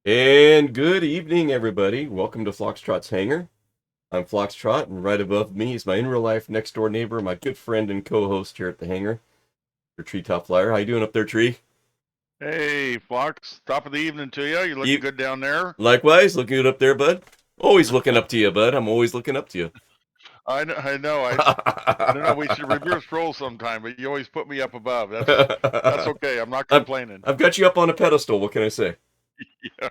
And good evening, everybody. Welcome to Foxtrot's Hangar. I'm Foxtrot, and right above me is my in real life next door neighbor, my good friend and co-host here at the hangar, your Treetop Flyer. How you doing up there, Tree? Hey, Fox. Top of the evening to you. You looking You good down there? likewise looking good up there, bud. Always looking up to you, bud. I'm always looking up to you. I know. I don't know. We should reverse roles sometime, but you always put me up above. That's okay. I'm not I've, complaining. I've got you up on a pedestal. What can I say? Yeah.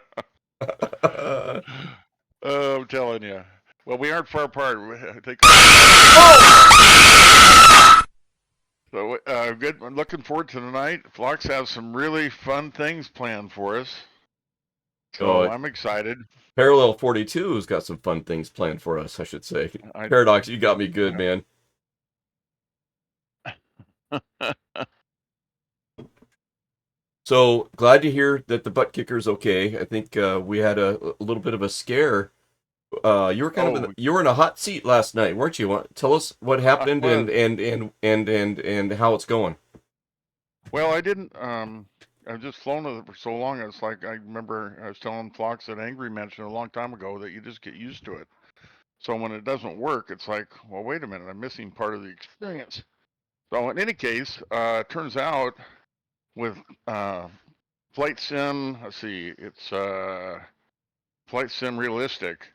I'm telling you. Well, we aren't far apart. I think our paths will cross again. So, good. I'm looking forward to tonight. Fox has some really fun things planned for us. So Oh, I'm excited. Parallel 42's got some fun things planned for us, I should say. I Paradox, you got me good, man. So glad to hear that the butt kicker's okay. I think we had a little bit of a scare. You were kind of oh, you were in a hot seat last night, weren't you? Tell us what I happened was. and how it's going. Well, I didn't. I've just flown it for so long. It's like I remember I was telling Flox that Angry mentioned a long time ago that you just get used to it. So when it doesn't work, it's like, well, wait a minute, I'm missing part of the experience. So in any case, turns out with uh, Flight Sim, let's see, it's Flight Sim Realistic.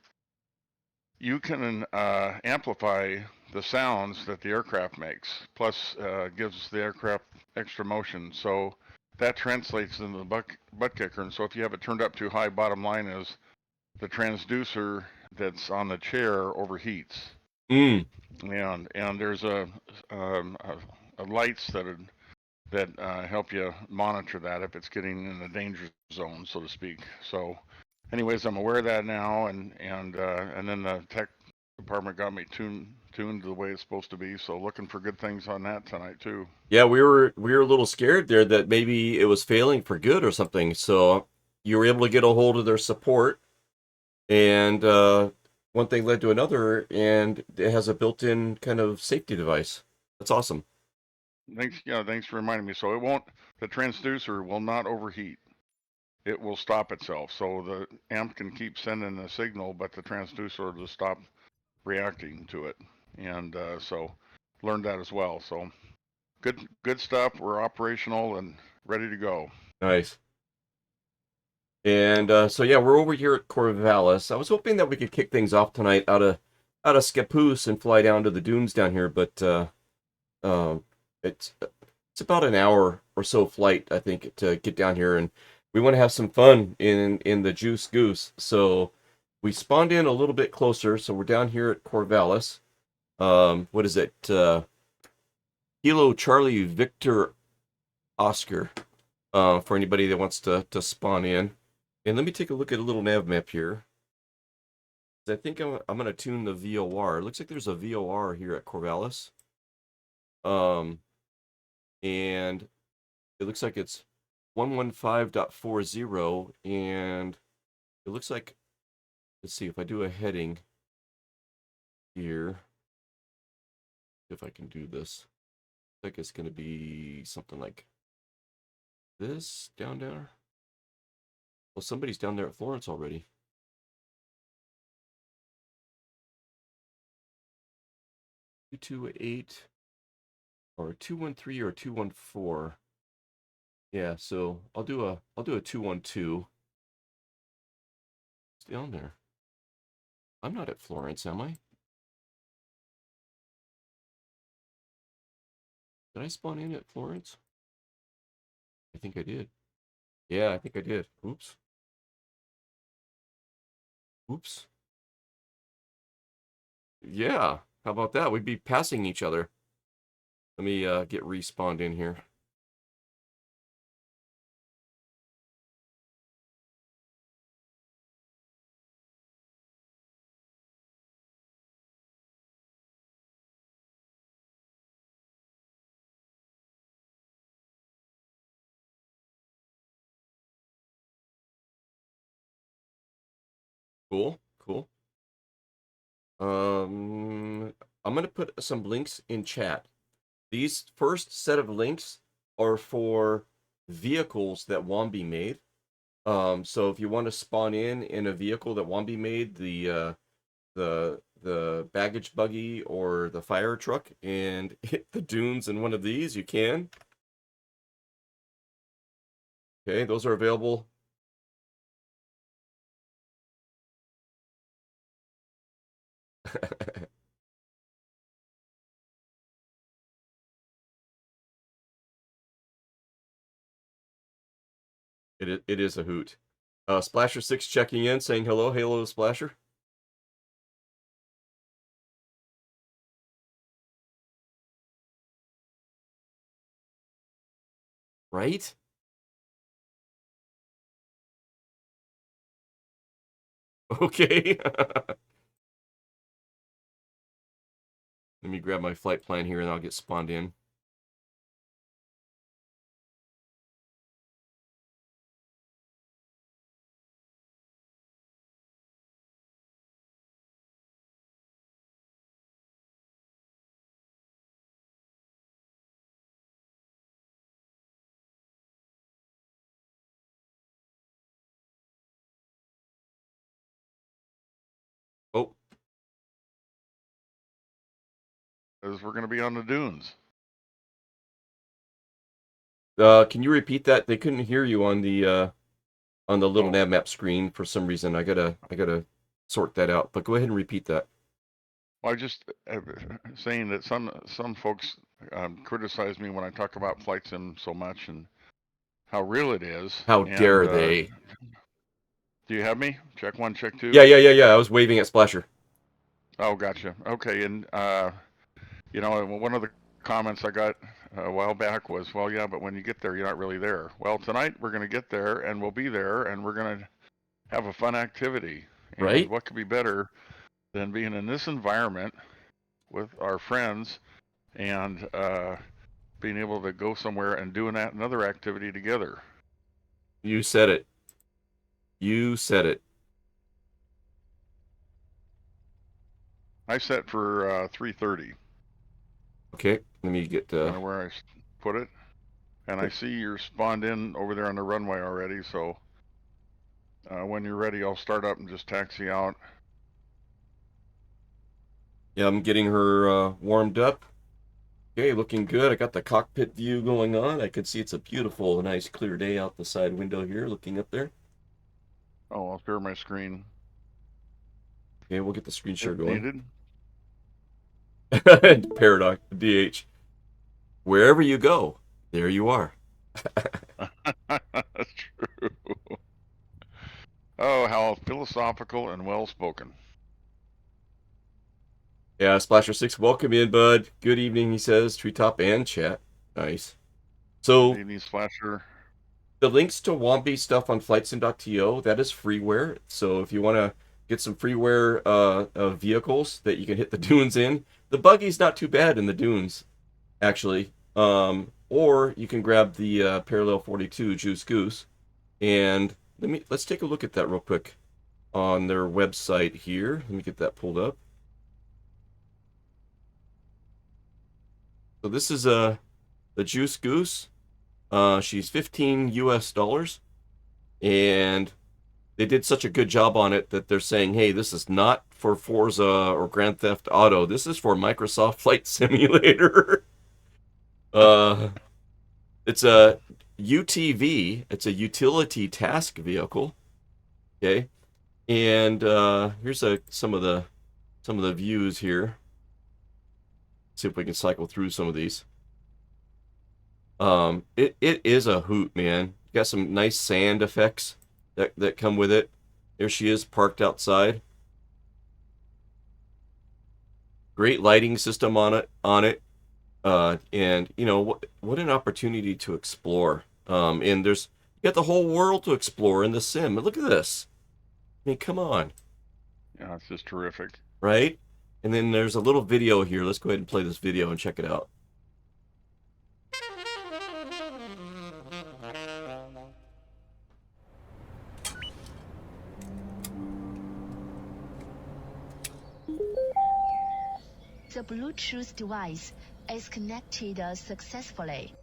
You can amplify the sounds that the aircraft makes, plus gives the aircraft extra motion. So that translates into the butt kicker. And so if you have it turned up too high, bottom line is the transducer that's on the chair overheats. Mm, And there's a lights that help you monitor that if it's getting in the danger zone, so to speak. So, anyways, I'm aware of that now, and then the tech department got me tuned the way it's supposed to be. So, looking for good things on that tonight too. yeah, we were a little scared there that maybe it was failing for good or something. So you were able to get a hold of their support, and one thing led to another, and it has a built-in kind of safety device. That's awesome. Thanks, yeah, thanks for reminding me. So it won't. The transducer will not overheat. It will stop itself. So the amp can keep sending the signal, but the transducer will stop reacting to it. And so learned that as well. So good stuff. We're operational and ready to go. Nice. And so yeah, we're over here at Corvallis. I was hoping that we could kick things off tonight out of Scappoose and fly down to the dunes down here, but um, it's about an hour or so flight, I think, to get down here, and we want to have some fun in the Juice Goose. So we spawned in a little bit closer, so we're down here at Corvallis. What is it? Kilo Charlie Victor Oscar. For anybody that wants to spawn in. And let me take a look at a little nav map here. I think I'm going to tune the VOR. It looks like there's a VOR here at Corvallis. Um, and it looks like it's 115.40, and it looks like, let's see if I do a heading here, if I can do this. I think it's going to be something like this down there. Well, somebody's down there at Florence already. 228 or 213 or 214. Yeah, so I'll do a 212. It's down there. I'm not at Florence, am I? Did I spawn in at Florence? I think I did. Yeah, I think I did. Oops. Oops. Yeah. How about that? We'd be passing each other. Let me get respawned in here. Cool. Cool. Um, I'm gonna put some links in chat. These first set of links are for vehicles that Wombi made. So if you want to spawn in a vehicle that Wombi made, the baggage buggy or the fire truck, and hit the dunes in one of these, you can. Okay, those are available. It is a hoot. Splasher6 checking in, saying hello. Hello, Splasher. Right? Okay. Let me grab my flight plan here and I'll get spawned in. Oh, As we're going to be on the dunes. can you repeat that? They couldn't hear you on the little Oh, nav map screen for some reason. I gotta sort that out. But go ahead and repeat that. well, I just saying that some folks criticize me when I talk about flight sim so much and how real it is. How And dare they? do you have me? Check one, check two. Yeah. I was waving at Splasher. Oh, gotcha. Okay, and you know, one of the comments I got a while back was, well, yeah, but when you get there, you're not really there. Well, tonight we're going to get there, and we'll be there, and we're going to have a fun activity. And Right? what could be better than being in this environment with our friends and being able to go somewhere and do another activity together? You said it. You said it. I set for 3:30, Okay, let me get kind of where I put it. And I see you're spawned in over there on the runway already, so when you're ready, I'll start up and just taxi out. yeah, I'm getting her warmed up. Okay, looking good. I got the cockpit view going on. I can see it's a beautiful, nice, clear day out the side window here, looking up there. Oh, I'll share my screen Okay, we'll get the screen share if going. needed. Paradox, DH. Wherever you go, there you are. That's true. Oh, how philosophical and well spoken. Yeah, Splasher6, welcome in, bud. Good evening, he says. Treetop and chat. Nice. Good So, evening, Splasher. the links to Wombi stuff on flightsim.to, that is freeware. So, if you want to get some freeware vehicles that you can hit the dunes in, the buggy's not too bad in the dunes, actually. Or you can grab the Parallel 42 Juice Goose. And let's take a look at that real quick on their website here. Let me get that pulled up. So this is the Juice Goose. She's 15 US dollars, and they did such a good job on it that they're saying, hey, this is not for Forza or Grand Theft Auto. This is for Microsoft Flight Simulator. uh, it's a UTV. It's a utility task vehicle. Okay, and here's some of the views here. See if we can cycle through some of these. It is a hoot, man. Got some nice sand effects that come with it. There she is, parked outside. Great lighting system on it. And you know what an opportunity to explore. And you got the whole world to explore in the sim. Look at this. I mean, come on, Yeah, it's just terrific. right? And then there's a little video here. Let's go ahead and play this video and check it out. The Bluetooth device is connected successfully.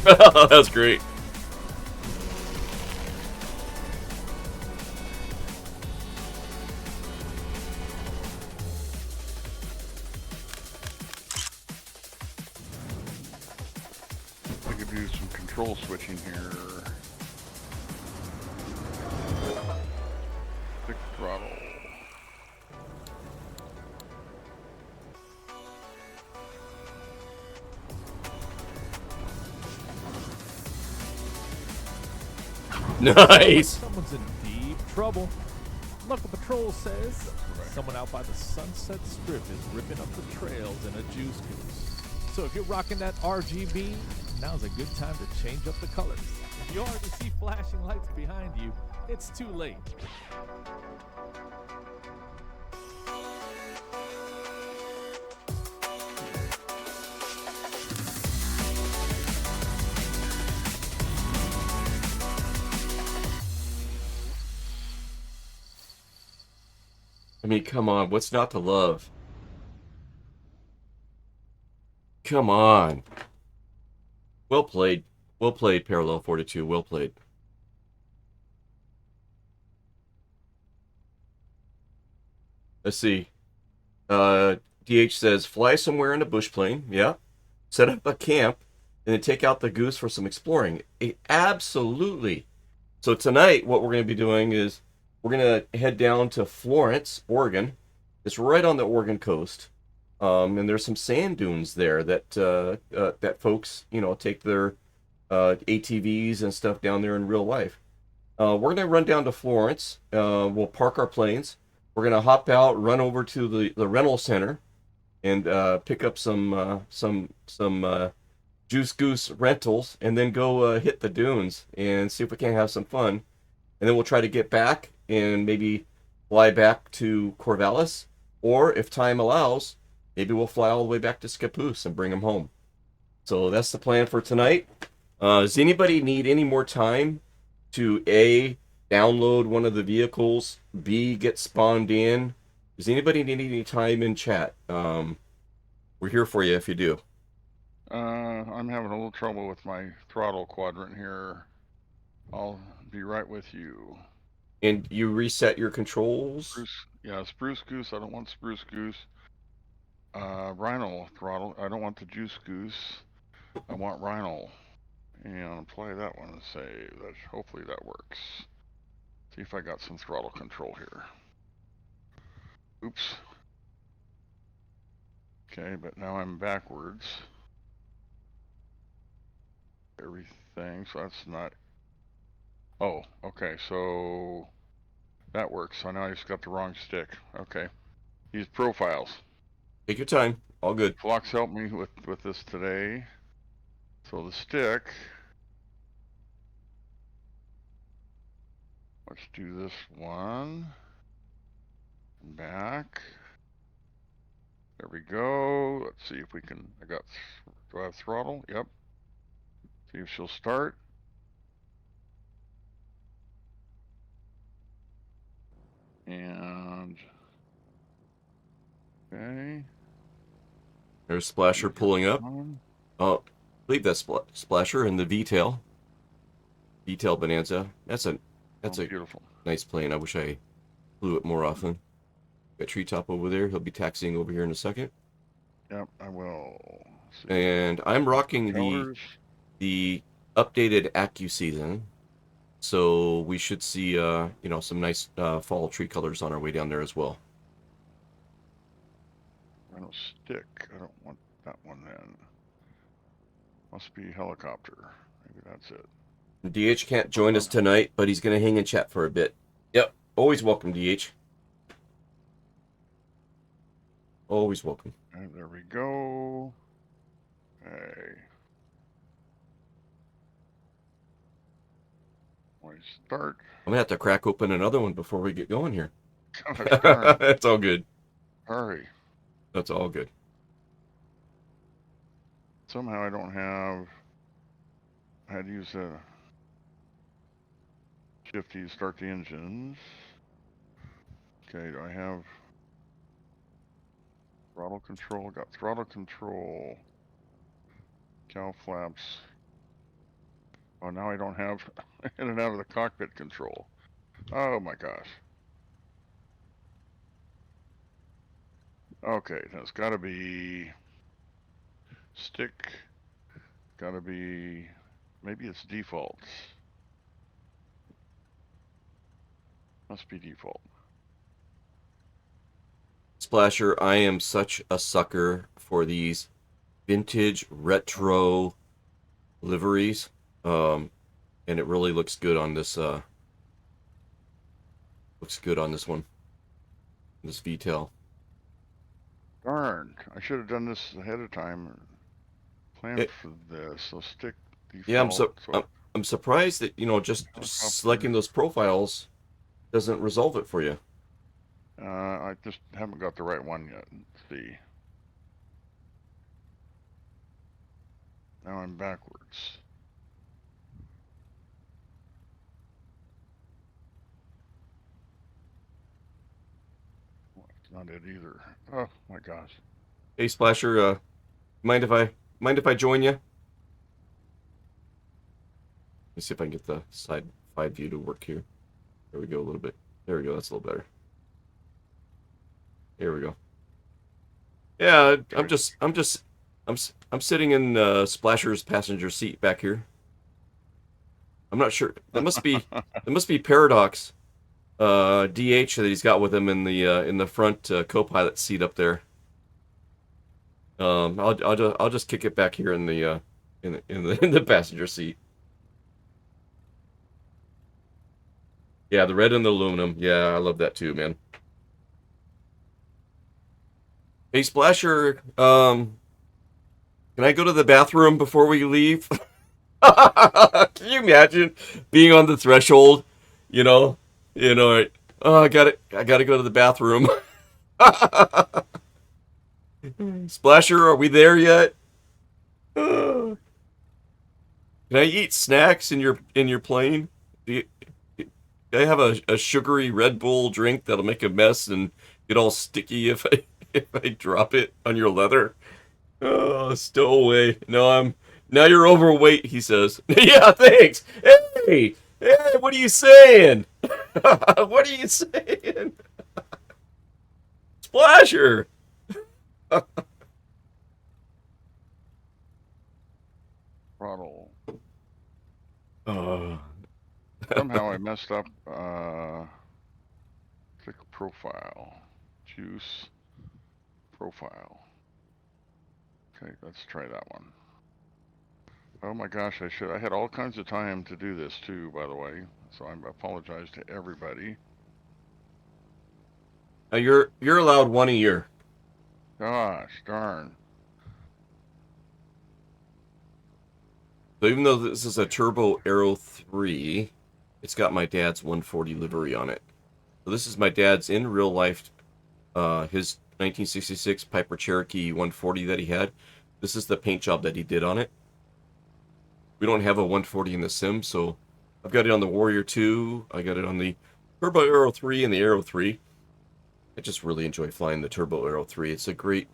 That's great. I could do some control switching here. Stick throttle. Nice. Someone's in deep trouble. Local patrol says someone out by the Sunset Strip is ripping up the trails in a juice goose. So if you're rocking that RGB, now's a good time to change up the colors. If you already see flashing lights behind you, it's too late. I mean, come on. What's not to love? Come on. Well played. Well played, Parallel 42. Well played. Let's see. DH says, fly somewhere in a bush plane. Yeah. Set up a camp and then take out the Goose for some exploring. Absolutely. So tonight, what we're going to be doing is we're going to head down to Florence, Oregon. It's right on the Oregon coast. And there's some sand dunes there that that folks, take their ATVs and stuff down there in real life. We're going to run down to Florence. We'll park our planes. We're going to hop out, run over to the rental center, and pick up some Juice Goose rentals, and then go hit the dunes and see if we can have some fun. And then we'll try to get back and maybe fly back to Corvallis, or if time allows, maybe we'll fly all the way back to Scappoose and bring them home. So that's the plan for tonight. Does anybody need any more time to A, download one of the vehicles, B, get spawned in? Does anybody need any time in chat? We're here for you if you do. I'm having a little trouble with my throttle quadrant here. I'll be right with you. And you reset your controls? Spruce Goose. I don't want Spruce Goose. Rhino throttle. I don't want the Juice Goose. I want Rhino. And play that one and save. Hopefully that works. See if I got some throttle control here. Oops. Okay, but now I'm backwards. Everything, so that's not... Oh, okay, so that works. So now I just got the wrong stick. Okay. Use profiles. Take your time. All good. Flox helped me with this today. So the stick... Let's do this one. Back. There we go. Let's see if we can... Do I have throttle? Yep. See if she'll start. And... Okay. There's Splasher pulling up. Oh, leave that Splasher in the V-tail. V-tail Bonanza. That's a beautiful. Nice plane. I wish I flew it more often. Got Treetop over there. He'll be taxiing over here in a second. Yep, I will. And I'm rocking the updated Accu season. So we should see some nice fall tree colors on our way down there as well. I don't stick. I don't want that one then. Must be helicopter. Maybe that's it. DH can't join us tonight, but he's going to hang in chat for a bit. Yep, always welcome, DH. Always welcome. And there we go. Hey. When I start. I'm going to have to crack open another one before we get going here. It's all good. Hurry. That's all good. Somehow I don't have... I had to use a shifty to start the engines. Okay, do I have throttle control? Got throttle control. Cow flaps. Oh, now I don't have in and out of the cockpit control. Oh my gosh. Okay, that's got to be stick. Got to be, maybe it's defaults. Must be default. Splasher, I am such a sucker for these vintage retro liveries. And it really looks good on this one. This V-tail. Darn, I should have done this ahead of time. Planned It, for this. So stick yeah, default. So I'm surprised that, just helicopter. selecting those profiles doesn't resolve it for you. I just haven't got the right one yet. Let's see. Now I'm backwards. Well, that's not it either. Oh my gosh. Hey Splasher, mind if I join you? Let's see if I can get the side view to work here. There we go a little bit. There we go, that's a little better. Here we go. Yeah, I'm sitting in Splasher's passenger seat back here. I'm not sure. That must be Paradox DH that he's got with him in the front co-pilot seat up there. I'll just kick it back here in the passenger seat. Yeah, the red and the aluminum. Yeah, I love that too, man. Hey Splasher, can I go to the bathroom before we leave? Can you imagine being on the threshold? You know, oh, I gotta go to the bathroom. Splasher, are we there yet? Can I eat snacks in your plane? Do I have a sugary Red Bull drink that'll make a mess and get all sticky if I drop it on your leather? Oh, stowaway. No, now you're overweight, he says. Yeah, thanks. Hey, what are you saying? What are you saying? Splasher. Throttle. Oh. Somehow I messed up. Click profile. Juice profile. Okay, let's try that one. Oh my gosh, I had all kinds of time to do this too, by the way. So I apologize to everybody. You're allowed one a year. Gosh, darn. So even though this is a Turbo Aero 3, it's got my dad's 140 livery on it. So this is my dad's in real life, his 1966 Piper Cherokee 140 that he had. This is the paint job that he did on it. We don't have a 140 in the sim, so I've got it on the Warrior 2. I got it on the Turbo Aero 3 and the Aero 3. I just really enjoy flying the Turbo Aero 3. It's a great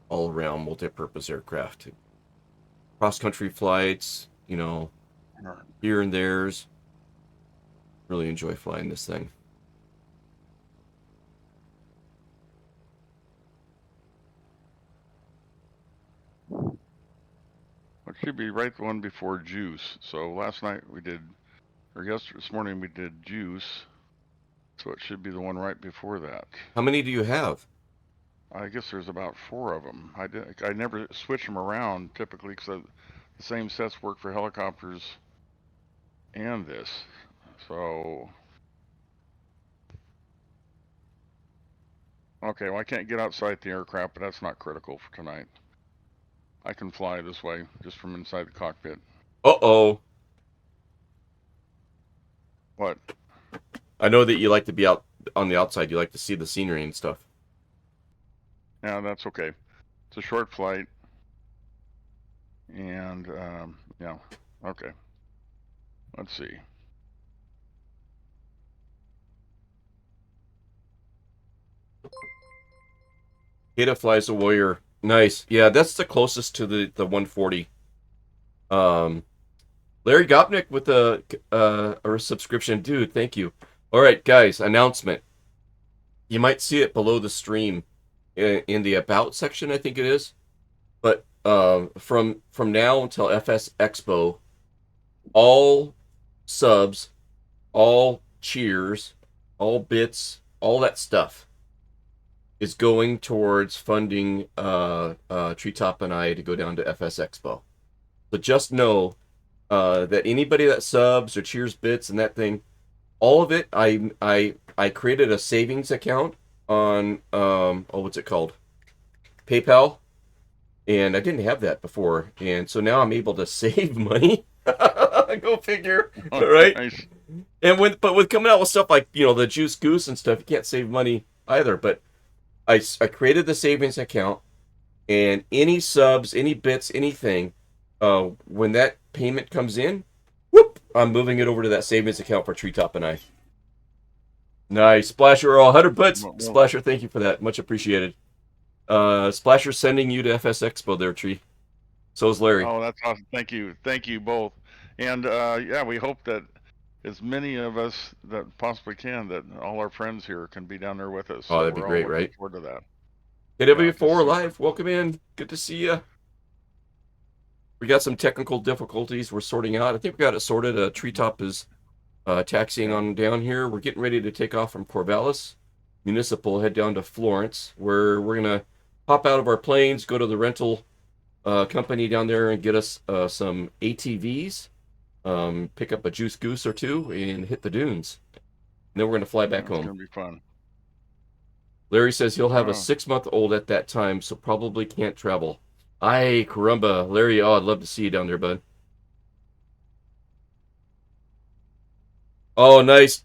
all-around multi-purpose aircraft. Cross-country flights, here and there's. Really enjoy flying this thing. It should be right the one before Juice. So last night we did, or this morning we did Juice. So it should be the one right before that. How many do you have? I guess there's about 4 of them. I never switch them around typically because the same sets work for helicopters and this. So okay, well I can't get outside the aircraft, but that's not critical for tonight. I can fly this way just from inside the cockpit. Uh-oh. What? I know that you like to be out on the outside. You like to see the scenery and stuff. Yeah, that's okay. It's a short flight. And, yeah, okay. Let's see. Kata flies a Warrior. Nice. Yeah, that's the closest to the 140. Larry Gopnik with a subscription. Dude, thank you. All right, guys, announcement. You might see it below the stream in the About section, I think it is. But from now until FS Expo, all subs, all cheers, all bits, all that stuff is going towards funding Treetop and I to go down to FS Expo. But just know that anybody that subs or cheers bits and that thing, all of it, I created a savings account on what's it called, PayPal, and I didn't have that before, and so now I'm able to save money. Go figure, Oh, right? nice. And with coming out with stuff like the Juice Goose and stuff, you can't save money either. But I created the savings account, and any subs, any bits, anything, when that payment comes in, whoop, I'm moving it over to that savings account for Treetop and I. Nice. Splasher, 100 bits. Well, Splasher, thank you for that. Much appreciated. Splasher sending you to FS Expo there, Tree. So is Larry. oh, that's awesome. Thank you both. And yeah, we hope that as many of us that possibly can, that all our friends here can be down there with us. Oh, So that'd be we're all great, looking right? forward to that. KW4 live. Welcome in. Good to see you. We got some technical difficulties we're sorting out. I think we got it sorted. Treetop is taxiing on down here. We're getting ready to take off from Corvallis Municipal, head down to Florence, where we're going to hop out of our planes, go to the rental company down there and get us some ATVs, pick up a Juice Goose or two, and hit the dunes. And then we're going to fly back home. It's going to be fun. Larry says he'll have a Wow. 6-month-old at that time, so probably can't travel. Ay, caramba. Larry, I'd love to see you down there, bud. Oh, nice.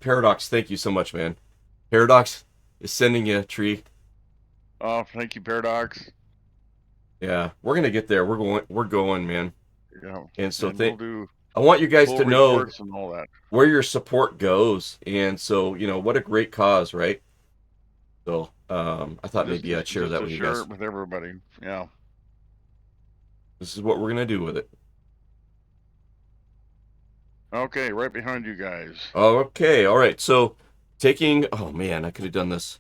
Paradox, thank you so much, man. Paradox is sending you a tree. Oh, thank you, Paradox. Yeah, we're gonna get there. We're going, man. Yeah. And so we'll do I want you guys full to know reports and all that. where your support goes. And so, what a great cause, right? So, I thought maybe I'd share that with you share guys. it with everybody. Yeah. This is what we're gonna do with it. Okay, right behind you guys. Okay, all right. So, oh man, I could have done this.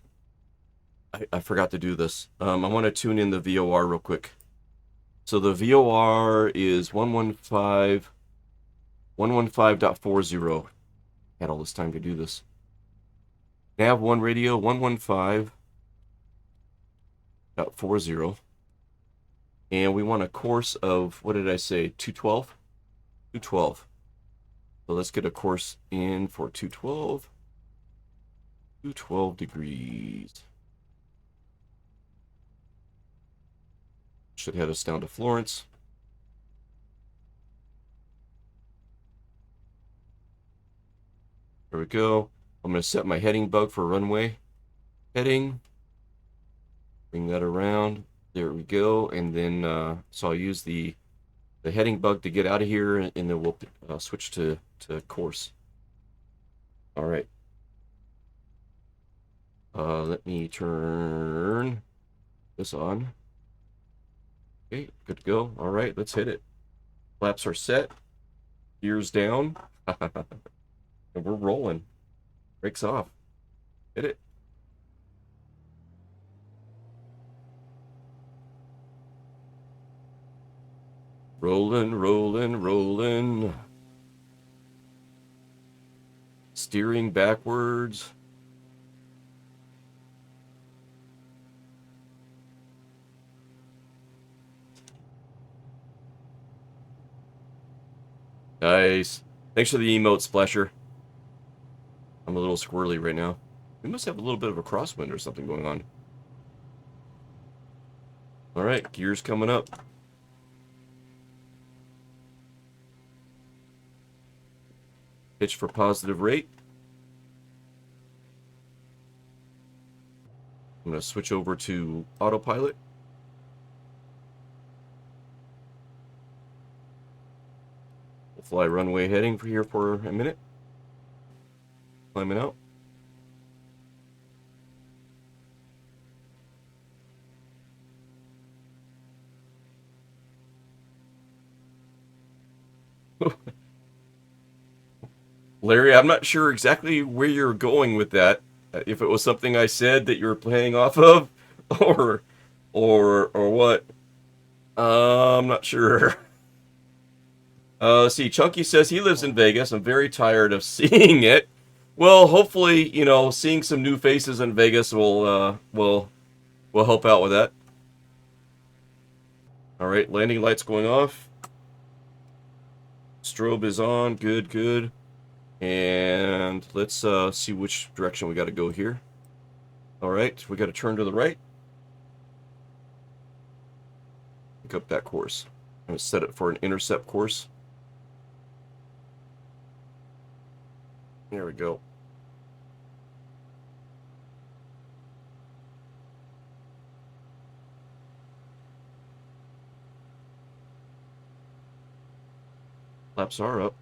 I forgot to do this. I want to tune in the VOR real quick. So the VOR is 115.40. Had all this time to do this. Nav1 radio 115.40. And we want a course of, what did I say, 212? 212. So let's get a course in for 212. 212 degrees. Should head us down to Florence. There we go. I'm going to set my heading bug for runway heading. Bring that around. There we go. And then, so I'll use the heading bug to get out of here, and then we'll switch to course. All right. Let me turn this on. Okay, good to go. All right, let's hit it. Flaps are set. Gears down. And we're rolling. Brakes off. Hit it. Rolling, rolling, rolling. Steering backwards. Nice. Thanks for the emote, Splasher. I'm a little squirrely right now. We must have a little bit of a crosswind or something going on. All right, gears coming up. Pitch for positive rate. I'm going to switch over to autopilot. We'll fly runway heading here for a minute. Climbing out. Larry, I'm not sure exactly where you're going with that. If it was something I said that you were playing off of, or or what? I'm not sure. Let's see. Chunky says he lives in Vegas. I'm very tired of seeing it. Well, hopefully, seeing some new faces in Vegas will help out with that. All right, landing lights going off. Strobe is on. Good, good. And let's see which direction we got to go here. All right, we got to turn to the right. Pick up that course. I'm going to set it for an intercept course. There we go. Laps are up.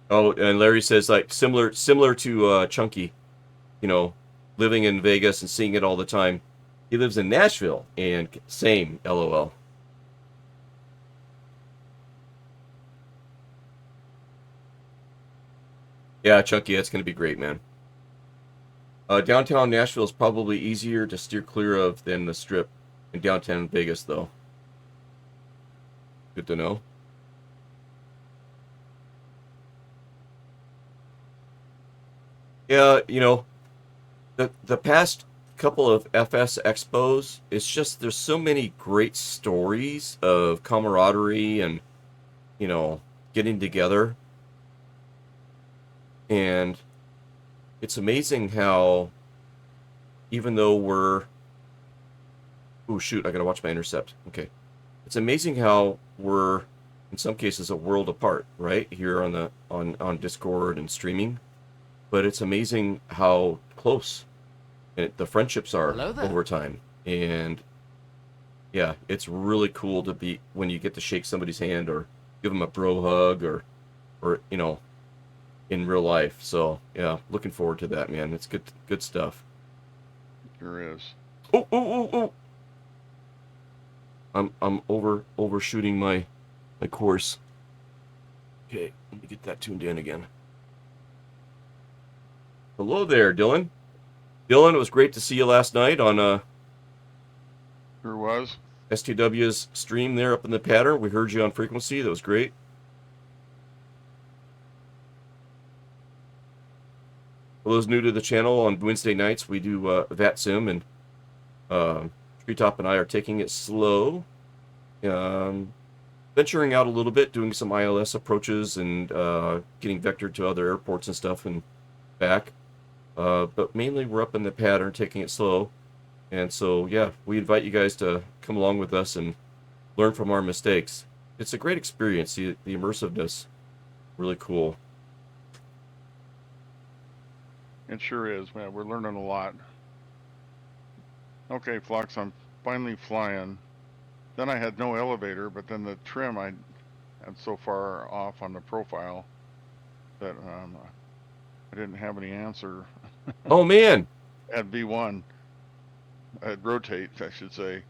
Oh, and Larry says like similar to Chunky, living in Vegas and seeing it all the time. He lives in Nashville and same, LOL. Yeah, Chunky, that's going to be great, man. Downtown Nashville is probably easier to steer clear of than the Strip in downtown Vegas, though. Good to know. Yeah, the past couple of FS Expos, it's just there's so many great stories of camaraderie and, getting together. And it's amazing how, even though we're... Oh, shoot, I gotta watch my intercept. Okay. It's amazing how we're, in some cases, a world apart, right? Here on Discord and streaming. But it's amazing how close the friendships are over time. And, yeah, it's really cool to be, when you get to shake somebody's hand or give them a bro hug or in real life. So, yeah, looking forward to that, man. It's good stuff. Sure is. Oh. I'm overshooting my course. Okay, let me get that tuned in again. Hello there, Dylan. Dylan, it was great to see you last night on Sure was. STW's stream there up in the pattern. We heard you on frequency. That was great. For those new to the channel, on Wednesday nights we do VATSIM, and Treetop and I are taking it slow, venturing out a little bit, doing some ILS approaches and getting vectored to other airports and stuff and back. But mainly we're up in the pattern, taking it slow. And so, yeah, we invite you guys to come along with us and learn from our mistakes. It's a great experience. The immersiveness, really cool. It sure is, man. We're learning a lot. Okay, Flux, I'm finally flying. Then I had no elevator, but then the trim I had so far off on the profile that I didn't have any answer. Oh, man. At V1. At rotate, I should say.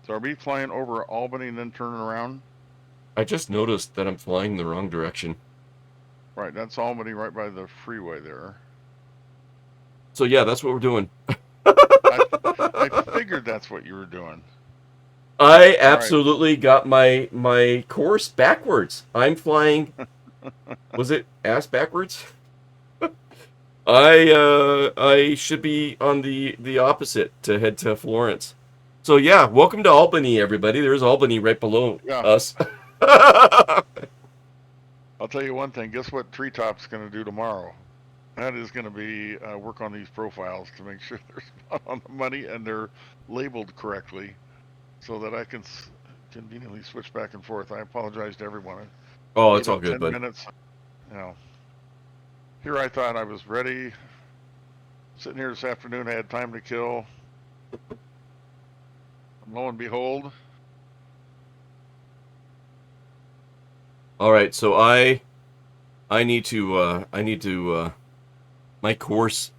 So are we flying over Albany and then turning around? I just noticed that I'm flying the wrong direction. Right, that's Albany right by the freeway there. So, yeah, that's what we're doing. I figured that's what you were doing. I absolutely got my course backwards. I'm flying... Was it ass backwards? I should be on the opposite to head to Florence. So yeah, welcome to Albany, everybody. There's Albany right below us. I'll tell you one thing. Guess what Treetop's going to do tomorrow? That is going to be work on these profiles to make sure they're spot on the money and they're labeled correctly, so that I can conveniently switch back and forth. I apologize to everyone. Oh, it's all good, 10 bud. minutes. Here I thought I was ready. Sitting here this afternoon, I had time to kill. Lo and behold. All right, so I need to my course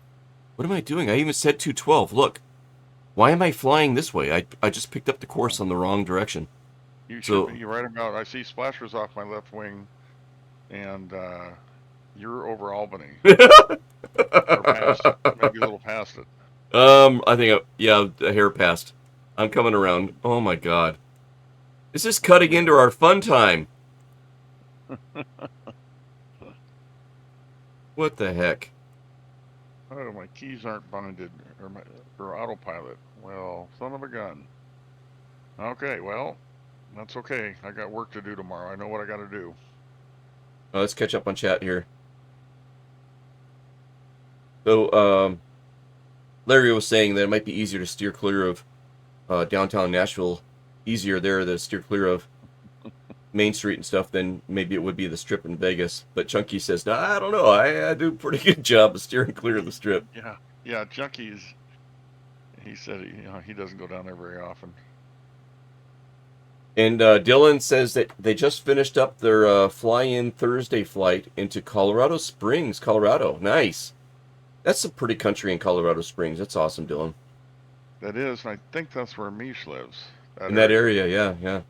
What am I doing? I even said 212. Look. Why am I flying this way? I just picked up the course on the wrong direction. You So- should be right about. I see splashers off my left wing, and you're over Albany or past, maybe a little past it. I think, yeah, a hair past. I'm coming around. Oh my god. This is cutting into our fun time. What the heck? Oh, my keys aren't binded or autopilot. Well, son of a gun. Okay, well, that's okay. I got work to do tomorrow. I know what I got to do. Let's catch up on chat here. So, Larry was saying that it might be easier to steer clear of downtown Nashville, easier there to steer clear of Main Street and stuff than maybe it would be the Strip in Vegas. But Chunky says, no, I don't know. I do a pretty good job of steering clear of the Strip. Yeah, Chunky's. He said he doesn't go down there very often. And Dylan says that they just finished up their fly-in Thursday flight into Colorado Springs, Colorado. Nice. That's some pretty country in Colorado Springs. That's awesome, Dylan. That is, and I think that's where Mish lives. In that area, yeah.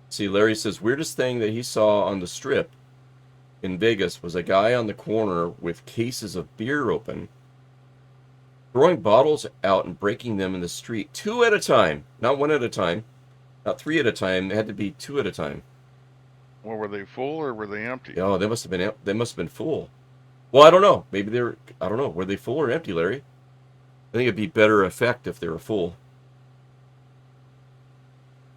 See, Larry says, weirdest thing that he saw on the Strip in Vegas was a guy on the corner with cases of beer open, throwing bottles out and breaking them in the street 2 at a time. Not 1 at a time. Not 3 at a time. They had to be 2 at a time. Well, were they full or were they empty? Oh, they must have been full. Well, I don't know. Maybe I don't know. Were they full or empty, Larry? I think it'd be better effect if they were full.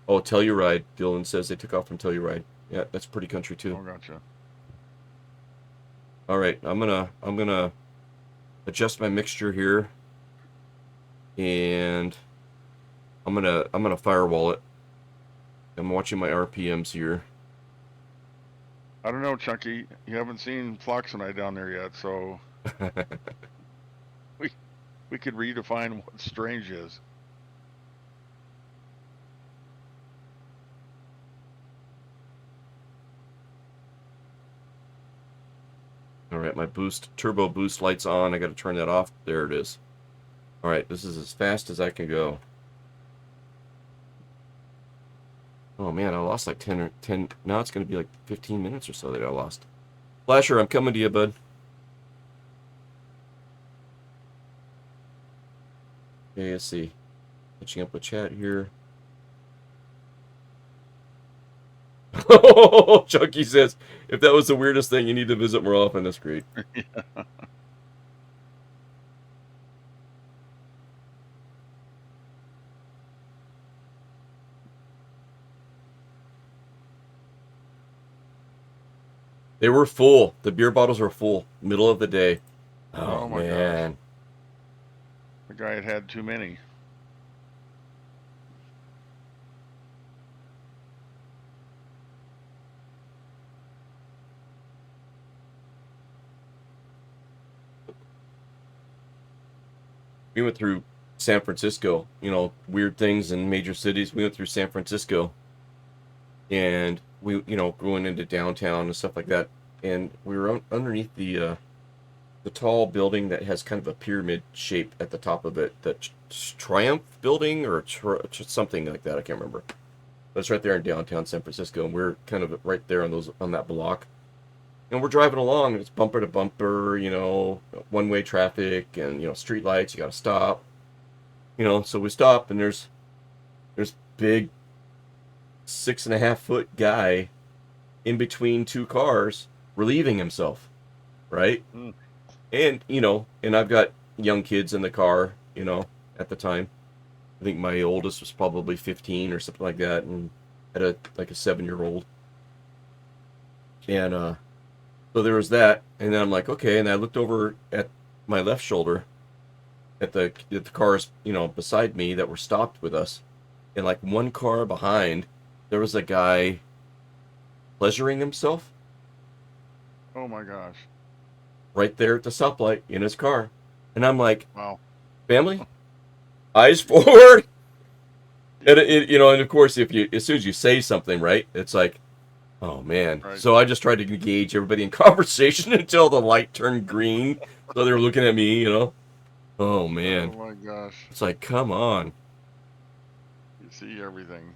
Oh, Telluride. Dylan says they took off from Telluride. Yeah, that's pretty country too. Oh, gotcha. All right, I'm gonna adjust my mixture here, and I'm gonna firewall it. I'm watching my RPMs here. I don't know, Chunky. You haven't seen Flox and I down there yet, so we could redefine what strange is. All right, my turbo boost light's on. I got to turn that off. There it is. All right, this is as fast as I can go. Oh man, I lost like 10. Now it's going to be like 15 minutes or so that I lost. Flasher, I'm coming to you, bud. Okay, let's see. Catching up with chat here. Oh, Chunky says, if that was the weirdest thing, you need to visit more often. That's great. Yeah. They were full. The beer bottles were full. Middle of the day. Oh, my man. gosh. The guy had had too many. We went through San Francisco, weird things in major cities. We went through San Francisco, and we, going into downtown and stuff like that. And we were underneath the tall building that has kind of a pyramid shape at the top of it. The Triumph building or something like that. I can't remember. But it's right there in downtown San Francisco, and we're kind of right there on that block. And we're driving along, and it's bumper to bumper, one-way traffic, and, street lights, you got to stop. So we stop, and there's big 6.5-foot guy in between two cars relieving himself, right? Mm. And, and I've got young kids in the car, at the time. I think my oldest was probably 15 or something like that, and had a 7-year-old. And, so there was that, and then I'm like, okay, and I looked over at my left shoulder at the cars, beside me that were stopped with us, and like one car behind, there was a guy pleasuring himself. Oh my gosh. Right there at the stoplight in his car. And I'm like, Wow. family, eyes forward. And and of course, as soon as you say something, right, it's like, Oh man. Right. So I just tried to engage everybody in conversation until the light turned green. So they were looking at me, you know. Oh Oh man. my gosh. It's like, come on. You see everything.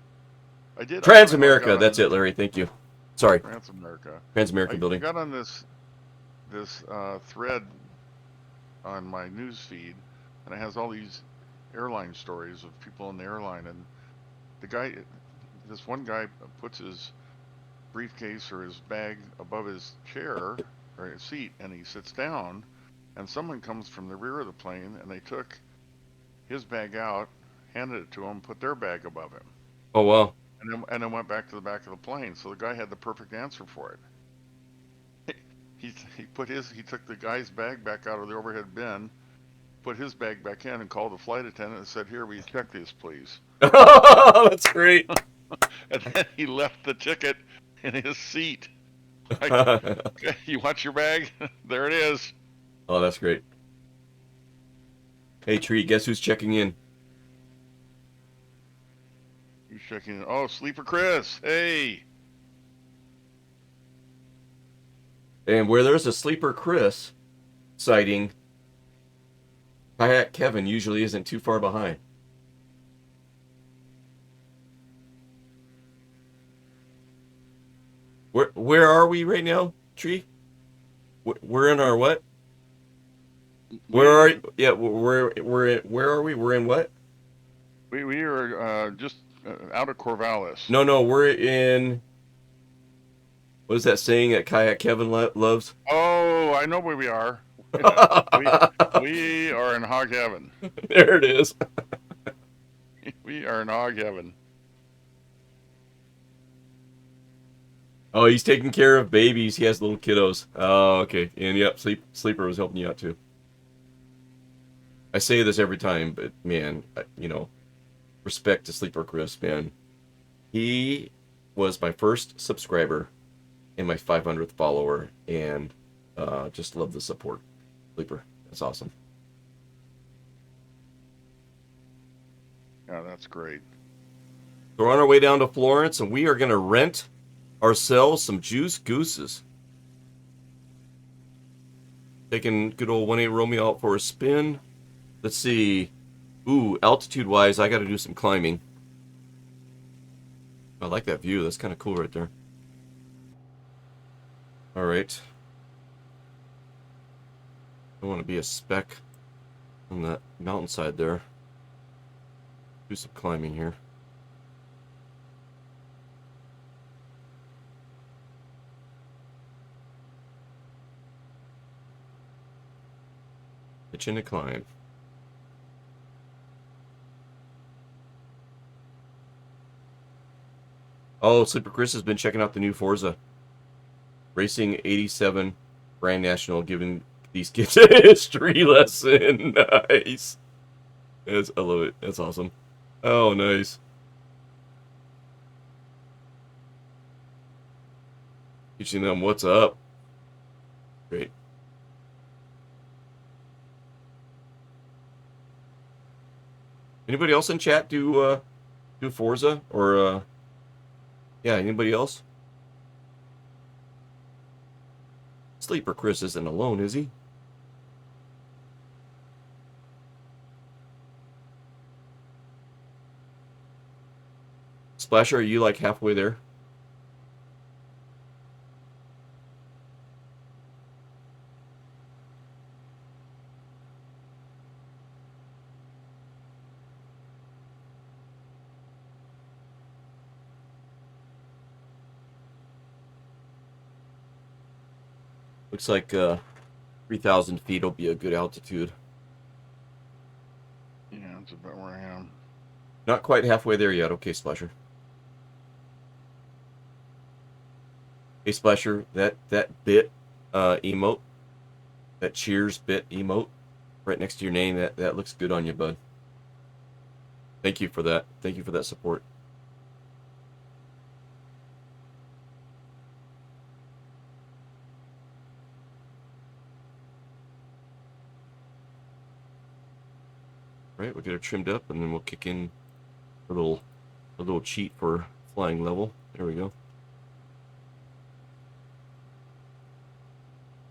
I don't know how I got Transamerica, on that's it, Larry. Thank you. Sorry. Transamerica. Transamerica I building. got on this thread on my news feed, and it has all these airline stories of people in the airline, and this one guy puts his briefcase or his bag above his chair or his seat, and he sits down, and someone comes from the rear of the plane, and they took his bag out, handed it to him, put their bag above him, Oh wow. and then went back to the back of the plane. So the guy had the perfect answer for it. He took the guy's bag back out of the overhead bin, put his bag back in, and called the flight attendant and said, "Here, will you check this, please?" That's great. And then he left the ticket in his seat. Like, okay, you want your bag? There it is. Oh, that's great. Hey Tree, guess who's checking in? He's checking in. Oh, Sleeper Chris. Hey. And where there's a sleeper Chris sighting, Kayak Kevin usually isn't too far behind. Where are we right now, Tree? We're in our what? Where are you? Yeah, where are we? We're in what? We are just out of Corvallis. No, we're in. What is that saying that Kayak Kevin loves? Oh, I know where we are. We are in hog heaven. There it is. We are in hog heaven. Oh, he's taking care of babies. He has little kiddos. Oh, okay. And yep, Sleeper was helping you out too. I say this every time, but man, respect to Sleeper Chris, man. He was my first subscriber and my 500th follower, and just love the support. Sleeper, that's awesome. Yeah, that's great. So we're on our way down to Florence, and we are going to rent ourselves some juice gooses. Taking good old 1-8 Romeo out for a spin. Let's see. Ooh, altitude-wise, I got to do some climbing. I like that view. That's kind of cool right there. All right. I want to be a speck on that mountainside there. Do some climbing here. Pitch and climb. Oh, Sleeper Chris has been checking out the new Forza Racing 87 Grand National, giving these kids a history lesson. Nice. I love it. That's awesome. Oh, nice. Teaching them what's up. Great. Anybody else in chat do Forza or yeah, anybody else? Sleeper Chris isn't alone, is he? Splasher, are you like halfway there? Looks like 3,000 feet will be a good altitude. Yeah, that's about where I am. Not quite halfway there yet. Okay, Splasher. Hey, Splasher, that bit emote, that cheers bit emote, right next to your name, that looks good on you, bud. Thank you for that. Thank you for that support. Right, we'll get it trimmed up, and then we'll kick in a little cheat for flying level. There we go.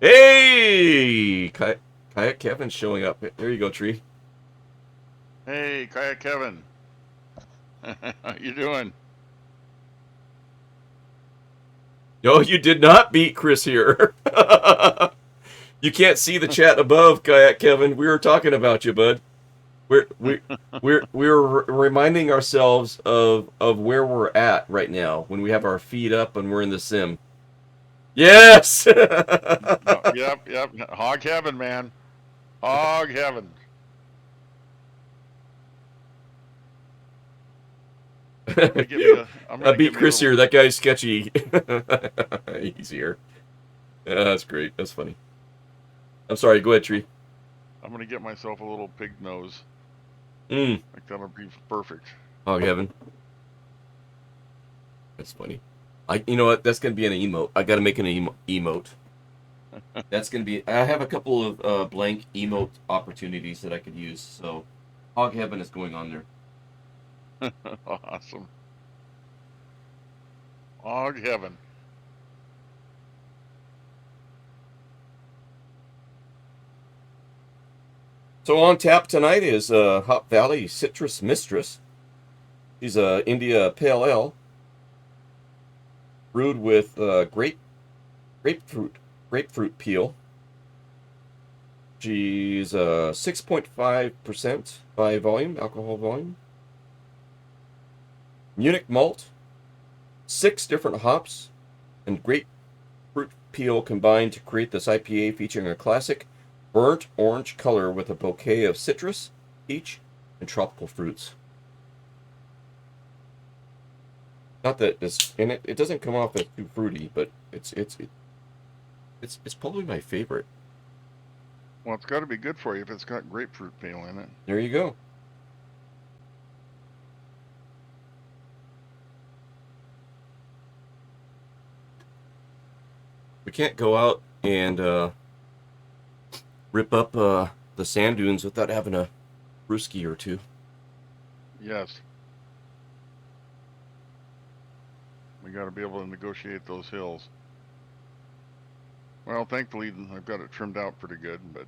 Hey, Kayak Kevin's showing up. There you go, Tree. Hey, Kayak Kevin. How you doing? No, you did not beat Chris here. You can't see the chat above, Kayak Kevin. We were talking about you, bud. We're we we're reminding ourselves of where we're at right now when we have our feet up and we're in the sim. Yes. Oh, yep. Hog heaven, man. Hog heaven. I'm gonna get me a. I'm I gonna beat get me a Chris little. here. That guy's sketchy. He's here. Yeah, that's great. That's funny. I'm sorry. Go ahead, Tree. I'm gonna get myself a little pig nose. Mm. Like that'll be perfect. Hog heaven. That's funny. You know what? That's gonna be an emote. I gotta make an emote. That's gonna be. I have a couple of blank emote opportunities that I could use. So, Hog Heaven is going on there. Awesome. Hog heaven. So on tap tonight is Hop Valley Citrus Mistress. She's a India Pale Ale brewed with grapefruit peel. She's 6.5% by volume, alcohol volume. Munich malt, 6 different hops, and grapefruit peel combined to create this IPA featuring a classic burnt orange color with a bouquet of citrus, peach, and tropical fruits. Not that it's and it doesn't come off as too fruity, but it's probably my favorite. Well, it's got to be good for you if it's got grapefruit peel in it. There you go. We can't go out and rip up the sand dunes without having a brewski or two. Yes. We got to be able to negotiate those hills. Well, thankfully I've got it trimmed out pretty good, but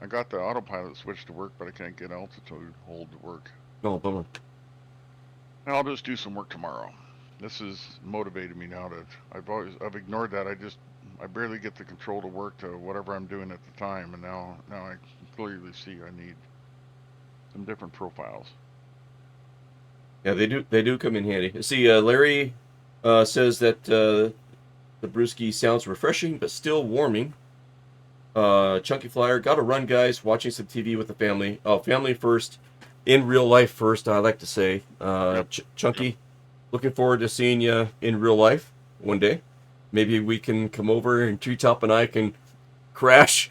I got the autopilot switch to work, but I can't get altitude hold to work. Oh, bummer. And I'll just do some work tomorrow. This has motivated me now to. I've ignored that. I barely get the control to work to whatever I'm doing at the time, and now I clearly see I need some different profiles. Yeah, they do come in handy. See, Larry says that the brewski sounds refreshing but still warming. Chunky Flyer, gotta run, guys. Watching some TV with the family. Oh, family first, in real life first. I like to say. Yep. Chunky, Yep. looking forward to seeing you in real life one day. Maybe we can come over and Treetop and I can crash,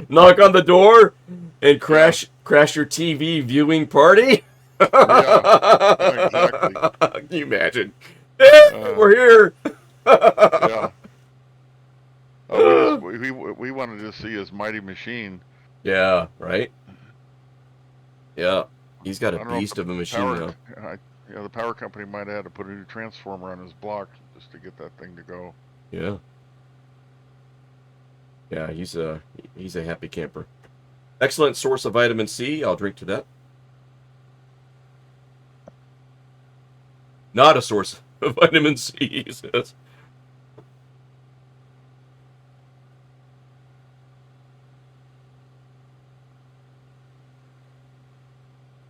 knock on the door, and crash your TV viewing party. Yeah, exactly. Can you imagine? We're here. Yeah. We wanted to see his mighty machine. Yeah, right? Yeah. He's got I a don't know if beast the of a machine power, now. yeah, the power company might have had to put a new transformer on his block just to get that thing to go. Yeah. Yeah, he's a happy camper. Excellent source of vitamin C. I'll drink to that. Not a source of vitamin C, he says.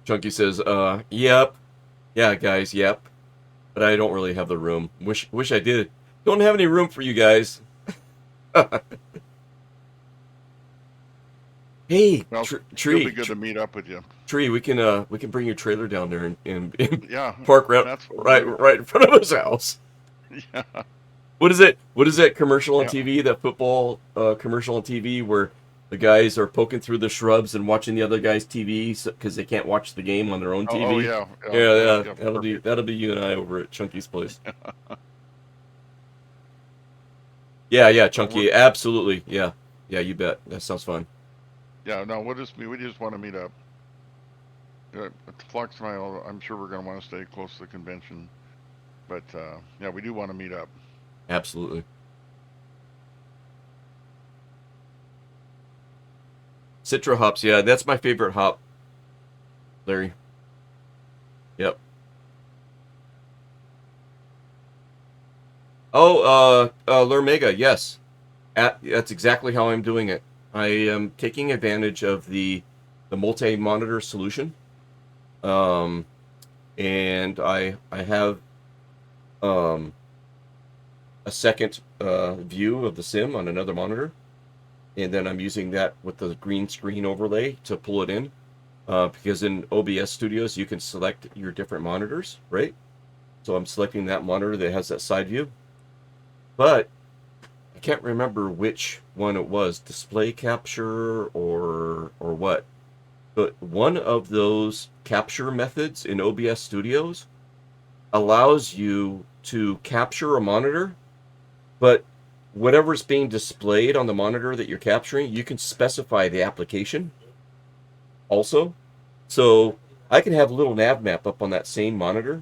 Chunky says, yep. Yeah, guys, yep. But I don't really have the room. Wish I did. Don't have any room for you guys. Hey, Well, Tree. it'll be good to meet up with you. Tree, we can bring your trailer down there and Yeah, park right in front of his house. Yeah. What is it? What is that commercial on Yeah. TV? That football commercial on TV where the guys are poking through the shrubs and watching the other guy's TV because they can't watch the game on their own TV. Oh yeah. Yeah. Perfect. That'll be you and I over at Chunky's place. Yeah, Chunky, absolutely. Yeah, you bet. That sounds fun. Yeah, no, we just want to meet up. At the Flux Mile, I'm sure we're going to want to stay close to the convention, but yeah, we do want to meet up. Absolutely. Citra hops, yeah, that's my favorite hop, Larry. Yep. Oh, Lurmega, yes. That's exactly how I'm doing it. I am taking advantage of the multi-monitor solution. Um, and I have um a second view of the sim on another monitor, and then I'm using that with the green screen overlay to pull it in. Because in OBS Studios you can select your different monitors, right? So I'm selecting that monitor that has that side view, but I can't remember which one it was, display capture or what. But one of those capture methods in OBS Studios allows you to capture a monitor, but whatever's being displayed on the monitor that you're capturing, you can specify the application also. So I can have a little nav map up on that same monitor,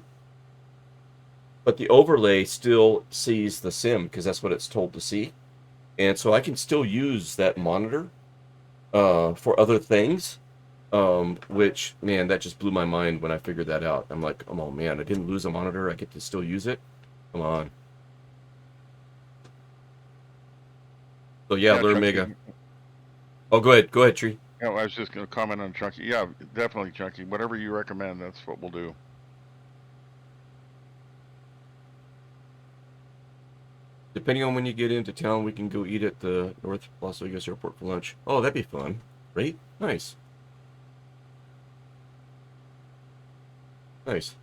but the overlay still sees the sim because that's what it's told to see. And so I can still use that monitor for other things, which, man, that just blew my mind when I figured that out. I'm like, oh man, I didn't lose a monitor. I get to still use it. Come on. So yeah, Yeah, Lure Chunky. Mega. Oh, go ahead. Go ahead, Tree. Yeah, I was just going to comment on Chunky. Yeah, definitely Chunky. Whatever you recommend, that's what we'll do. Depending on when you get into town, we can go eat at the North Las Vegas airport for lunch. Oh, that'd be fun. Right? Nice. Nice.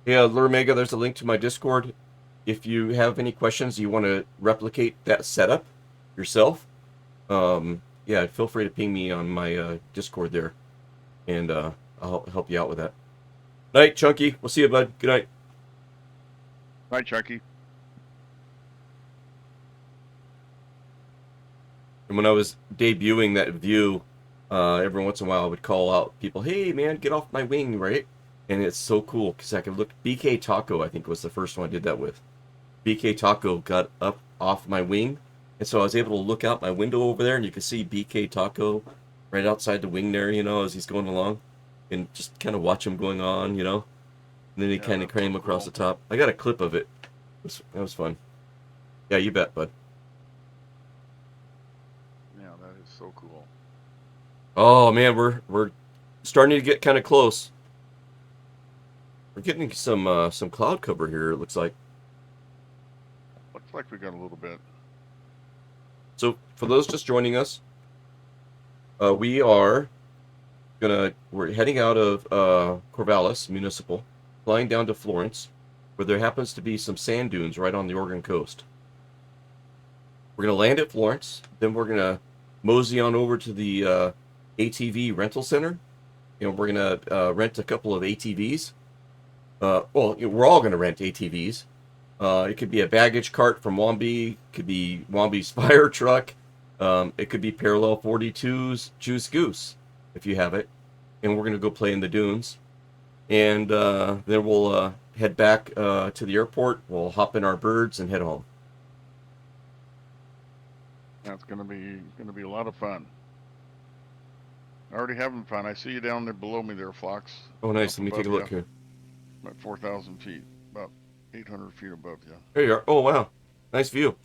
Yeah, Lure Mega, there's a link to my Discord. If you have any questions, you want to replicate that setup yourself, yeah, feel free to ping me on my Discord there, and I'll help you out with that. Night, Chunky. We'll see you, bud. Good night. Bye, Chunky. And when I was debuting that view, every once in a while I would call out people, "Hey, man, get off my wing!" Right? And it's so cool because I could look. BK Taco, I think, was the first one I did that with. BK Taco got up off my wing, and so I was able to look out my window over there, and you could see BK Taco right outside the wing there, as he's going along, and just kind of watch him going on, And then he Yeah, kind of that's so came across cool. the top. I got a clip of it. That was fun. Yeah, you bet, bud. Yeah, that is so cool. Oh man, we're starting to get kind of close. We're getting some cloud cover here. It looks like. Looks like we got a little bit. So for those just joining us, we're heading out of Corvallis Municipal, flying down to Florence, where there happens to be some sand dunes right on the Oregon coast. We're gonna land at Florence, then we're gonna mosey on over to the ATV rental center. We're gonna rent a couple of ATVs. We're all gonna rent ATVs. It could be a baggage cart from Wombi. It could be Wombi's fire truck. It could be Parallel 42's Juice Goose, if you have it. And we're going to go play in the dunes. And then we'll head back to the airport. We'll hop in our birds and head home. That's gonna be a lot of fun. Already having fun. I see you down there below me there, Flox. Oh, nice. Up Let me take a above look you. here. About 4,000 feet. About 800 feet above you. There you are. Oh, wow. Nice view.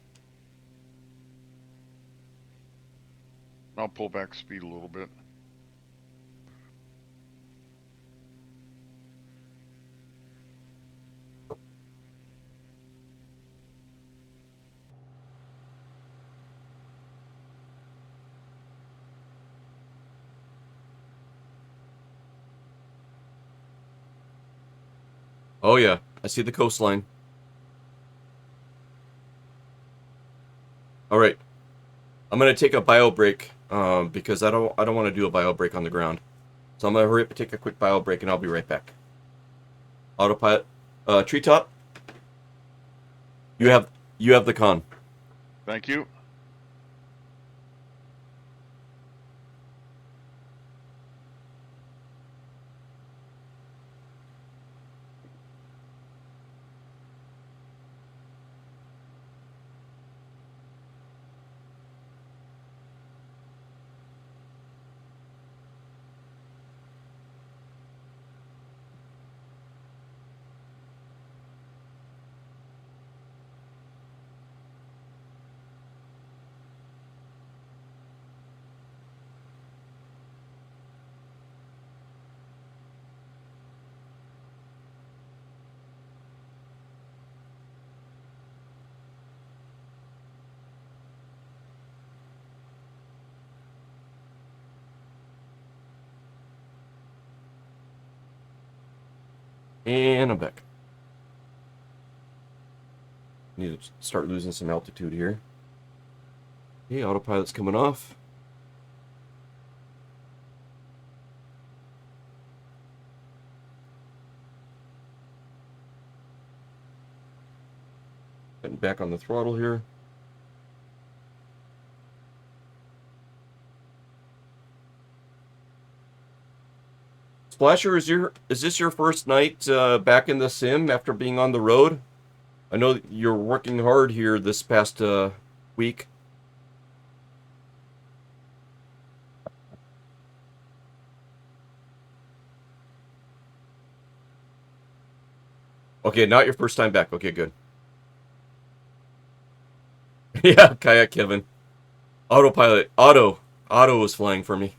I'll pull back speed a little bit. Oh, yeah. I see the coastline. All right. I'm going to take a bio break because I don't want to do a bio break on the ground. So I'm going to hurry up and take a quick bio break, and I'll be right back. Autopilot. Treetop, you have the con. Thank you. And I'm back. Need to start losing some altitude here. Okay, autopilot's coming off. Getting back on the throttle here. Splasher, is this your first night back in the sim after being on the road? I know that you're working hard here this past week. Okay, not your first time back. Okay, good. Yeah, Kayak Kevin. Autopilot. Auto was flying for me.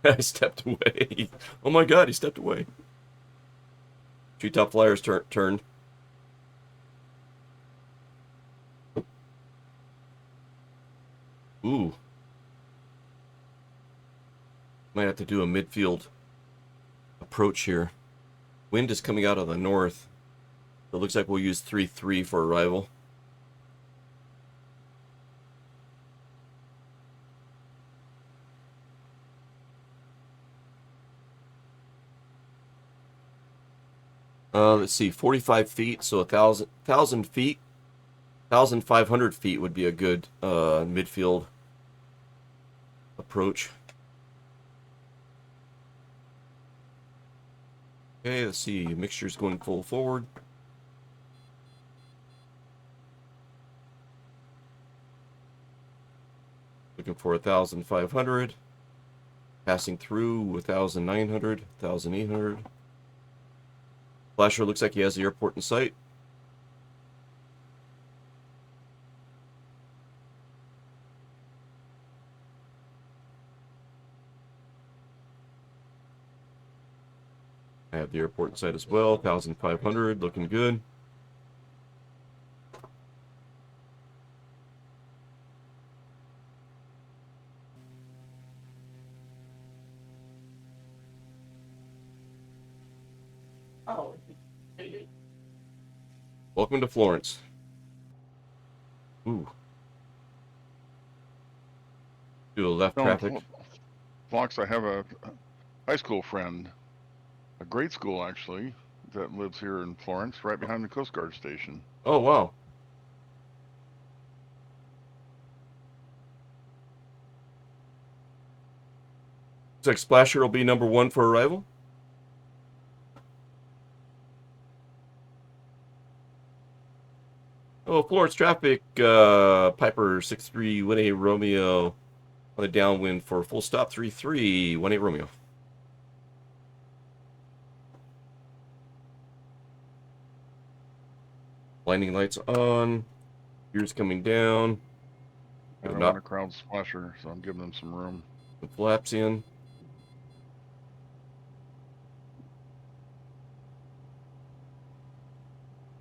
I stepped away. Oh my god, he stepped away. Treetop Flyers turned. Ooh. Might have to do a midfield approach here. Wind is coming out of the north. It looks like we'll use 3-3 for arrival. Let's see, 45 feet, so 1,000 feet. 1,500 feet would be a good midfield approach. Okay, let's see, mixture's going full forward. Looking for 1,500. Passing through 1,900, 1,800. Flasher looks like he has the airport in sight. I have the airport in sight as well. 1,500, looking good. Oh. Welcome to Florence. Ooh. Do a left traffic. Fox, I have a high school friend, a grade school actually, that lives here in Florence, right behind the Coast Guard station. Oh, wow. Looks like Splasher will be number 1 for arrival. Oh, Florence traffic, Piper 63, 18 Romeo on the downwind for full stop 33, 18 Romeo. Blinding lights on, gears coming down. I don't want to crowd Splasher, so I'm giving them some room. The flaps in.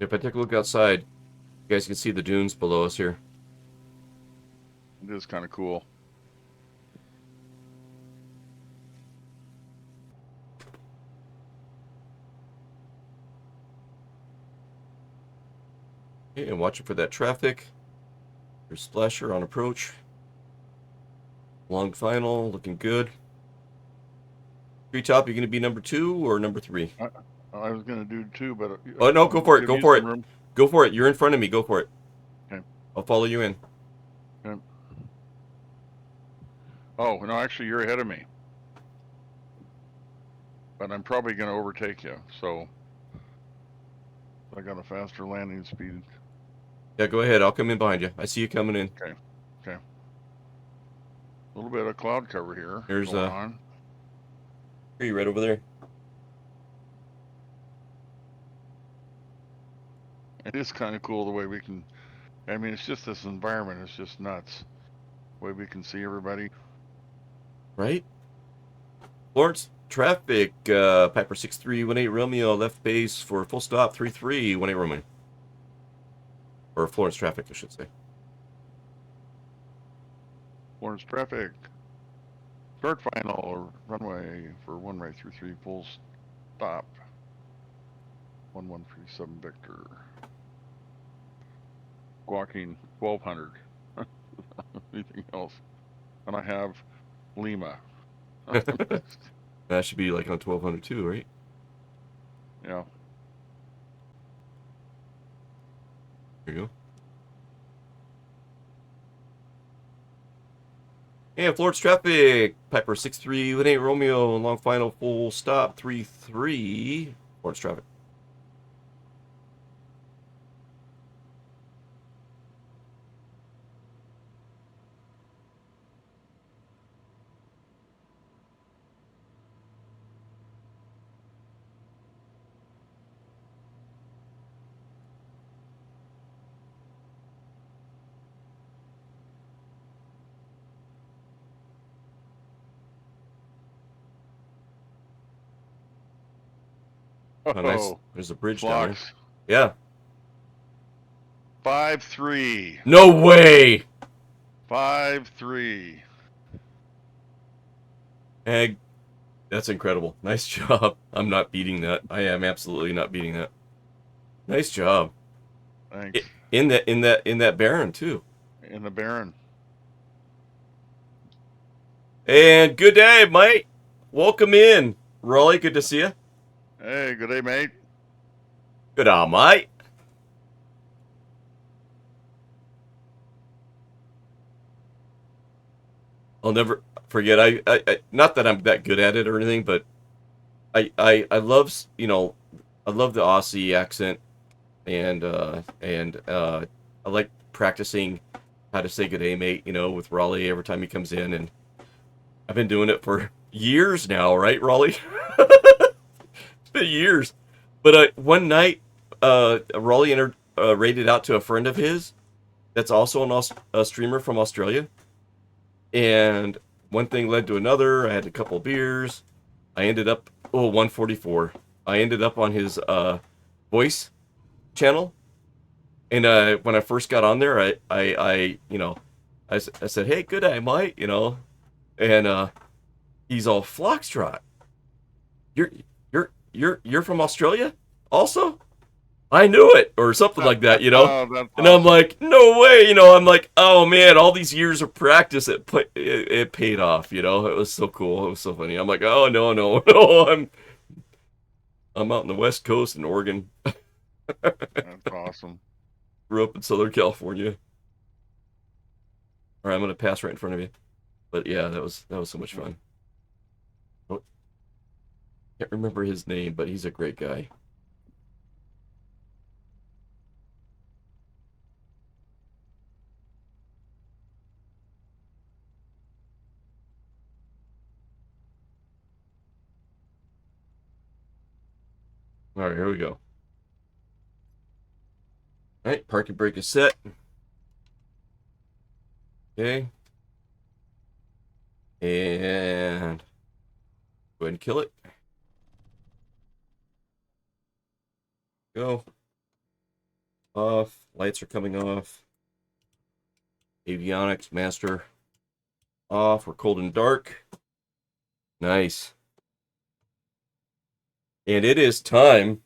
If I take a look outside, you guys can see the dunes below us here. It is kind of cool. Okay, and watching for that traffic. There's Splasher on approach. Long final, looking good. Treetop, you going to be number 2 or number 3? I was going to do 2, but... Oh, no, go for it, go for it. Room. Go for it, you're in front of me, go for it. Okay. I'll follow you in. Okay. Oh, no, actually, you're ahead of me. But I'm probably going to overtake you, so... I got a faster landing speed. Yeah, go ahead, I'll come in behind you. I see you coming in. Okay. A little bit of cloud cover here. Here's going on. Are you right over there? It is kind of cool the way we can... I mean, it's just this environment. It's just nuts. The way we can see everybody. Right? Florence traffic, Piper 6318 Romeo, left base for full stop 3318 Romeo. Or Florence traffic, I should say. Florence traffic. Start final runway for 1-right-through-3 full stop. 1137 Victor. Squawking 1200. Anything else? And I have Lima. That should be like on 1200 too, right? Yeah. There you go. And Florence traffic. Piper 6318 Romeo. Long final full stop 33. Florence traffic. Oh, nice. Oh, There's a bridge down there. Flocks. Yeah. 5-3. No way. 5-3. Egg. That's incredible. Nice job. I'm not beating that. I am absolutely not beating that. Nice job. Thanks. In that Baron too. In the Baron. And good day, mate. Welcome in. Raleigh, good to see you. Hey, good day, mate. Good day, mate. I'll never forget. I not that I'm that good at it or anything, but I love I love the Aussie accent, and I like practicing how to say good day, mate. With Raleigh every time he comes in, and I've been doing it for years now, right, Raleigh? It's been years. But one night, Raleigh rated out to a friend of his that's also a streamer from Australia. And one thing led to another. I had a couple beers. I ended up, 144. I ended up on his voice channel. And when I first got on there, I said, hey, good day, mate, And he's all, Foxtrot, you're, you're from Australia also? I knew it, or something like that, Oh, that's And I'm awesome. like, no way, I'm like, oh man, all these years of practice, it paid off, It was so cool, it was so funny. I'm like, oh no, no, no, I'm out in the West Coast in Oregon. That's awesome. Grew up in Southern California. All right, I'm gonna pass right in front of you, but yeah, that was so much fun. Oh, can't remember his name, but he's a great guy. All right, here we go. All right, parking brake is set. Okay. And go ahead and kill it. Go. Off. Lights are coming off. Avionics master off. We're cold and dark. Nice. And it is time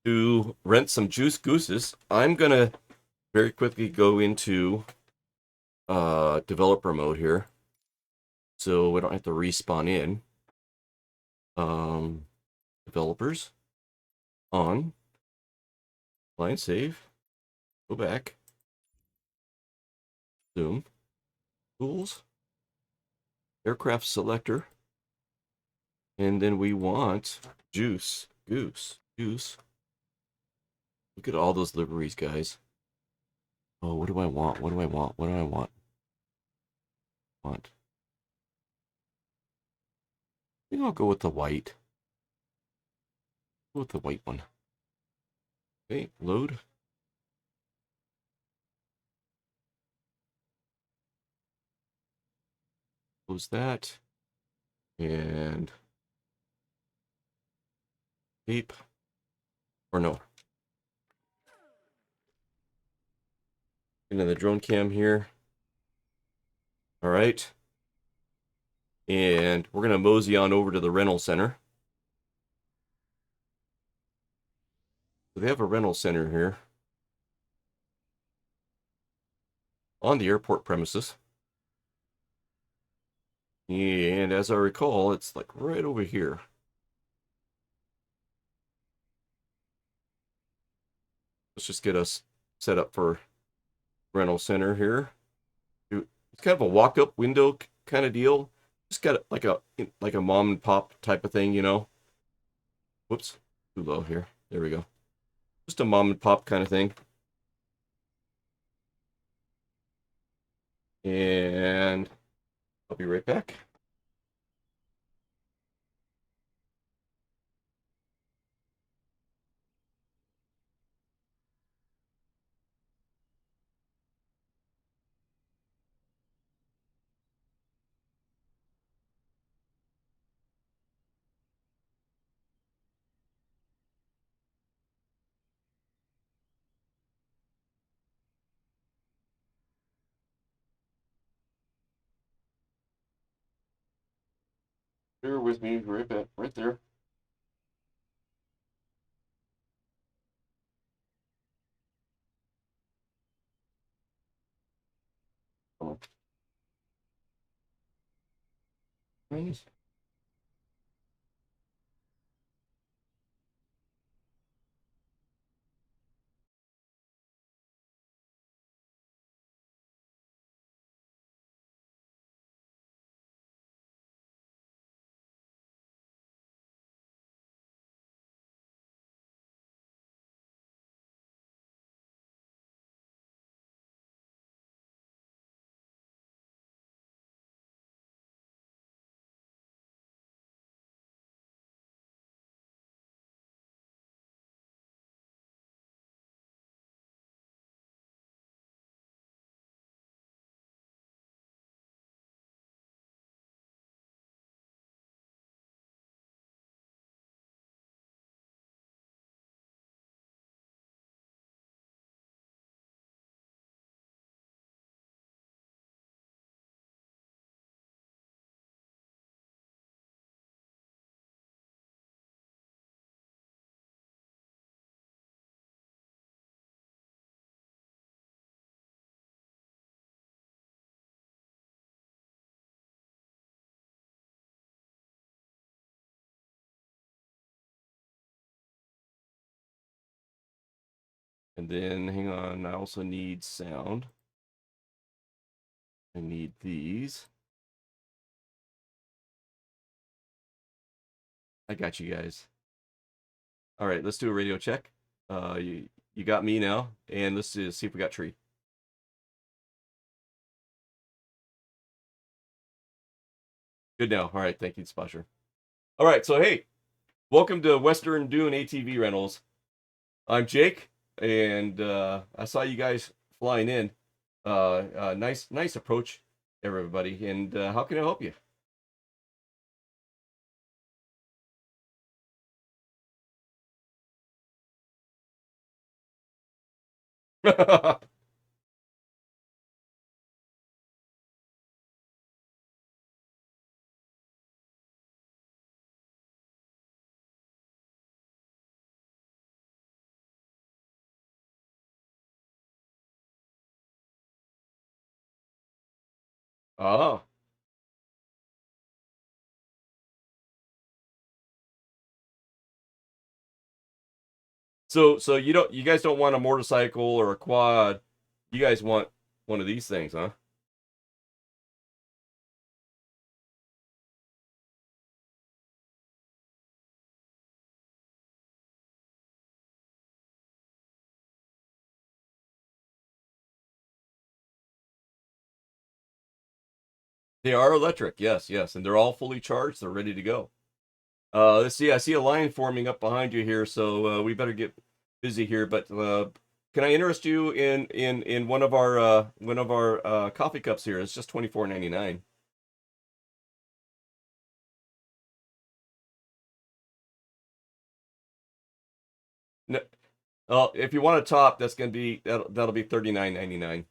to rent some juice gooses. I'm gonna very quickly go into developer mode here, so we don't have to respawn in. Developers on line save. Go back. Zoom. Tools. Aircraft selector. And then we want juice. Goose. Look at all those liveries, guys. Oh, what do I want? What do I want? What do I want? I think I'll go with the white. Go with the white one. Okay, load. Close that. And tape. Or no. Into the drone cam here. All right. And we're going to mosey on over to the rental center. They have a rental center here on the airport premises. And as I recall, it's like right over here. Let's just get us set up for rental center here. It's kind of a walk-up window kind of deal. Just got like a mom and pop type of thing, you know. Whoops, too low here. There we go. Just a mom and pop kind of thing. And I'll be right back. Bear with me, right back, right there. Oh. Nice. And then, hang on, I also need sound. I need these. I got you guys. All right, let's do a radio check. You got me now, and let's see if we got Tree. Good now. All right, thank you, Splasher. All right, so hey, welcome to Western Dune ATV Rentals. I'm Jake, and I saw you guys flying in. Nice approach, everybody. And how can I help you? Oh, so you guys don't want a motorcycle or a quad. You guys want one of these things, huh? They are electric, yes, and they're all fully charged. They're ready to go. Let's see. I see a line forming up behind you here, so we better get busy here. But can I interest you in one of our coffee cups here? It's just $24.99. No, if you want a top, that's gonna be that'll be $39.99.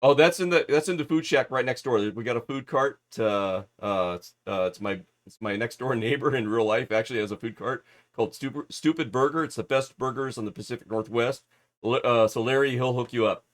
Oh, that's in the food shack right next door. We got a food cart. It's my next door neighbor in real life. Actually, has a food cart called Stupid Burger. It's the best burgers on the Pacific Northwest. So Larry, he'll hook you up.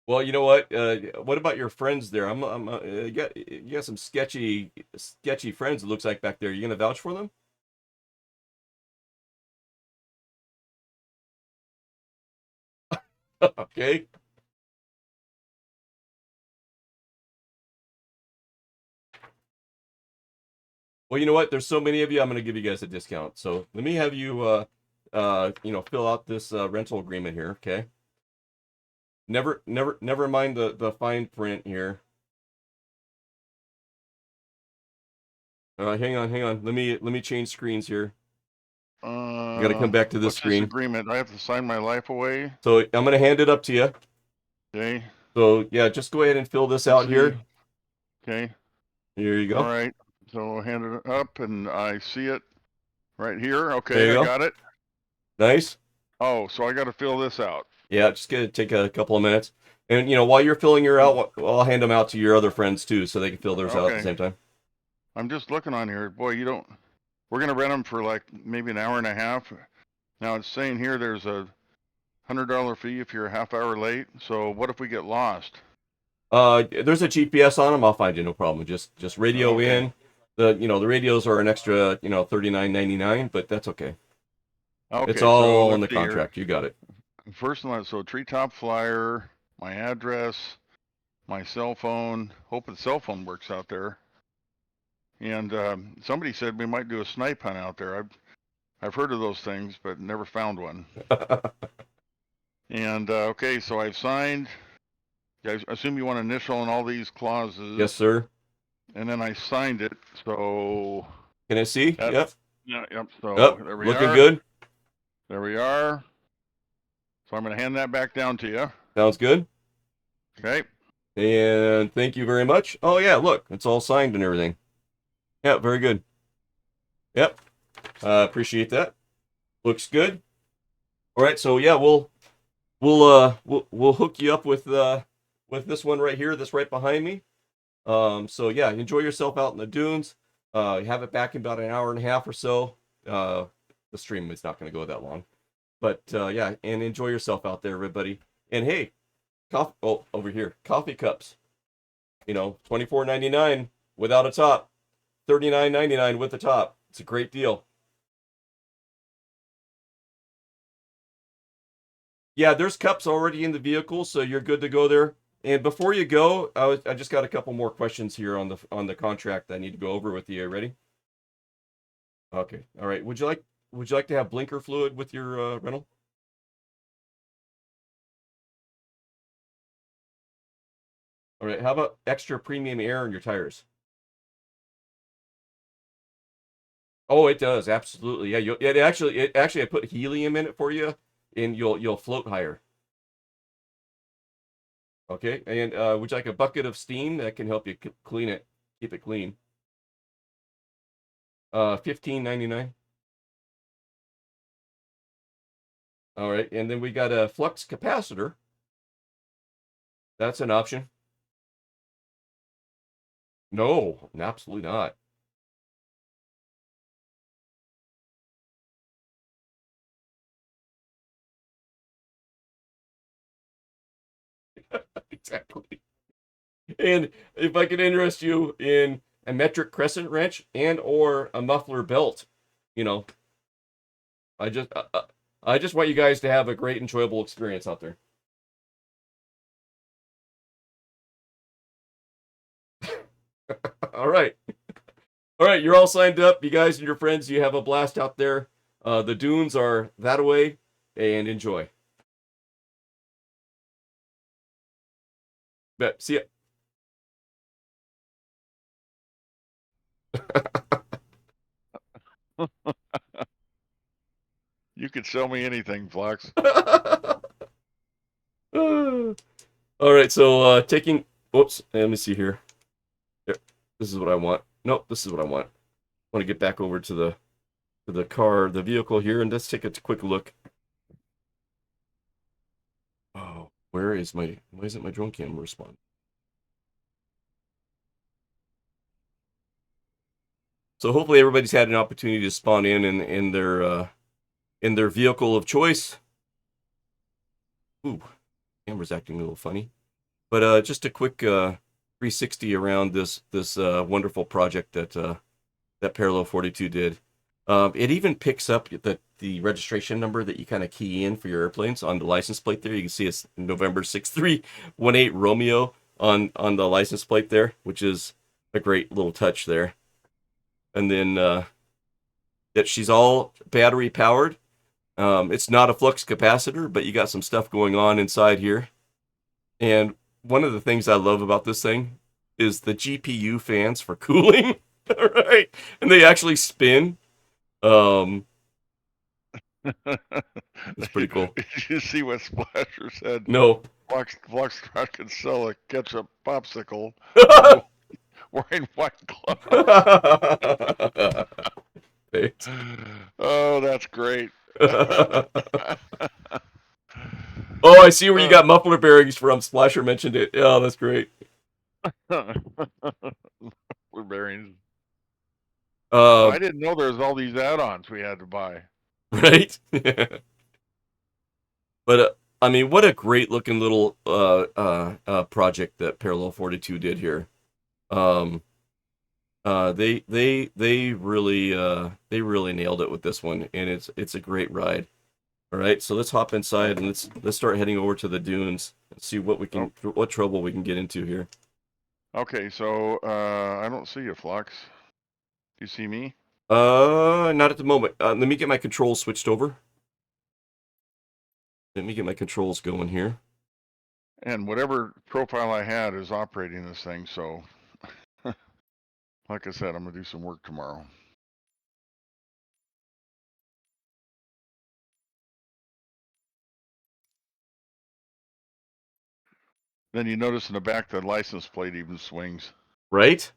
Well, you know what about your friends there? You got some sketchy friends. It looks like back there. You gonna vouch for them? Okay. Well, you know what? There's so many of you. I'm gonna give you guys a discount. So let me have you, fill out this rental agreement here. Okay. Never mind the fine print here. Hang on. Let me change screens here. I got to come back to this What's this screen. agreement? I have to sign my life away. So I'm gonna hand it up to you. Okay. So yeah, just go ahead and fill this Let's out see. here. Okay. Here you All go. right. So hand it up, and I see it right here. There Okay, you I go. got it. Nice. Oh, so I got to fill this out. Yeah, just gonna take a couple of minutes. And while you're filling your out, I'll hand them out to your other friends too, so they can fill theirs out at the Okay. same time. I'm just looking on here. Boy, you don't. We're gonna rent them for like maybe an hour and a half. Now it's saying here there's a $100 fee if you're a half hour late. So what if we get lost? There's a GPS on them. I'll find you, no problem. Just radio Okay. in. The radios are an extra, $39.99, but that's okay. It's Okay. So all in let's the see here. contract. You got it. First one. So treetop flyer, my address, my cell phone. Hope the cell phone works out there. And somebody said we might do a snipe hunt out there. I've heard of those things, but never found one. And okay, so I've signed. I assume you want initial on all these clauses. Yes, sir. And then I signed it. So Can I see? that, Yep. yeah, yep. So Yep. there we Looking are. good. There we are. So I'm going to hand that back down to you. Sounds good. Okay. And thank you very much. Oh yeah, look, it's all signed and everything. Yeah, very good. Yep. Appreciate that. Looks good. All right, so yeah, we'll hook you up with this one right here, that's right behind me. So yeah, enjoy yourself out in the dunes. Have it back in about an hour and a half or so. The stream is not going to go that long, but yeah, and enjoy yourself out there, everybody. And hey, coffee. Oh, over here, coffee cups. $24.99 without a top, $39.99 with a top. It's a great deal. Yeah, there's cups already in the vehicle, so you're good to go there. And before you go, I just got a couple more questions here on the contract that I need to go over with you. Ready? Okay. All right. Would you like to have blinker fluid with your rental? All right. How about extra premium air in your tires? Oh, it does absolutely. Yeah. It actually I put helium in it for you, and you'll float higher. Okay. And would you like a bucket of steam that can help you clean it, keep it clean? 15.99. All right. And then we got a flux capacitor. That's an option. No, absolutely not. Exactly. And if I could interest you in a metric crescent wrench and or a muffler belt, you know, I just I just want you guys to have a great, enjoyable experience out there. All right, all right, you're all signed up. You guys and your friends, you have a blast out there. The dunes are that away, and enjoy. Bet. See ya. You could sell me anything, Fox. All right, so taking. Whoops. Let me see here. There. This is what I want. Nope, this is what I want. I want to get back over to the car, the vehicle here, and let's take a quick look. Oh, why isn't my drone camera responding? So hopefully everybody's had an opportunity to spawn in their vehicle of choice. Ooh, camera's acting a little funny. But just a quick 360 around this wonderful project that Parallel 42 did. It even picks up the registration number that you kind of key in for your airplanes on the license plate there. You can see it's November 6318 Romeo on the license plate there, which is a great little touch there. And then that she's all battery powered. It's not a flux capacitor, but you got some stuff going on inside here. And one of the things I love about this thing is the GPU fans for cooling. All right. And they actually spin. It's pretty cool. Did you see what Splasher said? No. Foxtrot could sell a ketchup popsicle while wearing white gloves. Thanks. Oh, that's great. Oh, I see where you got muffler bearings from. Splasher mentioned it. Yeah, that's great. We're bearings. I Um, didn't know there was all these add-ons we had to buy. right? But I mean, what a great looking little project that Parallel 42 did here. They really nailed it with this one, and it's a great ride. All right, so let's hop inside and let's start heading over to the dunes and see what trouble we can get into here. Okay, so I don't see you, Flux. Do you see me? Not at the moment. Let me get my controls switched over. Let me get my controls going here. And whatever profile I had is operating this thing, so like I said, I'm gonna do some work tomorrow. Then you notice in the back the license plate even swings. Right?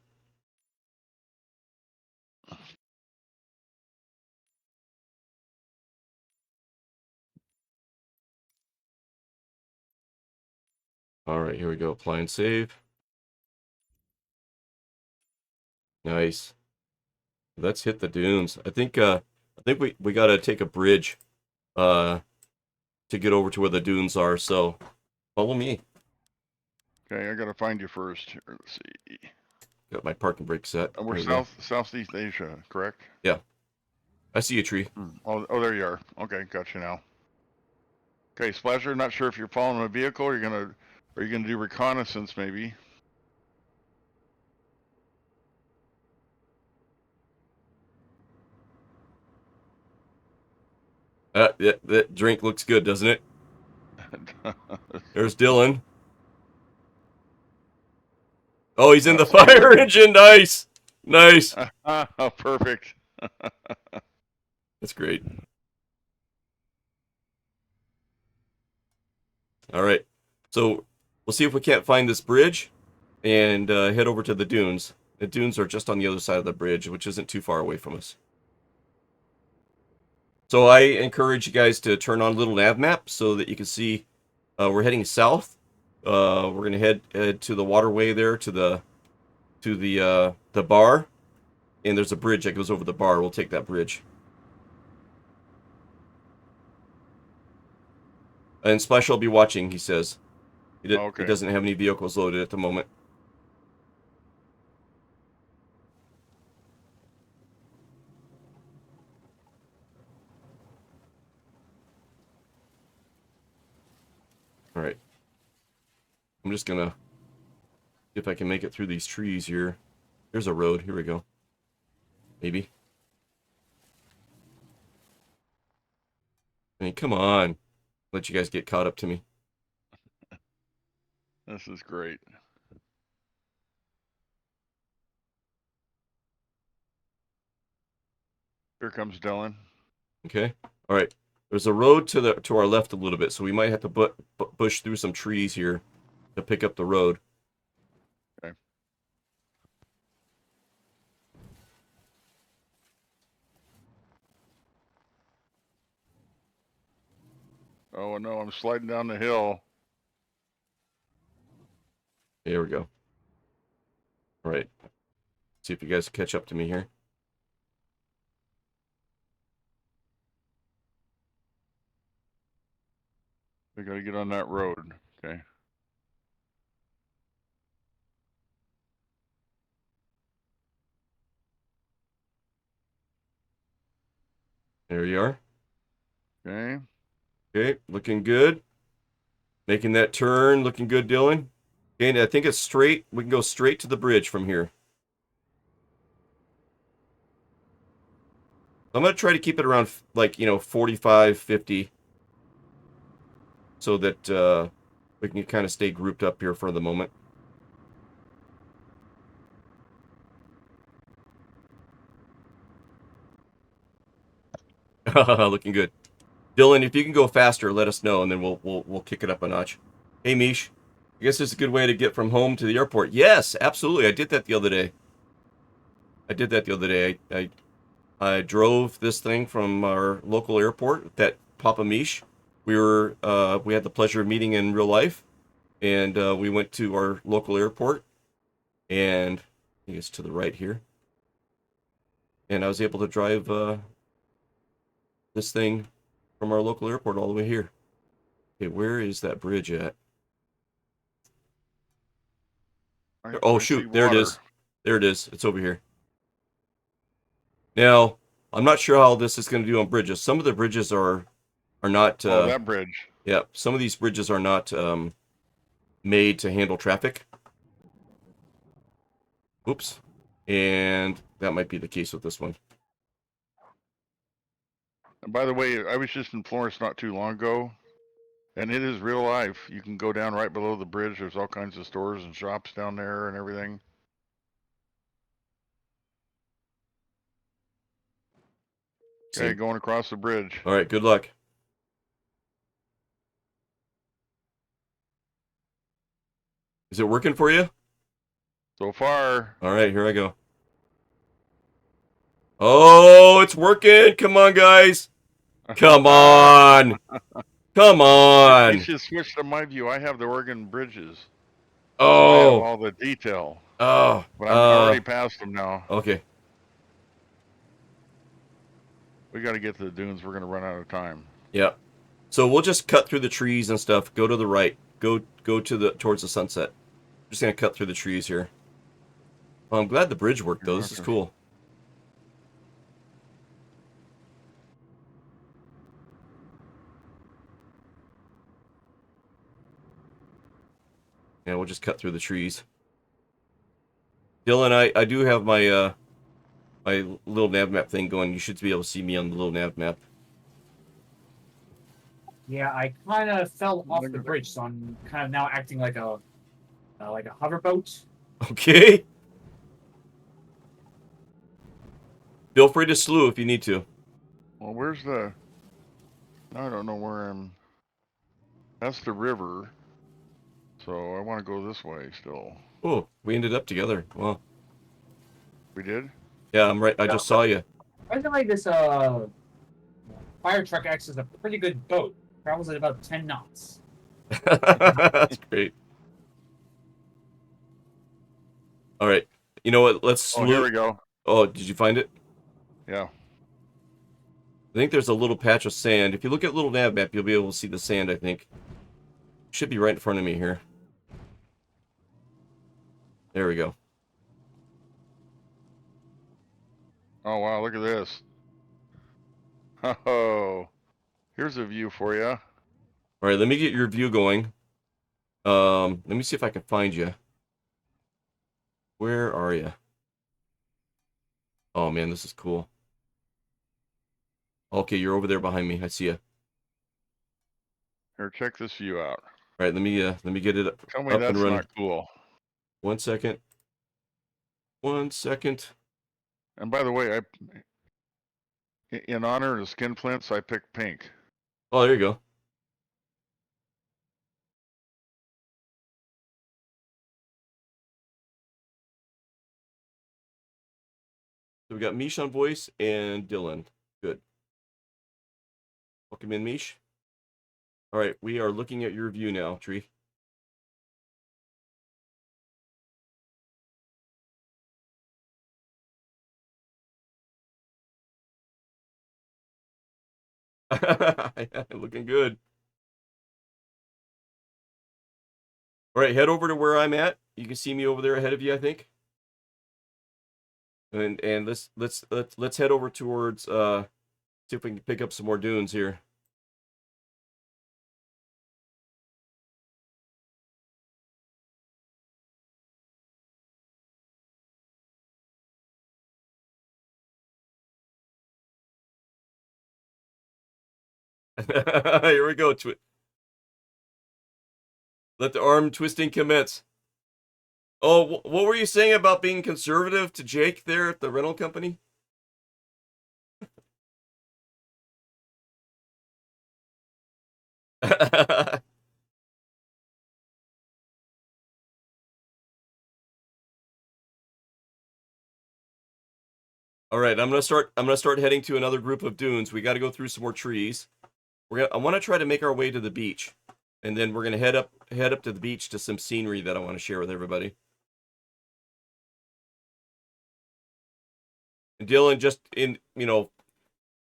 All right, here we go. Apply and save. Nice. Let's hit the dunes. I think we gotta take a bridge to get over to where the dunes are. So follow me. Okay, I gotta find you first. Here, let's see. Got my parking brake set. And we're There we go. Southeast Asia, correct? Yeah, I see a tree. Oh, there you are. Okay, got you now. Okay, Splasher, not sure if you're following a vehicle or are you gonna do reconnaissance maybe? That drink looks good, doesn't it? There's Dylan. Oh, he's in the fire engine. Nice. Nice. Oh, perfect. That's great. All right. So we'll see if we can't find this bridge and head over to the dunes. The dunes are just on the other side of the bridge, which isn't too far away from us. So I encourage you guys to turn on little nav map so that you can see we're heading south. We're gonna head to the waterway there to the bar, and there's a bridge that goes over the bar. We'll take that bridge. And Splash will be watching, he says. He doesn't have any vehicles loaded at the moment. All right. I'm just gonna see if I can make it through these trees here. There's a road. Here we go. Maybe. I mean, come on. Let you guys get caught up to me. This is great. Here comes Dylan. Okay. All right. There's a road to our left a little bit, so we might have to push through some trees here to pick up the road. Okay. Oh no, I'm sliding down the hill. There we go. All right. See if you guys catch up to me here. We gotta get on that road. Okay. There you are. Okay. Okay, looking good. Making that turn, looking good, Dylan. Okay, and I think it's straight. We can go straight to the bridge from here. I'm going to try to keep it around, like, 45, 50. So that we can kind of stay grouped up here for the moment. Looking good. Dylan, if you can go faster, let us know, and then we'll kick it up a notch. Hey, Mish. I guess it's a good way to get from home to the airport. Yes, absolutely. I did that the other day. I drove this thing from our local airport, that Papa Mish. We had the pleasure of meeting in real life, and we went to our local airport, and I think it's to the right here. And I was able to drive this thing from our local airport all the way here. Okay, where is that bridge at? Oh, I see shoot, there it water. is. There it is. It's over here. Now, I'm not sure how this is going to do on bridges. Some of the bridges are not. Oh, that bridge. Yeah, some of these bridges are not made to handle traffic. Oops. And that might be the case with this one. And by the way, I was just in Florence not too long ago, and it is real life. You can go down right below the bridge. There's all kinds of stores and shops down there and everything. Okay, Same. going across the bridge. All right, good luck. Is it working for you? So far. All right, here I go. Oh, it's working. Come on, guys. Come on. Come You on. should switch to my view. I have the Oregon bridges. So I have Oh. all the detail. Oh. But I'm already past them now. Okay. We got to get to the dunes. We're going to run out of time. Yeah. So we'll just cut through the trees and stuff. Go to the right. Go towards the sunset. Just gonna cut through the trees here. Well, I'm glad the bridge worked though. This is cool. Yeah, we'll just cut through the trees. Dylan, I do have my my little nav map thing going. You should be able to see me on the little nav map. Yeah, I kind of fell off the bridge, so I'm kind of now acting like a hoverboat. Okay. Feel free to slew if you need to. Well, where's the... I don't know where I'm... That's the river. So I want to go this way still. Oh, we ended up together. Well. We did? Yeah, I'm right. I just saw you. I feel like this fire truck acts as a pretty good boat. Travels at about 10 knots. That's great. All right. You know what? Let's slew. Oh, here we go. Oh, did you find it? Yeah. I think there's a little patch of sand. If you look at little nav map, you'll be able to see the sand, I think. Should be right in front of me here. There we go. Oh, wow, look at this. Oh, here's a view for you. All right, let me get your view going. Let me see if I can find you. Where are you? Oh, man, this is cool. Okay, you're over there behind me. I see you. Here, check this view out. All right, let me get it Tell me up that's and running. not cool. 1 second. 1 second. And by the way, In honor of the skinflints, I picked pink. Oh, there you go. So we got Mish on voice and Dylan. Good. Welcome in, Mish. All right, we are looking at your view now, Tree. Looking good. All right, head over to where I'm at. You can see me over there ahead of you, I think. And let's head over towards see if we can pick up some more dunes here. Here we go. Let the arm twisting commence. Oh, what were you saying about being conservative to Jake there at the rental company? All right, I'm gonna start heading to another group of dunes. We got to go through some more trees. I want to try to make our way to the beach, and then we're gonna head up to the beach to some scenery that I want to share with everybody. And Dylan, just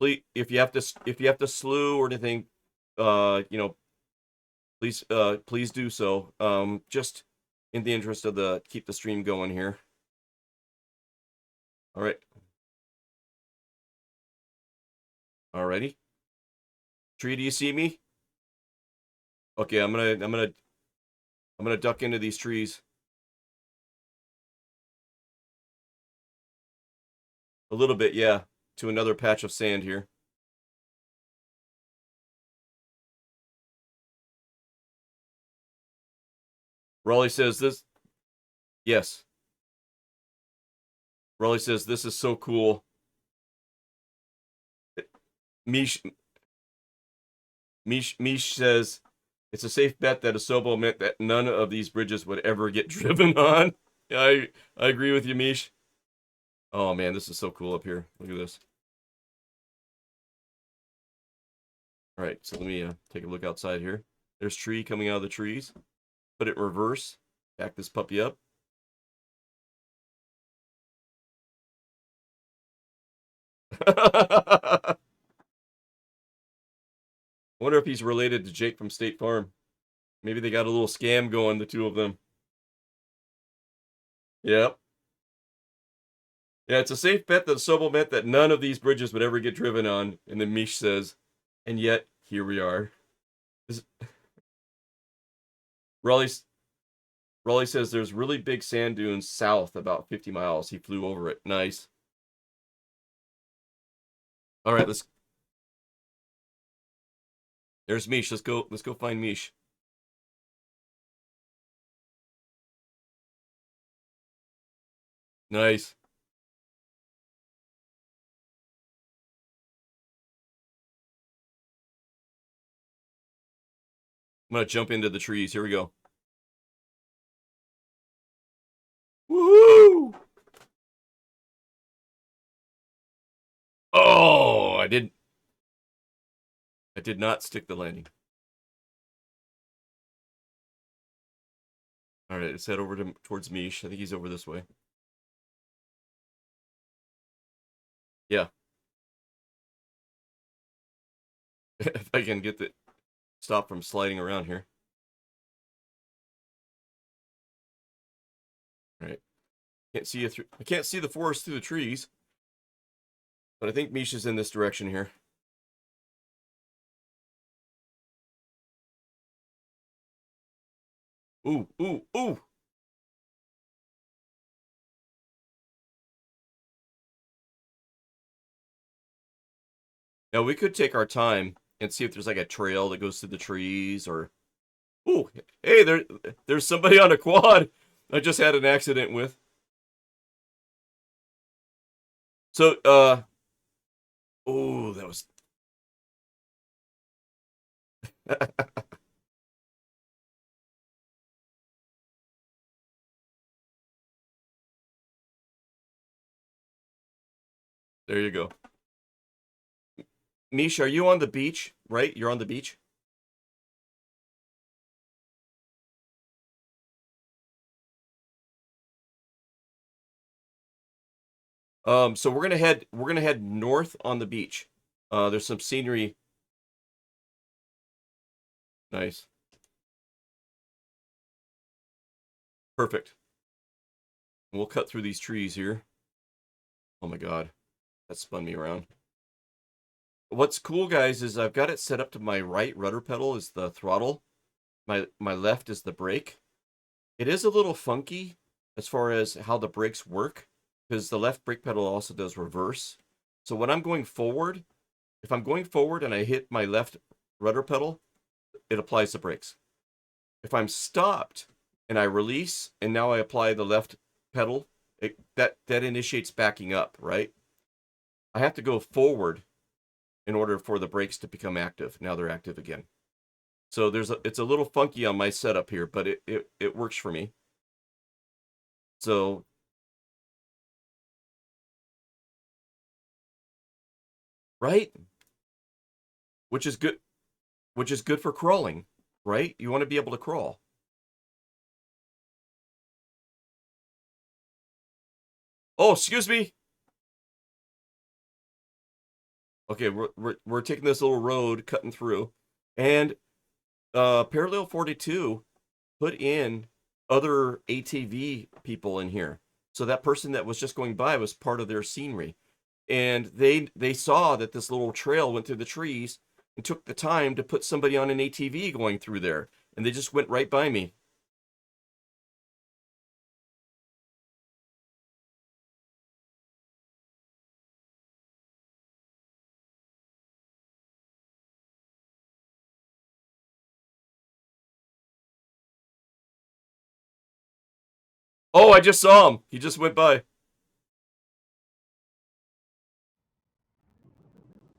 please, if you have to slew or anything, please do so. Just in the interest of keep the stream going here. All right. Alrighty. Tree, do you see me? Okay, I'm gonna duck into these trees. A little bit, yeah, to another patch of sand here. Raleigh says this. Yes. Raleigh says this is so cool. Mish says it's a safe bet that Asobo meant that none of these bridges would ever get driven on. Yeah, I agree with you, Mish. Oh man, this is so cool up here. Look at this. All right, so let me take a look outside here. There's tree coming out of the trees. Put it in reverse. Back this puppy up. Wonder if he's related to Jake from State Farm. Maybe they got a little scam going, the two of them. Yep. Yeah, it's a safe bet that Sobel meant that none of these bridges would ever get driven on. And then Mish says, and yet, here we are. Raleigh says there's really big sand dunes south about 50 miles. He flew over it. Nice. All right, there's Mish. Let's go find Mish. Nice. I'm gonna jump into the trees. Here we go. Woohoo! Oh, I did not stick the landing. All right, let's head over towards Mish. I think he's over this way. Yeah. If I can get the stop from sliding around here. All right. Can't see you through. I can't see the forest through the trees. But I think Mish is in this direction here. Ooh, ooh, ooh. Now we could take our time and see if there's like a trail that goes through the trees or ooh, hey, there's somebody on a quad I just had an accident with. So Oh, that was. There you go. Misha, are you on the beach? Right? You're on the beach? So we're gonna head north on the beach. There's some scenery. Nice. Perfect. We'll cut through these trees here. Oh my god. That spun me around. What's cool, guys, is I've got it set up to my right rudder pedal is the throttle. My left is the brake. It is a little funky as far as how the brakes work, because the left brake pedal also does reverse. So when I'm going forward, if I'm going forward and I hit my left rudder pedal, it applies the brakes. If I'm stopped and I release and now I apply the left pedal, that initiates backing up, right? I have to go forward in order for the brakes to become active. Now they're active again. So it's a little funky on my setup here, but it works for me. So right, which is good, for crawling, right? You want to be able to crawl. Oh, excuse me. Okay, we're taking this little road cutting through, and Parallel 42 put in other ATV people in here. So that person that was just going by was part of their scenery. And they saw that this little trail went through the trees and took the time to put somebody on an ATV going through there. And they just went right by me. Oh, I just saw him. He just went by.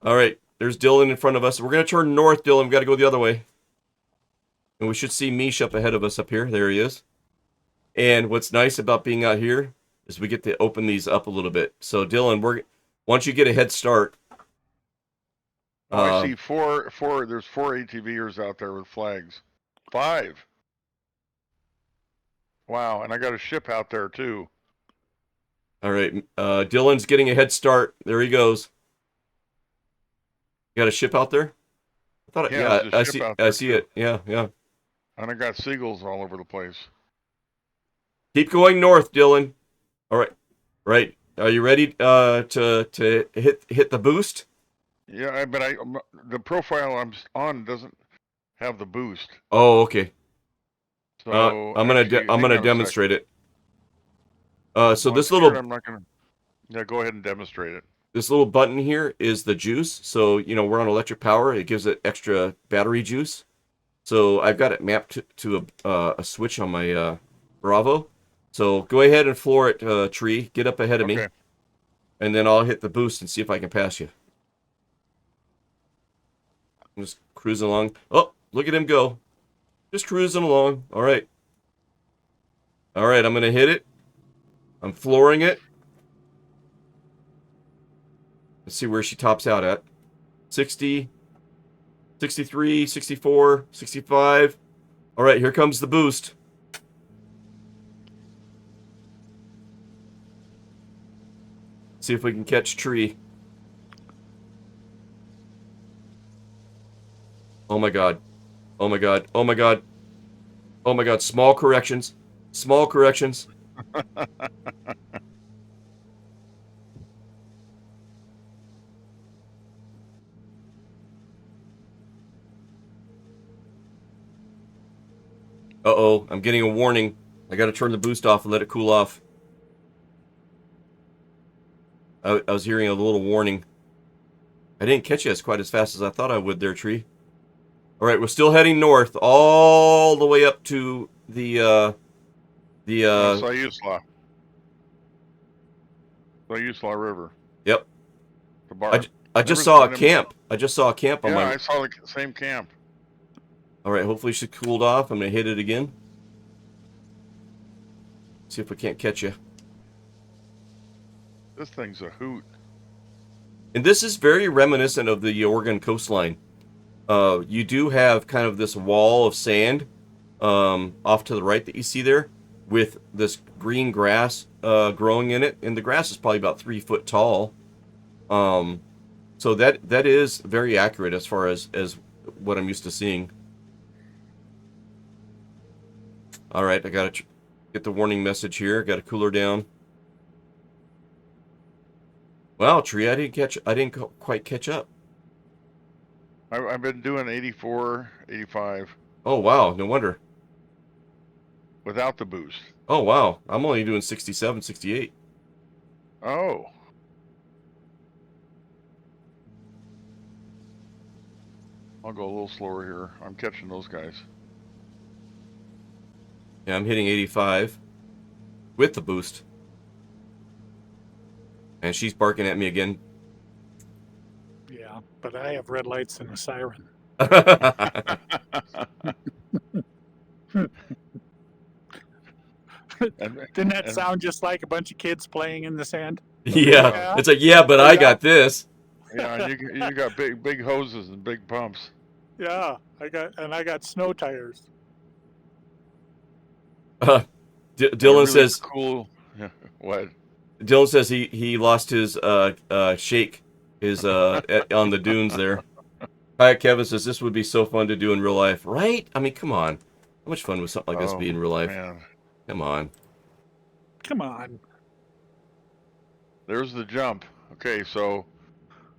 All right, there's Dylan in front of us. We're going to turn north, Dylan. We've got to go the other way. And we should see Mish up ahead of us up here. There he is. And what's nice about being out here is we get to open these up a little bit. So Dylan, once you get a head start. Oh, I see four. There's four ATVers out there with flags. 5. Wow, and I got a ship out there too. All right, Dylan's getting a head start. There he goes. You got a ship out there? I thought, Yeah, there's a I ship see, out there see too. it. Yeah, yeah. And I got seagulls all over the place. Keep going north, Dylan. All right, right. Are you ready to hit the boost? Yeah, but the profile I'm on doesn't have the boost. Oh, okay. So I'm actually, hang gonna on a sec. demonstrate it. So Well, I'm this scared little I'm not gonna. Yeah, go ahead and demonstrate it. button here is the juice. So we're on electric power. It gives it extra battery juice. So I've got it mapped to a switch on my Bravo. So go ahead and floor it, Tree. Get up ahead of me, Okay. and then I'll hit the boost and see if I can pass you. I'm just cruising along. Oh, look at him go. Just cruising along. All right. All right, I'm going to hit it. I'm flooring it. Let's see where she tops out at. 60, 63, 64, 65. All right, here comes the boost. See if we can catch Tree. Oh my god. Oh my god. Oh my god. Oh my god. Small corrections. Small corrections. Uh-oh. I'm getting a warning. I gotta turn the boost off and let it cool off. I was hearing a little warning. I didn't catch you quite as fast as I thought I would there, Tree. All right, we're still heading north all the way up to the Sayusla River. Yep. The bar. I just Never saw a seen him. camp. I just saw a camp on Yeah, my. I saw the same camp. All right, hopefully she cooled off. I'm gonna hit it again. See if we can't catch you. This thing's a hoot. And this is very reminiscent of the Oregon coastline. You do have kind of this wall of sand off to the right that you see there, with this green grass growing in it, and the grass is probably about 3 foot tall. So that is very accurate as far as what I'm used to seeing. All right, I gotta get the warning message here. Got to cool her down. Wow, Tree, I didn't quite catch up. I've been doing 84, 85 Oh wow, no wonder. without the boost. Oh wow, I'm only doing 67, 68. Oh. I'll go a little slower here. I'm catching those guys. Yeah, I'm hitting 85 with the boost. And she's barking at me again. Yeah, but I have red lights and a siren. Didn't that sound just like a bunch of kids playing in the sand? Yeah, it's like, yeah, but I got this. Yeah, and you got big hoses and big pumps. Yeah, I got snow tires. Dylan Really says cool. Yeah, what? Dylan says he lost his shake his on the dunes there. Hi, Kevin says this would be so fun to do in real life, right? I mean, come on, how much fun would something like this be in real life? Man. Come on. Come on. There's the jump. Okay, so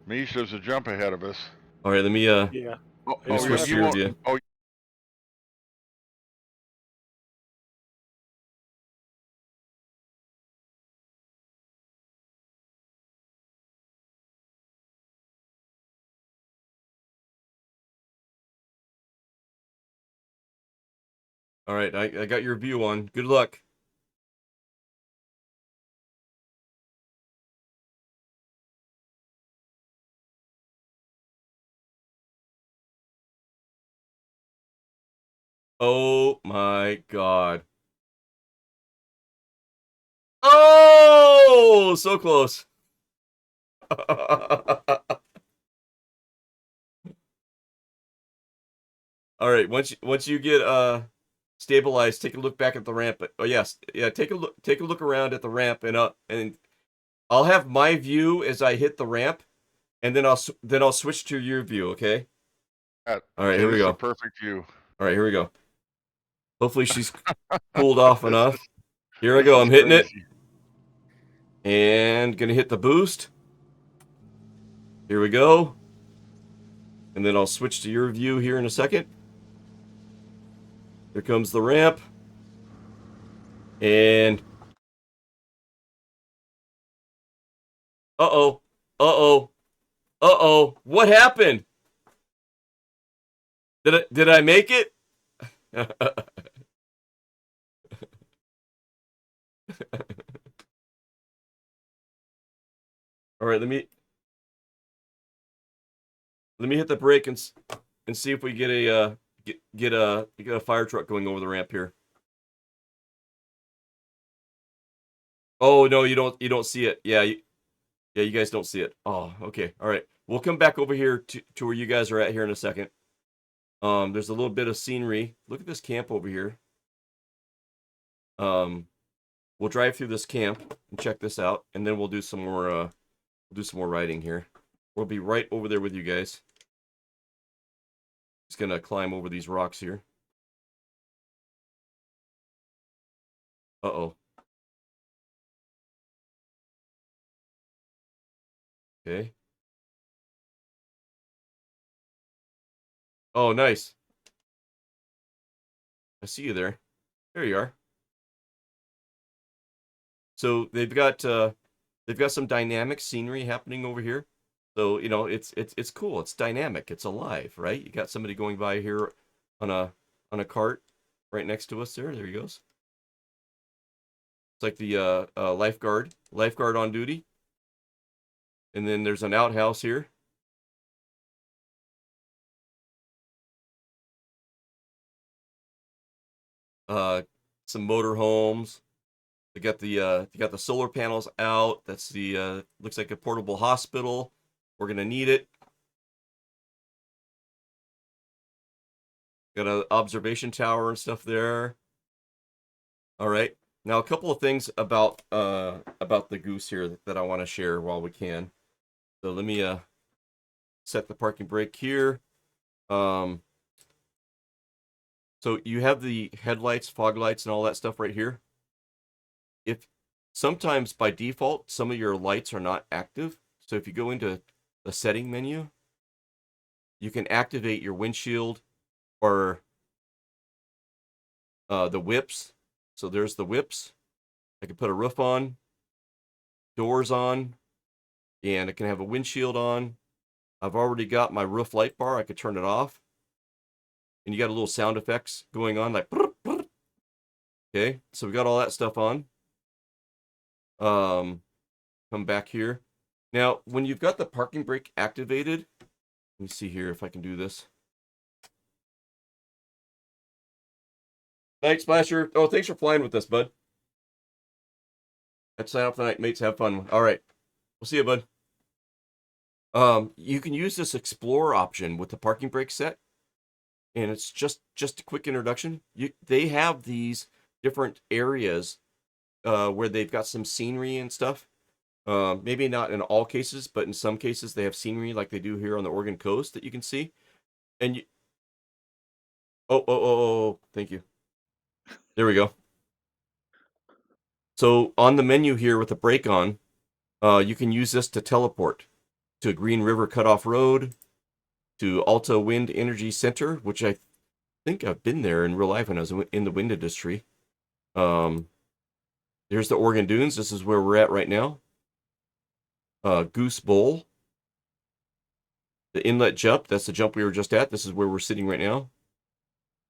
Mish, there's a jump ahead of us. All right, let me Yeah. switch to your won't- view. Oh, All right, I got your view on. Good luck. Oh my God. Oh, so close. All right, once you get stabilized, take a look back at the ramp. Oh yes, yeah, take a look around at the ramp, and I'll have my view as I hit the ramp, and then I'll switch to your view, okay? All right, here we this is go. a perfect view. All right, here we go. Hopefully she's cooled off enough. Here I This go. is I'm hitting it. crazy. And gonna hit the boost. Here we go. And then I'll switch to your view here in a second. Here comes the ramp. And uh-oh. Uh-oh. Uh-oh. What happened? Did I make it? All right, let me hit the brake and see if we get a fire truck going over the ramp here. Oh no, you don't see it. Yeah, you guys don't see it. Oh, okay. All right. We'll come back over here to where you guys are at here in a second. There's a little bit of scenery. Look at this camp over here. We'll drive through this camp and check this out, and then we'll do some more riding here. We'll be right over there with you guys. Just gonna climb over these rocks here. Uh-oh. Okay. Oh, nice. I see you there. There you are. So they've got some dynamic scenery happening over here. So, you know, it's cool. It's dynamic. It's alive, right? You got somebody going by here on a cart right next to us there. There he goes. It's like the lifeguard on duty. And then there's an outhouse here. some motorhomes. You got the solar panels out. That's the looks like a portable hospital. We're gonna need it. Got an observation tower and stuff there. All right. Now a couple of things about the Goose here that I want to share while we can. So let me set the parking brake here. So you have the headlights, fog lights, and all that stuff right here. If sometimes by default some of your lights are not active, so if you go into the setting menu, you can activate your windshield or the whips. So there's the whips. I can put a roof on, doors on, and I can have a windshield on. I've already got my roof light bar. I could turn it off. And you got a little sound effects going on like brr, brr. Okay, so we got all that stuff on. Come back here. Now, when you've got the parking brake activated, let me see here if I can do this. Thanks, Splasher. Oh, thanks for flying with us, bud. Let's sign off tonight, mates. Have fun. All right. We'll see you, bud. You can use this Explore option with the parking brake set. And it's just a quick introduction. They have these different areas where they've got some scenery and stuff. Maybe not in all cases, but in some cases they have scenery like they do here on the Oregon coast that you can see. And oh, thank you. There we go. So on the menu here with the brake on, you can use this to teleport to Green River Cutoff Road, to Alta Wind Energy Center, which I think I've been there in real life when I was in the wind industry. There's the Oregon Dunes. This is where we're at right now. Goose Bowl. The inlet jump. That's the jump we were just at. This is where we're sitting right now.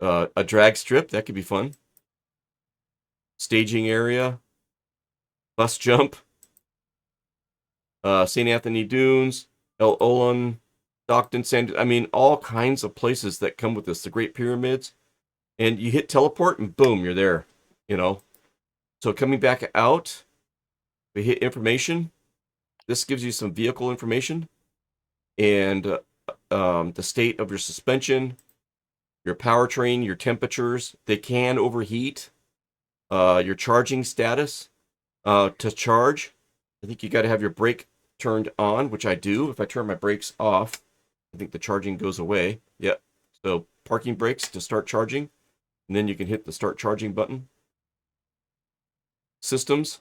A drag strip. That could be fun. Staging area. Bus jump. St. Anthony Dunes. El Olin. Stockton, I mean, all kinds of places that come with this. The Great Pyramids. And you hit teleport and boom, you're there. You know. So coming back out, we hit information. This gives you some vehicle information and the state of your suspension, your powertrain, your temperatures. They can overheat. Your charging status. To charge, I think you got to have your brake turned on, which I do. If I turn my brakes off, I think the charging goes away. Yep. So parking brakes to start charging, and then you can hit the start charging button. Systems,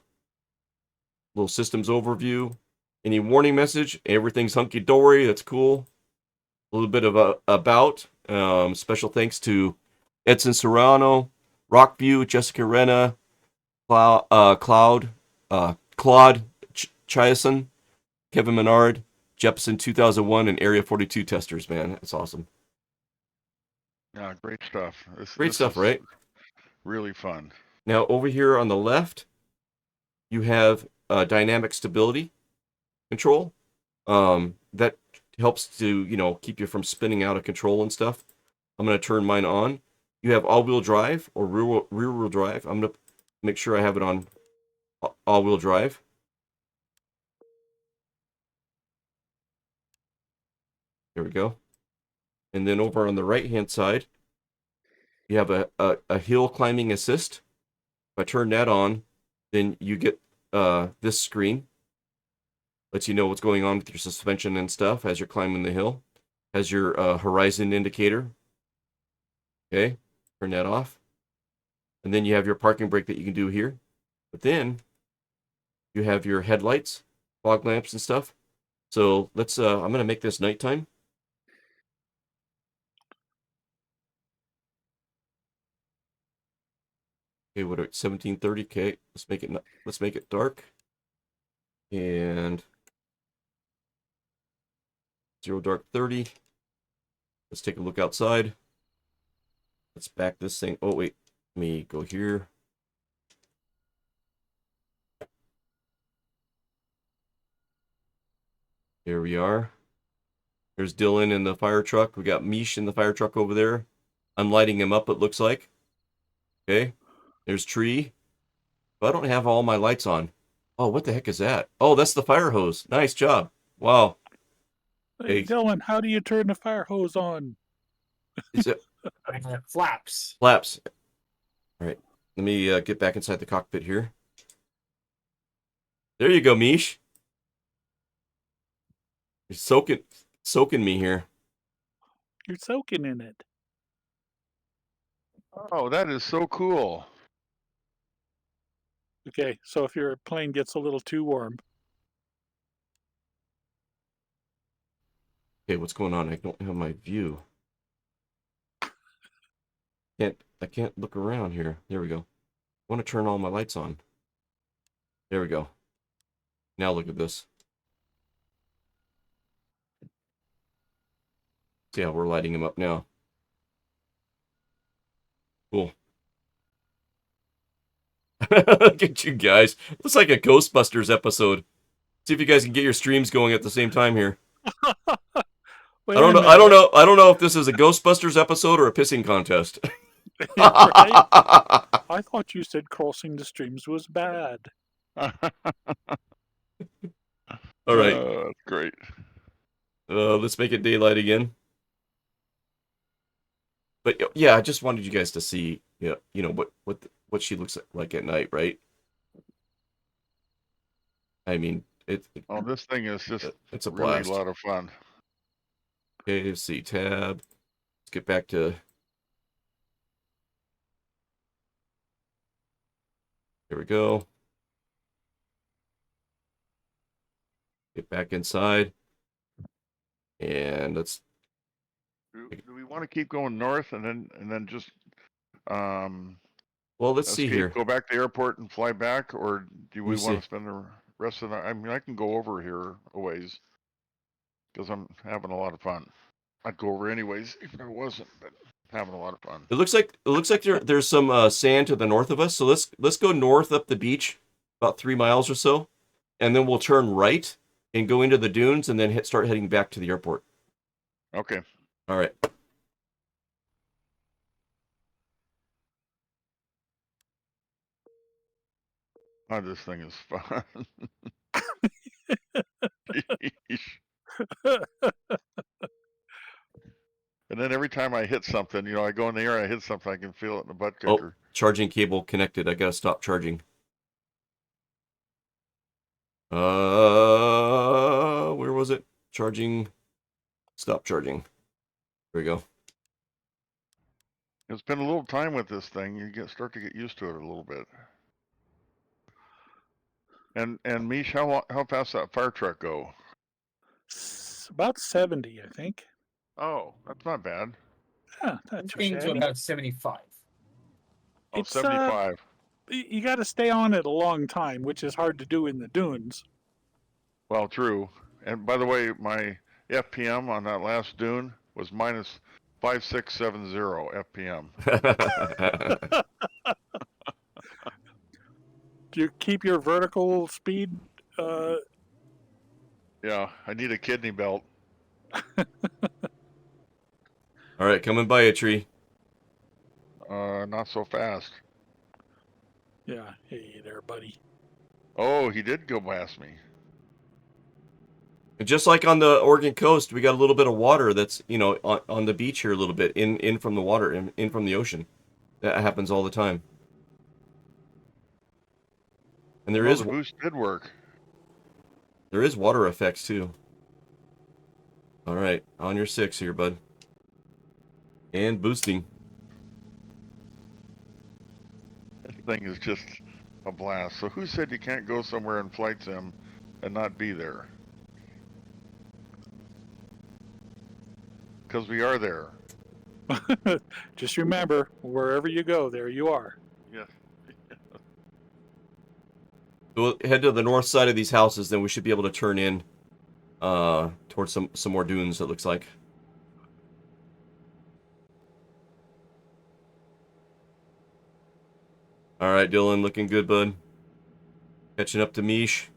little systems overview. Any warning message? Everything's hunky dory. That's cool. A little bit of about. Special thanks to Edson Serrano, Rockview, Jessica Renna, Claude Chiason, Kevin Menard, Jepson 2001, and Area 42 testers. Man, that's awesome. Yeah, great stuff. Great this stuff, is right? really fun. Now over here on the left, you have dynamic stability control. That helps to keep you from spinning out of control and stuff. I'm going to turn mine on. You have all-wheel drive or rear-wheel drive. I'm going to make sure I have it on all-wheel drive. There we go. And then over on the right-hand side, you have a hill climbing assist. If I turn that on, then you get this screen. Lets you know what's going on with your suspension and stuff as you're climbing the hill. Has your horizon indicator. Okay, turn that off. And then you have your parking brake that you can do here. But then you have your headlights, fog lamps and stuff. So let's, I'm going to make this nighttime. Okay, what are 17:30? Okay, let's make it dark. And 0 dark 30. Let's take a look outside. Let's back this thing. Oh wait, let me go here. Here we are. There's Dylan in the fire truck. We got Mish in the fire truck over there. I'm lighting him up, it looks like. Okay. There's tree. But I don't have all my lights on. Oh, what the heck is that? Oh, that's the fire hose. Nice job. Wow. Hey, Hey, Dylan, how do you turn the fire hose on? is it Flaps. flaps? All right. Let me get back inside the cockpit here. There you go, Mish. You're soaking me here. You're soaking in it. Oh, that is so cool. Okay, so if your plane gets a little too warm, Okay, what's going on? I don't have my view. I can't look around here. There we go. I want to turn all my lights on. There we go. Now look at this. See how we're lighting them up now. Cool. Look at you guys. Looks like a Ghostbusters episode. See if you guys can get your streams going at the same time here. wait I don't a know. minute. I don't know. I don't know if this is a Ghostbusters episode or a pissing contest. Right? I thought you said crossing the streams was bad. All right. That's great. Let's make it daylight again. But yeah, I just wanted you guys to see, what she looks like at night, right? I mean, Oh, this thing is just it's a really a blast. lot of fun. Okay, let's see, tab. Let's get back to. Here we go. Get back inside. And let's. Do we want to keep going north and then just um Well, let's see escape, here. go back to the airport and fly back, or do Let we me want see. to spend the rest of the? I mean, I can go over here a ways because I'm having a lot of fun. I'd go over anyways if I wasn't, but having a lot of fun. It looks like there's some sand to the north of us. So let's go north up the beach, about 3 miles or so, and then we'll turn right and go into the dunes, and then start heading back to the airport. Okay. All right. Oh, this thing is fun. And then every time I hit something, I go in the air, I hit something, I can feel it in the butt Oh, kicker. charging cable connected. I gotta stop charging. Where was it? Charging. Stop charging. There we go. It's been a little time with this thing. You start to get used to it a little bit. And Mish, how fast that fire truck go? About 70, I think. Oh, that's not bad. Yeah, not too Things shabby. about 75. Oh, It's 75. you got to stay on it a long time, which is hard to do in the dunes. Well, true. And by the way, my FPM on that last dune was minus 5670 FPM. Do you keep your vertical speed? Yeah, I need a kidney belt. All right, coming by a tree. Not so fast. Yeah. Hey there, buddy. Oh, he did go past me. And just like on the Oregon coast, we got a little bit of water that's, on the beach here a little bit, in from the water, in from the ocean. That happens all the time. And there Well, is the boost did work. water effects too. All right, on your 6 here, bud. And boosting. This thing is just a blast. So who said you can't go somewhere in flight sim and not be there? Because we are there. Just remember, wherever you go, there you are. Yes. We'll head to the north side of these houses, then we should be able to turn in towards some more dunes, it looks like. All right, Dylan, looking good, bud. Catching up to Mish.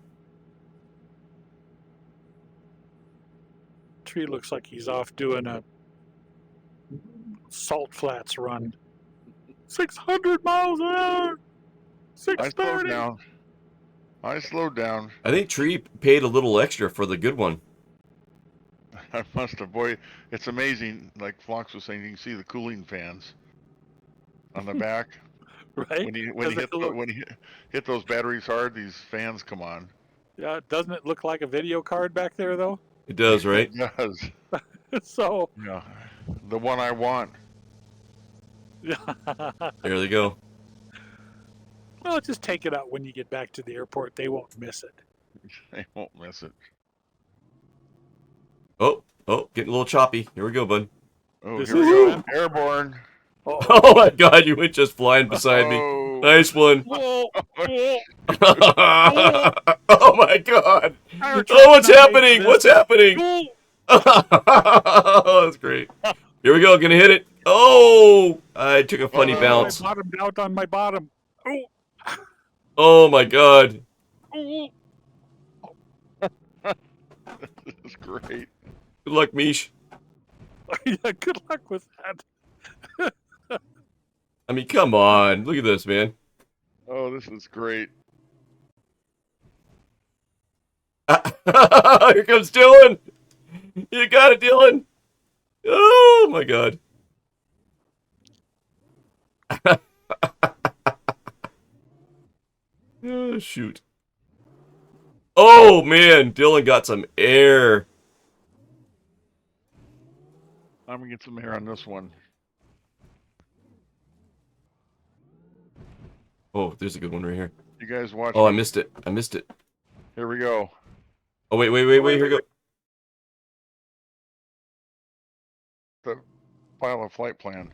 Tree looks like he's off doing a salt flats run. 600 miles an hour. I slowed 630. down. I slowed down. I think Tree paid a little extra for the good one. I must have. Boy, it's amazing. Like Flox was saying, you can see the cooling fans on the back. Right? When you Does it look? hit those batteries hard, these fans come on. Yeah, doesn't it look like a video card back there though? It does, right? It does. So Yeah, the one I want. yeah. There they go. Well, just take it out when you get back to the airport. They won't miss it. They won't miss it. Oh, getting a little choppy. Here we go, bud. Oh, This here we is go. fun. Airborne. Uh-oh. Oh my God, you went just flying beside me. Oh. Nice one. Whoa! Whoa! Oh my God. Fire Oh, truck's what's not made happening? for What's this. happening? Whoa! Oh, that's great. Here we go. Gonna hit it. Oh, I took a funny Oh, no. bounce. I bottomed out on my bottom. Oh! Oh my God. Oh! This is great. Good luck, Mish. Yeah, good luck with that. I mean, come on. Look at this, man. Oh, this is great. Here comes Dylan. You got it, Dylan. Oh my God. Oh, shoot. Oh man, Dylan got some air. I'm gonna get some air on this one. Oh, there's a good one right here. You guys watch. Oh, I me. missed it. I missed it. Here we go. Oh, wait. Here we go. The file a flight plan.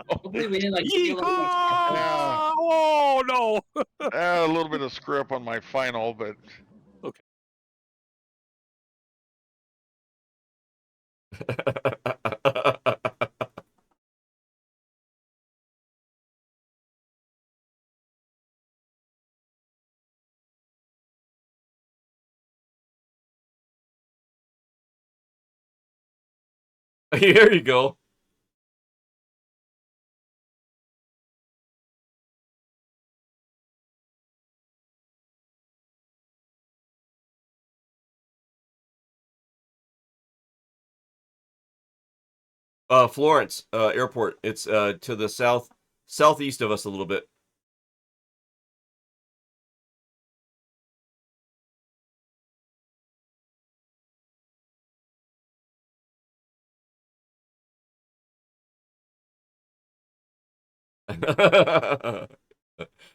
Hopefully we didn't like steal it. Yeehaw! Oh no! A little bit of screw up on my final, but Here you go. Florence, airport. It's to the southeast of us a little bit.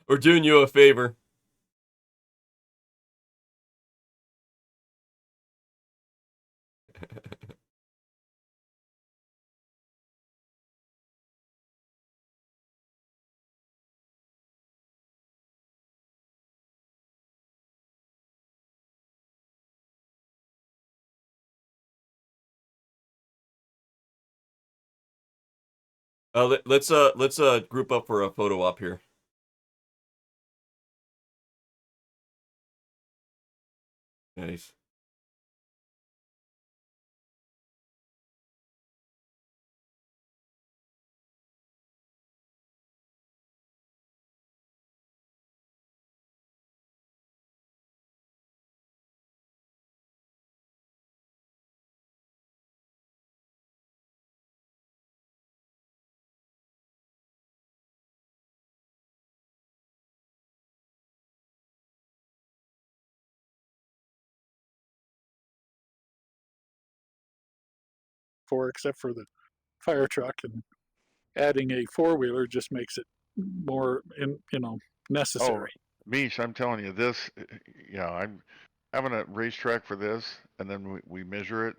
We're doing you a favor. Let's group up for a photo op here. Nice. Except for the fire truck, and adding a four-wheeler just makes it more, necessary. Mish, I'm telling you this. Yeah, I'm having a racetrack for this, and then we measure it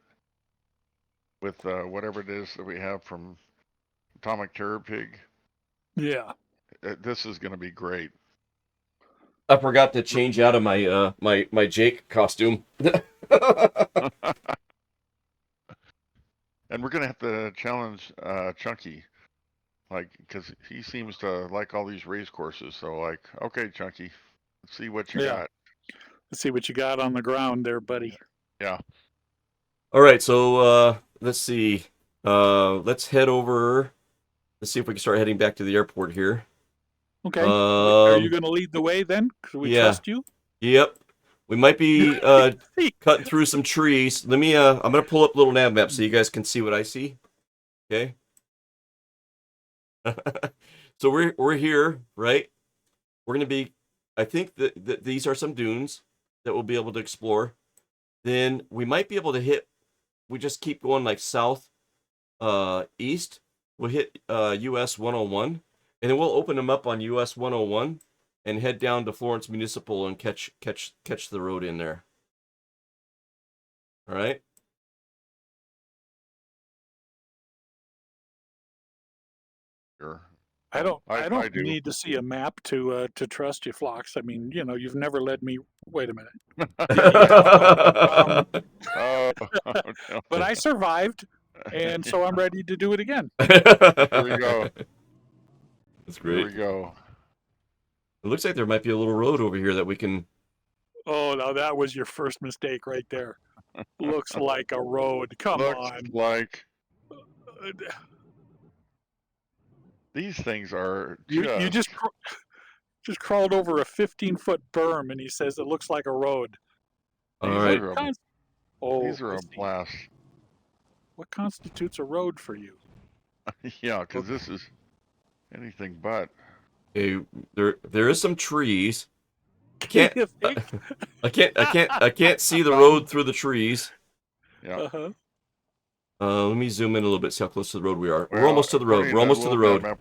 with whatever it is that we have from Atomic Terror Pig. Yeah. This is going to be great. I forgot to change out of my my Jake costume. And we're going to have to challenge Chunky, like, because he seems to like all these race courses. So, like, okay, Chunky, let's see what you got. Let's see what you got on the ground there, buddy. Yeah. All right, so let's see. Let's head over. Let's see if we can start heading back to the airport here. Okay. Are you Um, going to lead the way then? Because we yeah. trust you. Yep. We might be cutting through some trees. Let me. I'm gonna pull up a little nav map so you guys can see what I see. Okay. So we're here, right? We're gonna be. I think that these are some dunes that we'll be able to explore. Then we might be able to hit. We just keep going like south, east. We'll hit US 101, and then we'll open them up on US 101 and head down to Florence Municipal and catch the road in there. All right. Sure. I don't I do. need to see a map to trust you, Phlox. I mean, you've never led me. Wait a minute. Oh, no. But I survived, and so I'm ready to do it again. Here we go. That's Here we great. go. It looks like there might be a little road over here that we can. Oh, now that was your first mistake right there. Looks like a road. Come Looks on. like these things are You just crawled over a 15-foot berm, and he says it looks like a road. All These right. are these are I a see. blast. What constitutes a road for you? Yeah, because this is anything but. Okay, there is some trees. Can't You think? I can't see the road through the trees. Yeah. Uh-huh. Let me zoom in a little bit. See how close to the road we are. We're Well, almost to the road. according We're almost to the little road. map,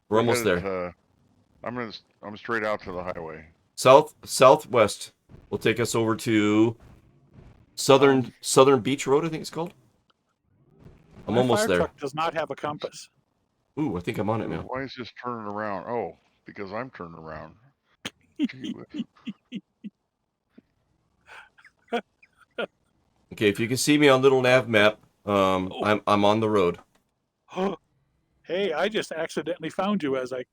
We're almost headed there. to- I'm straight out to the highway. Southwest will take us over to Southern Beach Road, I think it's called. I'm My almost fire there. truck does not have a compass. Ooh, I think I'm on it now. Why is this turning around? Oh, because I'm turning around. Gee whiz. Okay, if you can see me on little nav map, I'm on the road. Hey, I just accidentally found you as I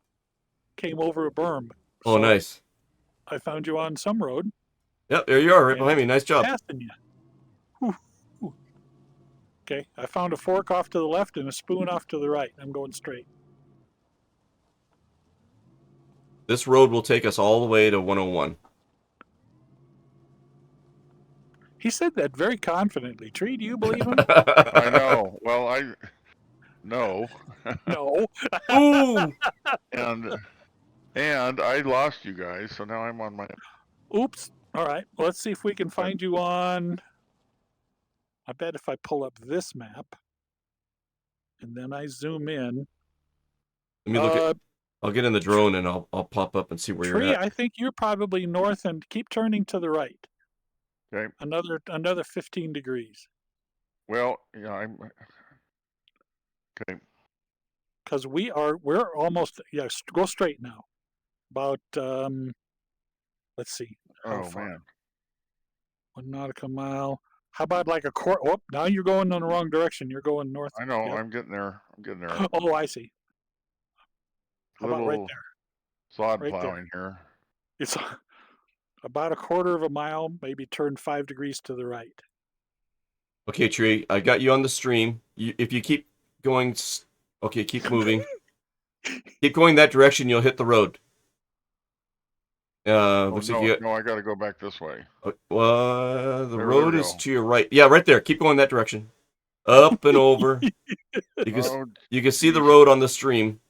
came over a berm. Oh, So nice. I found you on some road. Yep, there you are, right and behind me. Nice job. Passing you. Whew, whew. Okay, I found a fork off to the left and a spoon off to the right. I'm going straight. This road will take us all the way to 101. He said that very confidently. Tree, do you believe him? I know. Well, no, No. Ooh! and I lost you guys, so now I'm on my. Oops. All right. Let's see if we can find you on. I bet if I pull up this map and then I zoom in. Let me look at. I'll get in the drone and I'll pop up and see where Tree, you're at. I think you're probably north and keep turning to the right. Okay. Another 15 degrees. Well, yeah, I'm. Okay. Because we're almost, go straight now. About, let's see, how Oh far? man. 1 nautical mile. How about like a quarter? Oh, now you're going in the wrong direction. You're going north. I know. Yep. I'm getting there. I'm getting there. Oh, I see. How about right Little there? sod Right there. plowing here. It's about a quarter of a mile, maybe turn 5 degrees to the right. Okay, Tree, I got you on the stream. If you keep going, okay, keep moving. Keep going that direction, you'll hit the road. Looks like you. No, I got to go back this way. The There road we is go. to your right. Yeah, right there. Keep going that direction. Up and over. You can see the geez. road on the stream,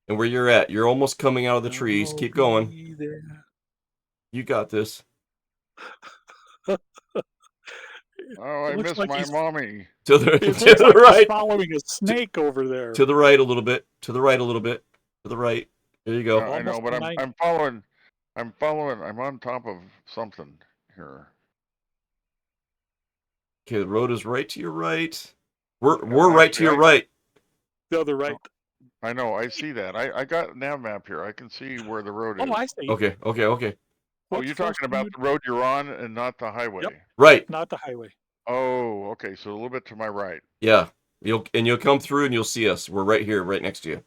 and where you're at. You're almost coming out of the trees. I'll Keep going. be there. You got this. Oh, I It looks miss like my he's- mommy. To the It to looks the like he's right. following a snake over there. To the right a little bit. To the right a little bit. To the right. There you go. I know, Almost but to I'm 90. following. I'm on top of something here. Okay, the road is right to your right. We're Yeah, right to your right. The other right. I know. I see that. I got a nav map here. I can see where the road is. Oh, I see. Okay. Oh, What's you're first talking for about you? the road you're on and not the highway. Yep. Right. Not the highway. Oh, okay. So a little bit to my right. Yeah. You'll come through and you'll see us. We're right here, right next to you.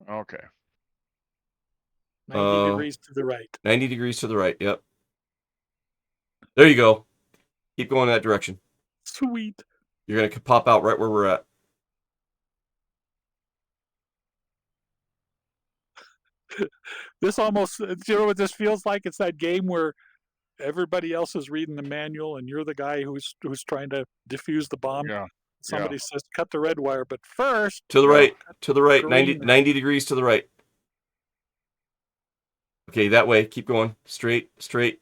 Okay. 90 degrees to the right. 90 degrees to the right. Yep. There you go. Keep going that direction. Sweet. You're gonna pop out right where we're at. This almost, you know what this feels like? It's that game where everybody else is reading the manual and you're the guy who's trying to defuse the bomb. Yeah. Somebody says, cut the red wire, but first, To the Yeah. right. To the right. green 90 degrees to the right. Okay, that way. Keep going. Straight.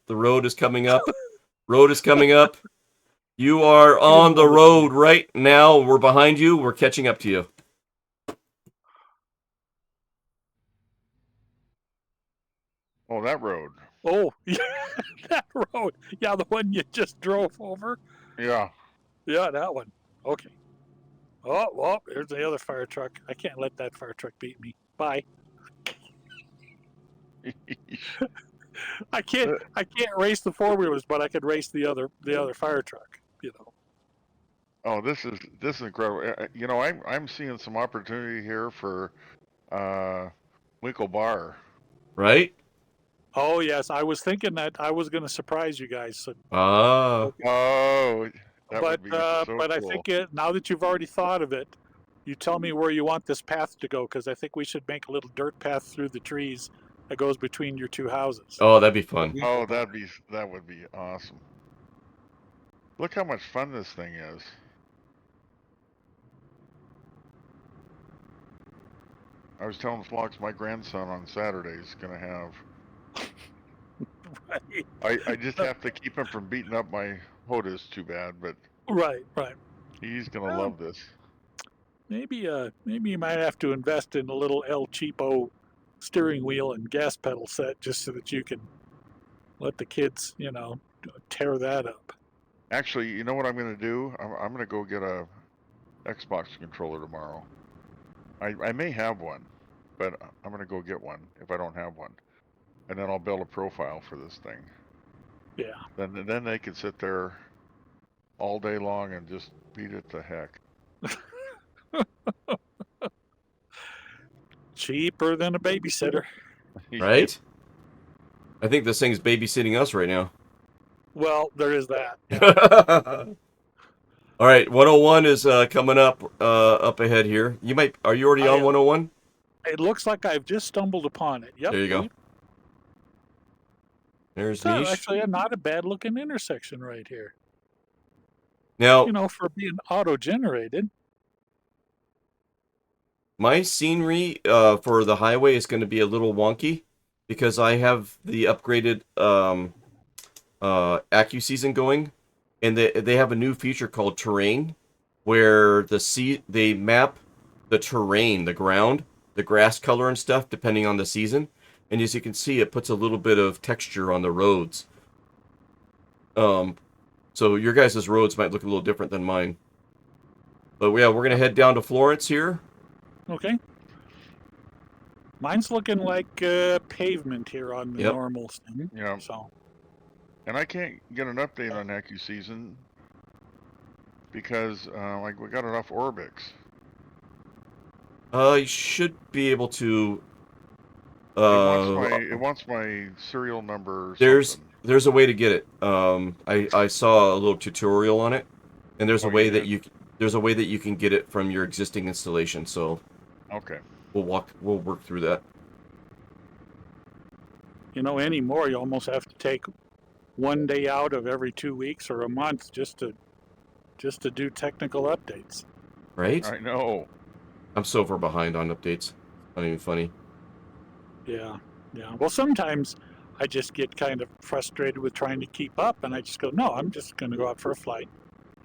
The road is coming up. Road is coming up. You are on the road right now. We're behind you. We're catching up to you. Oh, that road. Oh, yeah, that road. Yeah, the one you just drove over. Yeah. Yeah, that one. Okay. Oh, well, there's the other fire truck. I can't let that fire truck beat me. Bye. I can't race the four wheelers, but I could race the other fire truck, you know. Oh, this is incredible. You know, I'm seeing some opportunity here for Winkle Bar. Right? Oh yes, I was thinking that I was going to surprise you guys. So, Ah. Oh, that would be so but I cool. think now that you've already thought of it, you tell me where you want this path to go, because I think we should make a little dirt path through the trees that goes between your two houses. Oh, that'd be fun. Oh, that would be awesome. Look how much fun this thing is. I was telling Flox my grandson on Saturday is gonna have. Right. I just have to keep him from beating up my HOTAs too bad, but Right. he's gonna Well, love this. maybe you might have to invest in a little El Cheapo steering wheel and gas pedal set just so that you can let the kids, you know, tear that up. Actually, you know what I'm gonna do? I'm gonna go get a Xbox controller tomorrow. I may have one, but I'm gonna go get one if I don't have one, and then I'll build a profile for this thing. Yeah. Then they can sit there all day long and just beat it to heck. Cheaper than a babysitter. Right? I think this thing's babysitting us right now. Well, there is that. Yeah. All right, 101 is coming up ahead here. Are you already on 101? It looks like I've just stumbled upon it. Yep. There you go. There's It's Niche. actually not a bad looking intersection right here. Now, You know, for being auto generated. my scenery for the highway is going to be a little wonky because I have the upgraded AccuSeason going, and they have a new feature called Terrain, where they map the terrain, the ground, the grass color and stuff depending on the season, and as you can see, it puts a little bit of texture on the roads. So your guys' roads might look a little different than mine. But yeah, we're gonna head down to Florence here. Okay. Mine's looking like pavement here on the normal thing. Yeah. So. And I can't get an update on AccuSeason because like we got enough Orbix. You should be able to. It wants my serial number. There's a way to get it. I saw a little tutorial on it, and there's a way that you can get it from your existing installation. So. Okay. We'll work through that. You know, anymore, you almost have to take one day out of every 2 weeks or a month just to do technical updates. Right? I know. I'm so far behind on updates. Not even funny. Yeah. Well, sometimes I just get kind of frustrated with trying to keep up, and I just go, no, I'm just going to go out for a flight.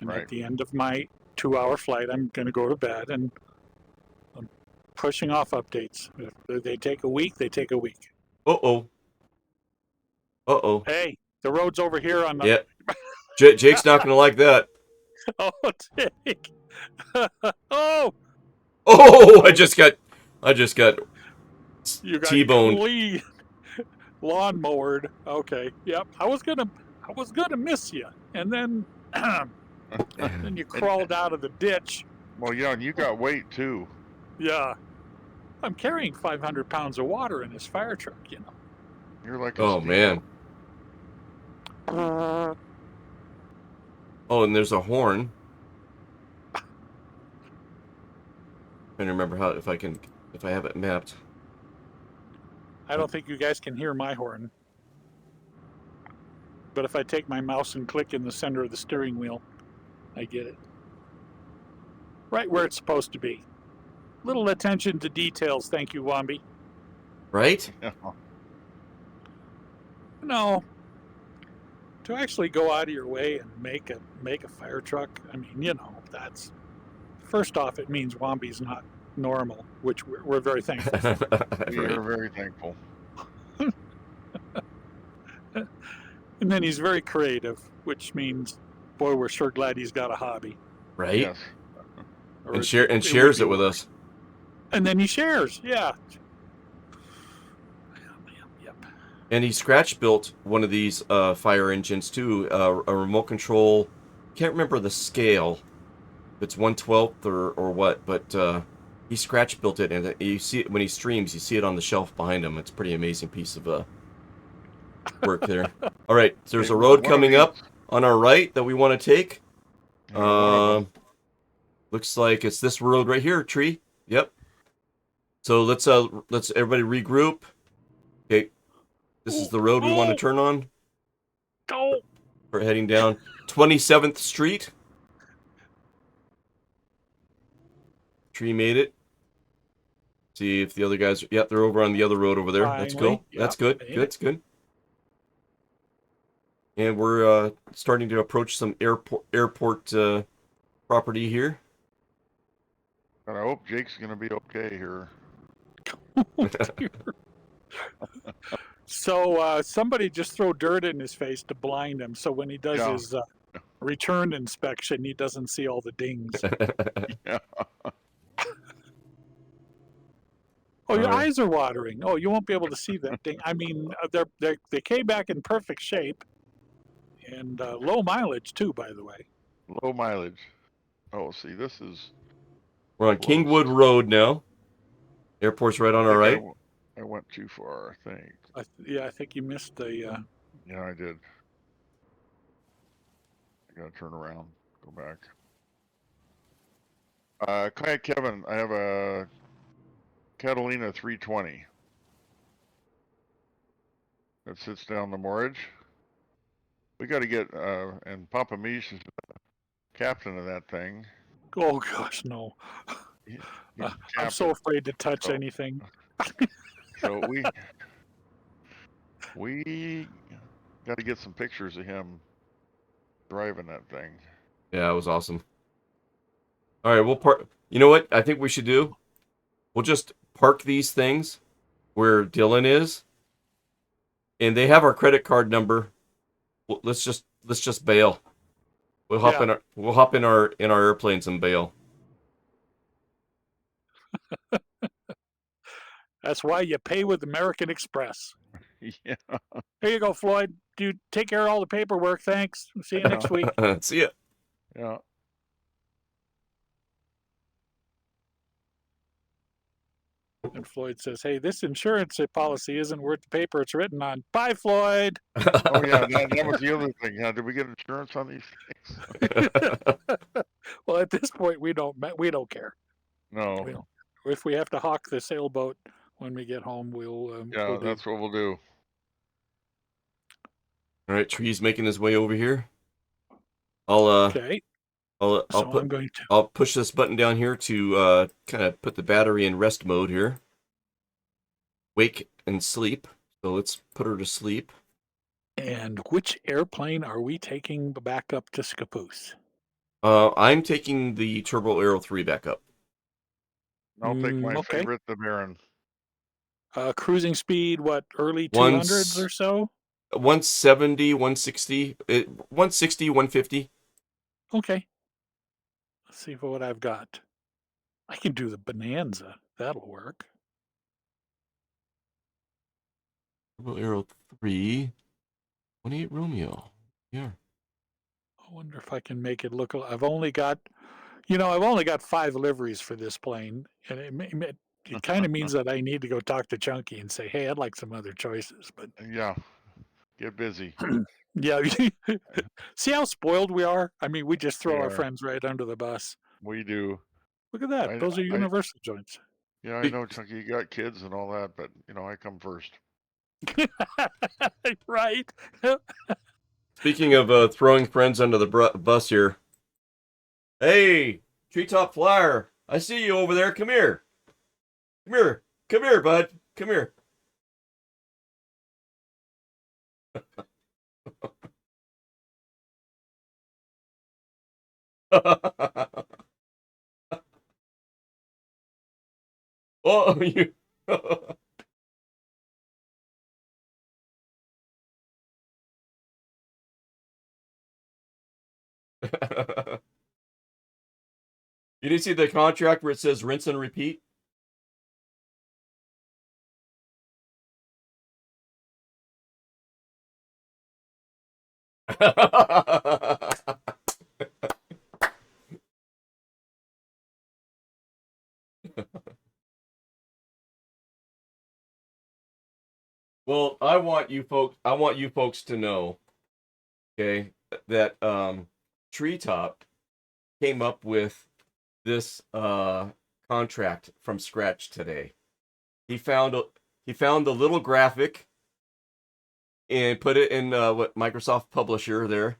And at the end of my 2-hour flight, I'm going to go to bed, and I'm pushing off updates. If they take a week, they take a week. Uh-oh. Hey, the road's over here on the... Yeah. Jake's not going to like that. Oh, Jake. Oh! Oh, I just got You got T-boned. clean lawnmowered. Okay. Yep. I was gonna miss you, and then then you crawled out of the ditch. Well, yeah, and you got weight too. Yeah. I'm carrying 500 pounds of water in this fire truck, you know. You're like Oh man. Oh, and there's a horn. Trying to remember if I have it mapped. I don't think you guys can hear my horn. But if I take my mouse and click in the center of the steering wheel, I get it. Right where it's supposed to be. Little attention to details, thank you, Wombi. Right? Yeah. No, to actually go out of your way and make a fire truck, I mean, you know, that's first off, it means Wombi's not normal, which we're very thankful for. We Right. are very thankful. And then he's very creative, which means, boy, we're sure glad he's got a hobby. Right? Yes. Or And would shares be it with work. us. And then he shares, yeah. Yep. And he scratch built one of these fire engines too, a remote control. Can't remember the scale, if it's 1/12 or what, but he scratch built it, and you see it when he streams. You see it on the shelf behind him. It's a pretty amazing piece of work there. All right, there's a Hey, road one of coming up these- on our right that we want to take. Yeah, one of them. Looks like it's this road right here, Tree. Yep. So let's everybody regroup. Okay. This is the road we want to turn on. Go. We're heading down 27th Street. Tree made it. See if the other guys. Yep, they're over on the other road over there. That's Finally, cool. That's yep, good. made Good. it. That's good. And we're starting to approach some airport property here. And I hope Jake's gonna be okay here. So somebody just throw dirt in his face to blind him, so when he does Yeah. his return inspection, he doesn't see all the dings. Yeah. Oh, your All right. eyes are watering. Oh, you won't be able to see that ding. I mean, they came back in perfect shape, and low mileage too, by the way. Low mileage. Oh, see, this is. We're on Close. Kingwood Road now. Airport's right on our I right. think I went too far, I think. I think you missed the. Yeah, I did. I gotta turn around, go back. Kayak Kevin, I have a Catalina 320 that sits down the moorage. We got to get, and Papa Mish is the captain of that thing. Oh gosh, no! He's I'm so captain. afraid to touch So- anything. So we got to get some pictures of him driving that thing. Yeah, it was awesome. All right, we'll park. You know what? I think we should do. We'll just park these things where Dylan is, and they have our credit card number. Let's just bail. We'll hop in our airplanes and bail. That's why you pay with American Express. Yeah. Here you go, Floyd. You take care of all the paperwork. Thanks. See you next week. See ya. Yeah. And Floyd says, "Hey, this insurance policy isn't worth the paper it's written on." Bye, Floyd. Oh yeah, that was the other thing. Yeah, did we get insurance on these things? Well, at this point, we don't care. No. We don't. If we have to hawk the sailboat when we get home, we'll. Yeah, we'll do. that's what we'll do. All right, Tree's making his way over here. I'll Okay. I'll So put I'm going to. I'll push this button down here to kind of put the battery in rest mode here. Wake and sleep. So let's put her to sleep. And which airplane are we taking back up to Scappoose? I'm taking the Turbo Aero 3 back up. I'll take my Okay. favorite, the Baron. Cruising speed, what, early 200s Once- or so? 170, 160, 160, 150. Okay. Let's see what I've got. I can do the Bonanza. That'll work. Turbo Aero 3, 28 Romeo. Yeah. I wonder if I can make it look. I've only got 5 liveries for this plane, and it kind of means that I need to go talk to Chunky and say, "Hey, I'd like some other choices." But Yeah. Get busy. yeah, see how spoiled we are. I mean, we just throw We our are. friends right under the bus. We do. Look at that; those are universal joints. Yeah, I know, Chunky. You got kids and all that, but I come first. Right. Speaking of throwing friends under the bus here. Hey, Treetop Flyer, I see you over there. Come here. Come here. Come here, bud. Come here. Oh, you. You didn't see the contract where it says rinse and repeat? Well, I want you folks to know, okay, that Treetop came up with this contract from scratch today. He found the little graphic and put it in what Microsoft Publisher there.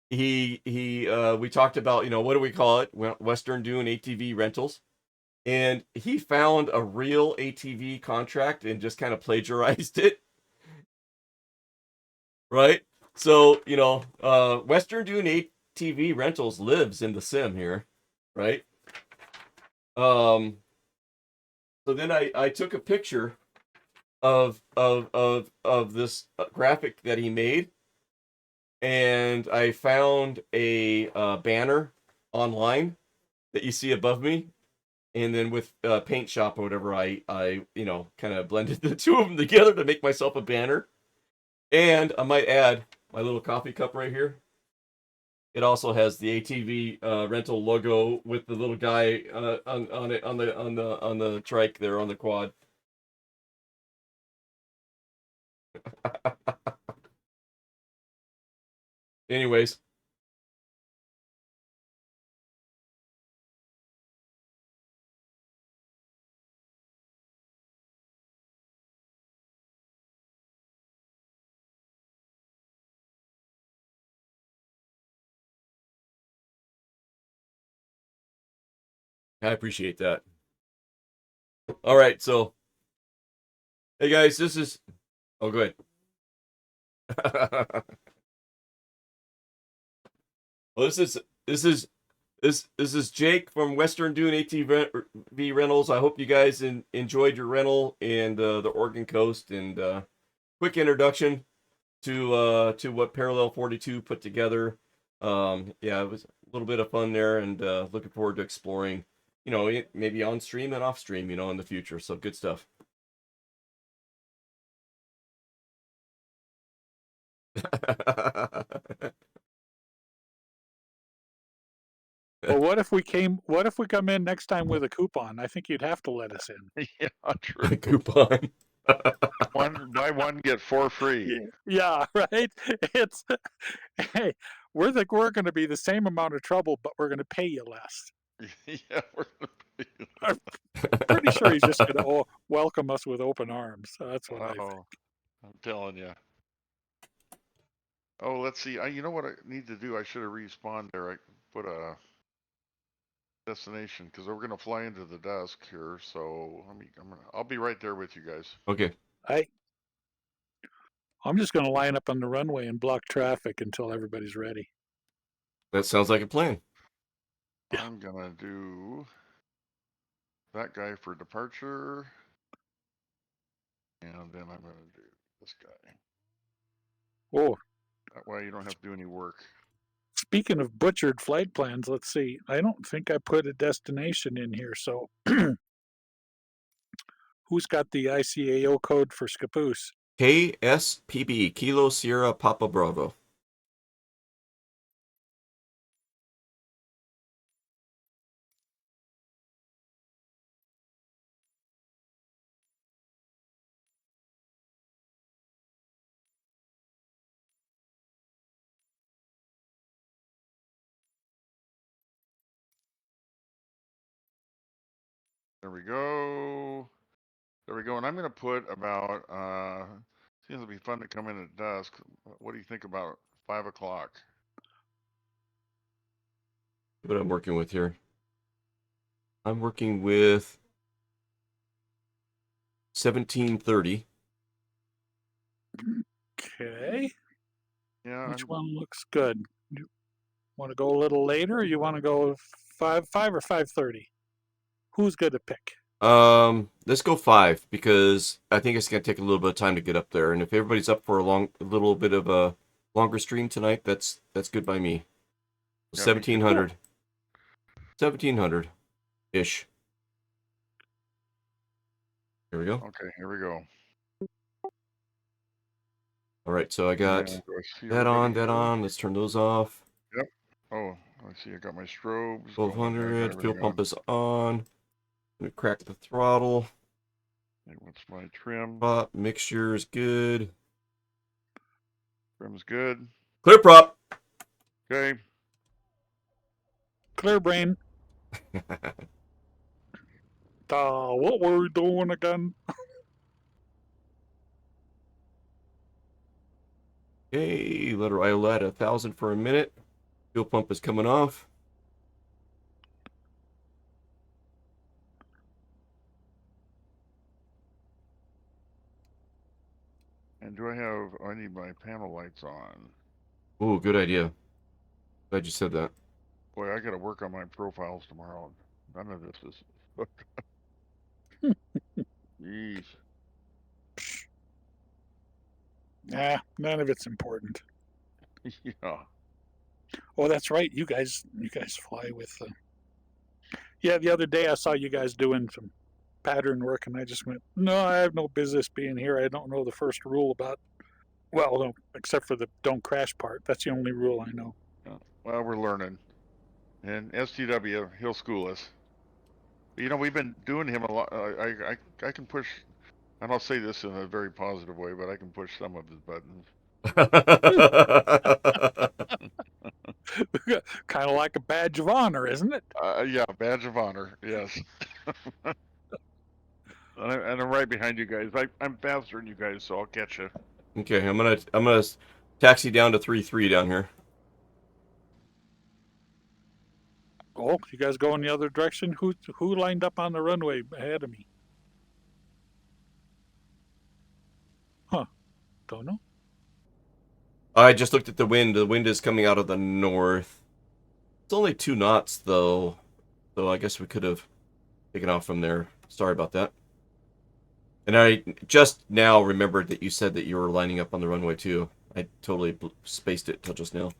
He we talked about, what do we call it? Western Dune ATV rentals. And he found a real ATV contract and just kind of plagiarized it. Right? So, Western Dune ATV rentals lives in the sim here, right? So then I took a picture of this graphic that he made, and I found a banner online that you see above me, and then with Paint Shop or whatever, I kind of blended the two of them together to make myself a banner. And I might add my little coffee cup right here. It also has the ATV rental logo with the little guy on it on the trike there on the quad. Anyways, I appreciate that. All right, so hey guys, this is oh good. Well, this is Jake from Western Dune ATV Rentals. I hope you guys enjoyed your rental and the Oregon coast, and quick introduction to what Parallel 42 put together. Yeah, it was a little bit of fun there, and looking forward to exploring, maybe on stream and off stream, in the future. So good stuff. Well, what if we come in next time with a coupon? I think you'd have to let us in. Yeah, true. Coupon. Buy one, get 4 free. Yeah, right. It's hey, we're going to be the same amount of trouble, but we're going to pay you less. Yeah, we're I'm pretty sure he's just going to welcome us with open arms. That's what I think. I'm telling you. Oh, let's see. You know what I need to do? I should have respawned there. I put a destination because we're gonna fly into the dusk here. So I'll be right there with you guys. Okay. I'm just going to line up on the runway and block traffic until everybody's ready. That sounds like a plan. Yeah. I'm gonna do that guy for departure, and then I'm gonna do this guy. Oh, That way you don't have to do any work. speaking of butchered flight plans, let's see. I don't think I put a destination in here. So who's got the ICAO code for Scappoose? KSPB, Kilo Sierra Papa Bravo. There we go. There we go. And I'm going to put about, seems to be fun to come in at dusk. What do you think about 5 o'clock? What I'm working with here. I'm working with 1730. Okay. Yeah. Which one looks good? You want to go a little later, or you want to go 5 or 5:30? Who's good to pick? Let's go 5 because I think it's gonna take a little bit of time to get up there, and if everybody's up for a little bit of a longer stream tonight, that's good by me. Yeah, 1700, 1700 ish. Here we go. Okay, here we go. All right, so I got And do I see that everybody on, that here? on. Let's turn those off. Yep. Oh, I see. I got my strobes. going. I got 1200 fuel everything pump on. is on. Let me crack the throttle. Okay, what's my trim? Prop mixture is good. Trim's good. Clear prop. Okay. Clear brain. What were we doing again? Okay, I'll add 1,000 for a minute. Fuel pump is coming off. And do I have, I need my panel lights on. Ooh, good idea. Glad you said that. Boy, I got to work on my profiles tomorrow. None of this is. Jeez. Nah, none of it's important. Yeah. Oh, that's right. You guys fly with. Yeah, the other day I saw you guys doing some pattern work, and I just went, "No, I have no business being here. I don't know the first rule about. Well, no, except for the don't crash part. That's the only rule I know." Yeah. Well, we're learning. And STW, he'll school us. You know, we've been doing him a lot. I can push, and I'll say this in a very positive way, but I can push some of his buttons. Kind of like a badge of honor, isn't it? Yeah, badge of honor. Yes. And I'm right behind you guys. I'm faster than you guys, so I'll catch you. Okay, I'm gonna taxi down to 3-3 down here. Oh, you guys going the other direction? Who lined up on the runway ahead of me? Huh? Don't know. I just looked at the wind. The wind is coming out of the north. It's only 2 knots though, so I guess we could have taken off from there. Sorry about that. And I just now remembered that you said that you were lining up on the runway too. I totally spaced it till just now.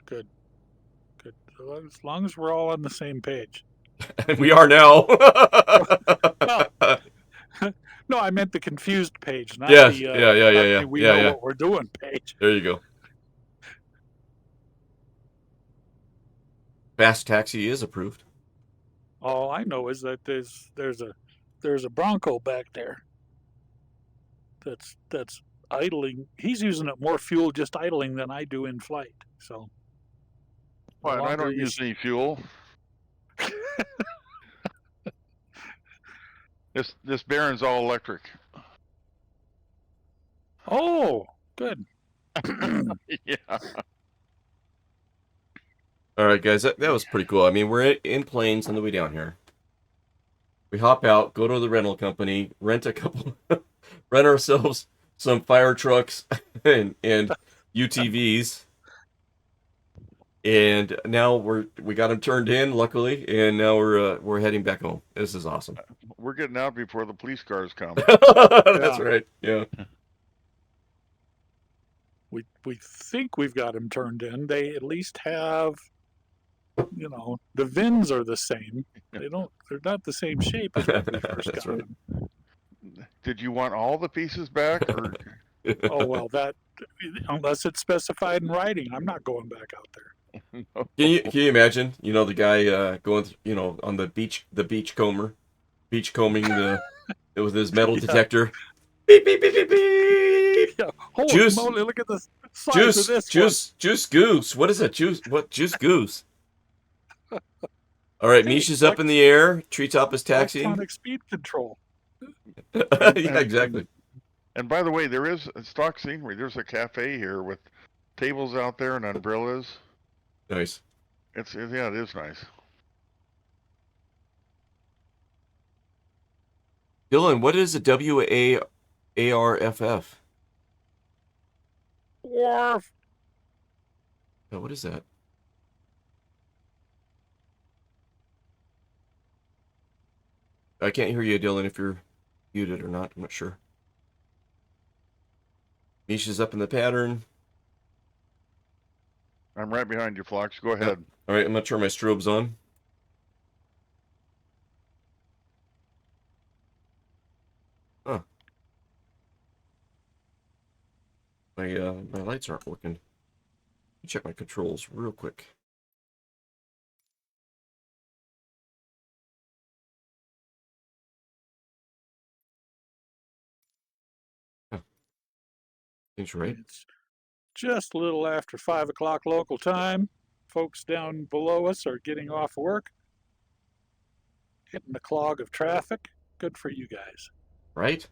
Good. So as long as we're all on the same page. And we are now. Well, no, I meant the confused page, not Yes, the yeah. we know what we're doing page. There you go. Fast taxi is approved. All I know is that there's a Bronco back there. That's idling. He's using up more fuel just idling than I do in flight. So. But I longer don't you use any fuel. This Baron's all electric. Oh, good. Yeah. All right, guys, that was pretty cool. I mean, we're in planes on the way down here. We hop out, go to the rental company, rent ourselves some fire trucks and UTVs, and now we got them turned in, luckily, and now we're heading back home. This is awesome. We're getting out before the police cars come. That's right. Yeah. We think we've got them turned in. They at least have, the VINs are the same. They're not the same shape as when we first That's got right. them. Did you want all the pieces back, or Oh well, that unless it's specified in writing, I'm not going back out there. no? Can you imagine? The guy going, on the beach combing with his metal detector. Beep beep beep beep beep. Yeah. Holy Juice. moly! Look at the size of this Juice Goose. What is it? Juice Goose. All right, Hey, Misha's up in the air. Treetop is taxiing. electronic speed control. Yeah, exactly. And by the way, there is stock scenery. There's a cafe here with tables out there and umbrellas. Nice. Yeah, it is nice. Dylan, what is a WAARFF? Wharf. Oh, what is that? I can't hear you, Dylan, if you're muted or not. I'm not sure. Misha's up in the pattern. I'm right behind you, Flox. Go ahead. All right, I'm going to turn my strobes on. Huh. My lights aren't working. Let me check my controls real quick. Huh. Things right. It's just a little after 5 o'clock local time. Folks down below us are getting off work, hitting the clog of traffic. Good for you guys. Right?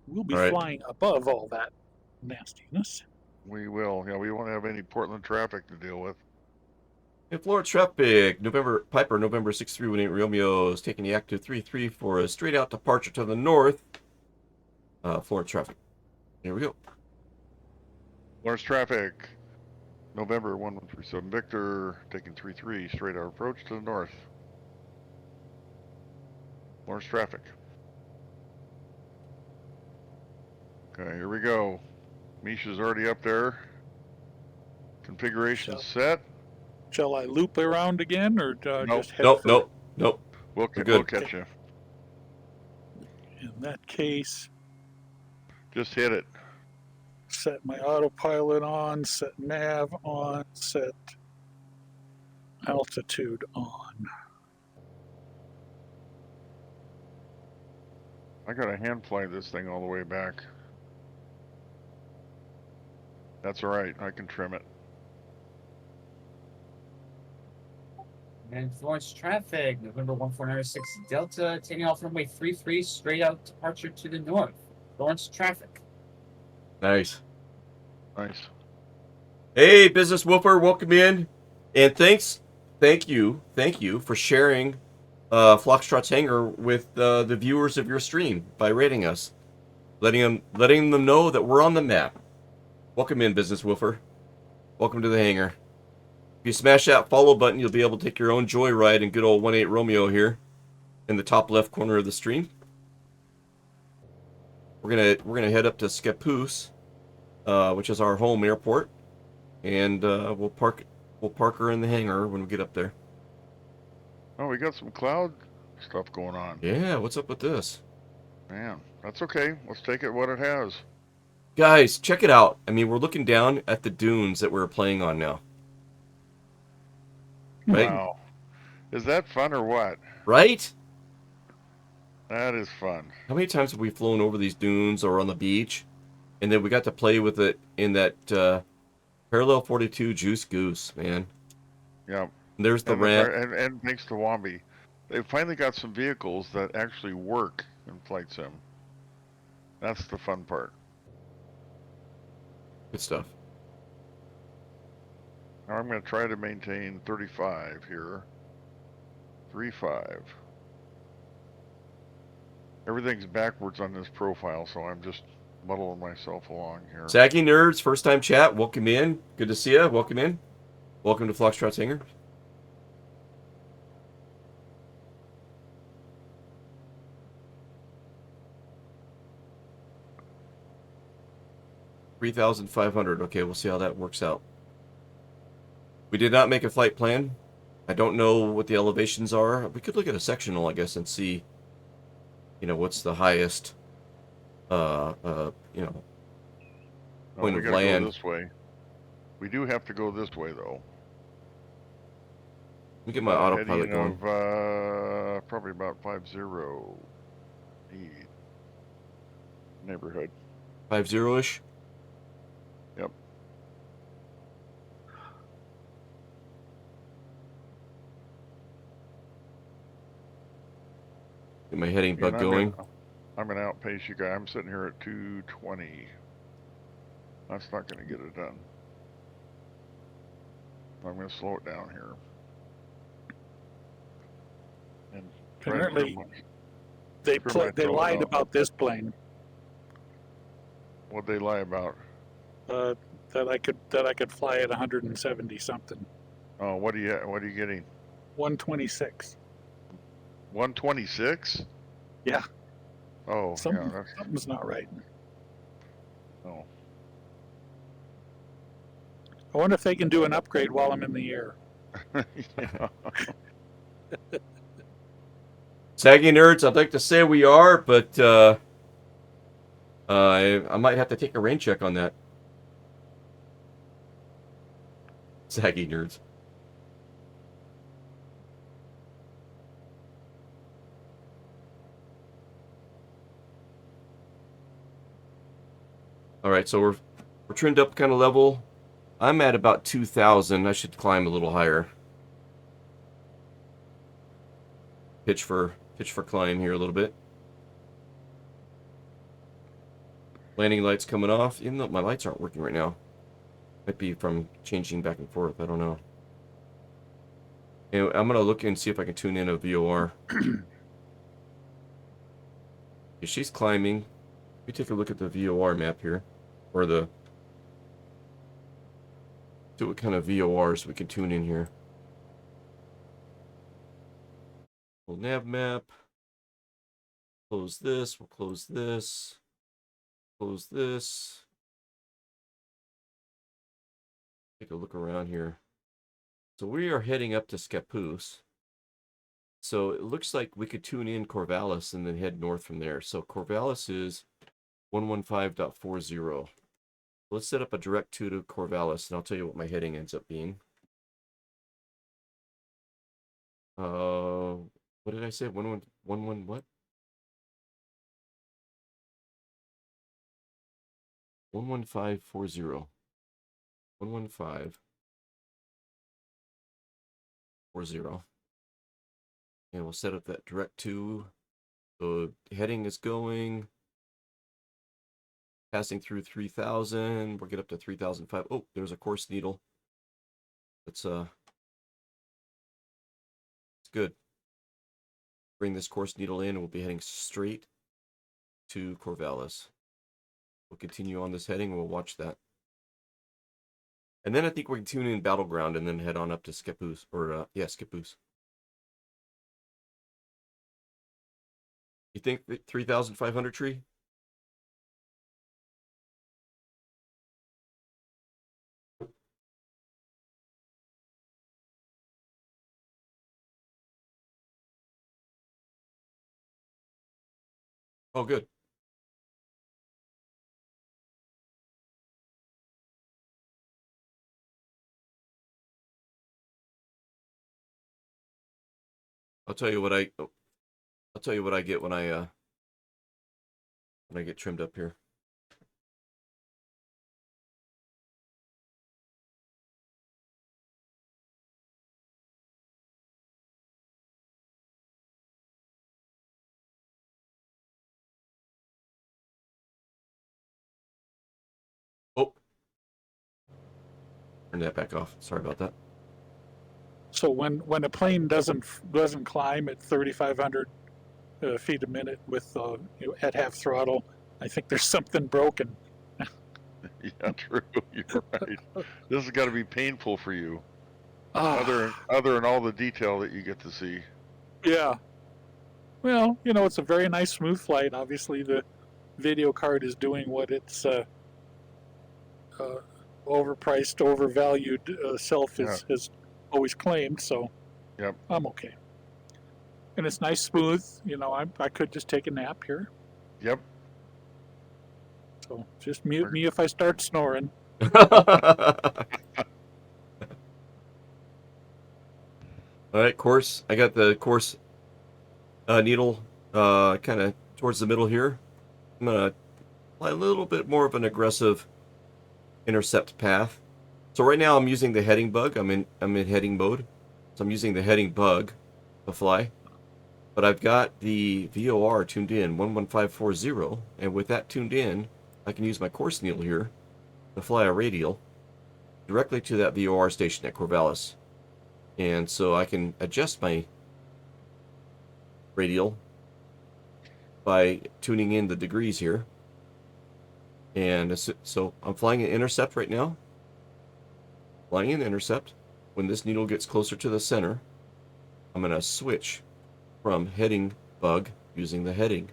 We'll be All right. flying above all that nastiness. We will. Yeah, we won't have any Portland traffic to deal with. In Florida traffic, November 6318 Romeo is taking the active 33 for a straight out departure to the north. Florida traffic. Here we go. Lawrence traffic. November 1137 Victor taking 33 straight out approach to the north. Lawrence traffic. Okay, here we go. Misha's already up there. Configuration set. Shall I loop around again or Nope. just head Nope, for nope, nope. We'll good. catch you. In that case, Just hit it. set my autopilot on, set nav on, set altitude on. I gotta hand fly this thing all the way back. That's alright, I can trim it. And Florence traffic, November 1496 Delta, taking off runway 33, straight out departure to the north. Florence traffic. Nice. Nice. Hey, Business Woofer, welcome in. And thank you for sharing Foxtrot's Hangar with the viewers of your stream by rating us. Letting them know that we're on the map. Welcome in, Business Woofer. Welcome to the hangar. If you smash that follow button, you'll be able to take your own joyride in good old 18 Romeo here in the top left corner of the stream. We're gonna head up to Scappoose, which is our home airport, and we'll park her in the hangar when we get up there. Oh, we got some cloud stuff going on. Yeah, what's up with this? Man, that's okay. Let's take it what it has. Guys, check it out. I mean, we're looking down at the dunes that we're playing on now. Right? Wow. Is that fun or what? Right? That is fun. How many times have we flown over these dunes or on the beach, and then we got to play with it in that Parallel 42 Juice Goose, man. Yeah. And there's the ramp. And thanks to Wombi, they finally got some vehicles that actually work in Flight Sim. That's the fun part. Good stuff. Now I'm going to try to maintain 35 here. 35. Everything's backwards on this profile, so I'm just muddling myself along here. Saggy Nerds, first time chat. Welcome in. Good to see you. Welcome in. Welcome to Foxtrot's Hangar. $3,500. Okay, we'll see how that works out. We did not make a flight plan. I don't know what the elevations are. We could look at a sectional, I guess, and see, what's the highest, point we of gotta land. go this way. We do have to go this way, though. Let me get my autopilot going. Of, probably about 50 neighborhood. 50-ish? Yep. Get my heading bug And going. I'm gonna outpace you guys. I'm sitting here at 220. That's not gonna get it done. I'm gonna slow it down here. And try to Apparently, trim they myself lied down. about this plane. What'd they lie about? That I could fly at 170 something. Oh, what are you getting? 126. 126? Yeah. Oh, yeah, that's Something's not right. oh. I wonder if they can do an upgrade while I'm in the air. Yeah. Saggy nerds, I'd like to say we are, but I might have to take a rain check on that. Saggy nerds. All right, so we're trimmed up kind of level. I'm at about 2,000. I should climb a little higher. Pitch for climb here a little bit. Landing lights coming off, even though my lights aren't working right now. Might be from changing back and forth. I don't know. Anyway, I'm gonna look and see if I can tune in a VOR. If she's climbing, let me take a look at the VOR map here, or the. See what kind of VORs we can tune in here. We'll nav map. Close this. We'll close this. Close this. Take a look around here. So we are heading up to Scappoose. So it looks like we could tune in Corvallis and then head north from there. So Corvallis is 115.40. Let's set up a direct to Corvallis, and I'll tell you what my heading ends up being. What did I say? 1111 what? 11540. 11540. And we'll set up that direct to. So heading is going. Passing through 3,000. We'll get up to 3,005. Oh, there's a course needle. It's good. Bring this course needle in, and we'll be heading straight to Corvallis. We'll continue on this heading, and we'll watch that. And then I think we can tune in Battleground and then head on up to Scappoose, or Scappoose. You think the 3,500 tree? Oh, good. I'll tell you what I get when I get trimmed up here. Oh, turn that back off. Sorry about that. So when a plane doesn't climb at 3,500 feet a minute with at half throttle, I think there's something broken. Yeah, true. You're right. This has got to be painful for you. Ah, Other than all the detail that you get to see. yeah. Well, it's a very nice smooth flight. Obviously, the video card is doing what its overpriced, overvalued self has always claimed. So, Yep. I'm okay. And it's nice, smooth. I could just take a nap here. Yep. So just mute me if I start snoring. All right, course. I got the course needle kind of towards the middle here. I'm gonna apply a little bit more of an aggressive intercept path. So right now I'm using the heading bug. I'm in heading mode. So I'm using the heading bug to fly. But I've got the VOR tuned in 11540, and with that tuned in, I can use my course needle here to fly a radial directly to that VOR station at Corvallis. And so I can adjust my radial by tuning in the degrees here. And so I'm flying an intercept right now. Flying an intercept. When this needle gets closer to the center, I'm going to switch from heading bug using the heading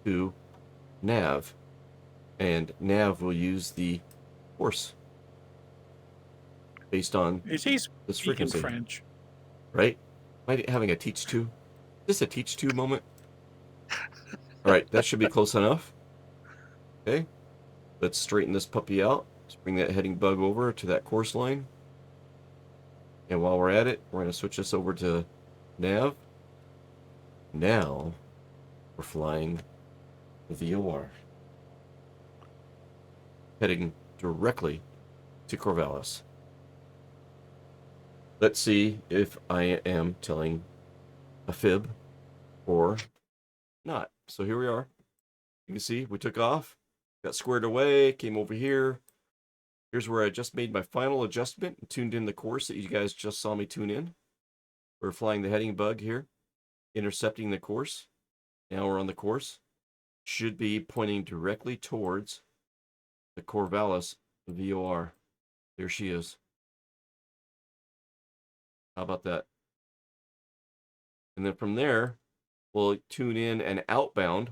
to nav. And nav will use the course based on Is he this speaking frequency. French? Right? Am I having a teach two? Is this a teach two moment? All right, that should be close enough. Okay, let's straighten this puppy out. Let's bring that heading bug over to that course line. And while we're at it, we're going to switch this over to nav. Now we're flying the VOR, heading directly to Corvallis. Let's see if I am telling a fib or not. So here we are. You can see we took off, got squared away, came over here. Here's where I just made my final adjustment and tuned in the course that you guys just saw me tune in. We're flying the heading bug here, intercepting the course. Now we're on the course. Should be pointing directly towards the Corvallis VOR. There she is. How about that? And then from there, we'll tune in an outbound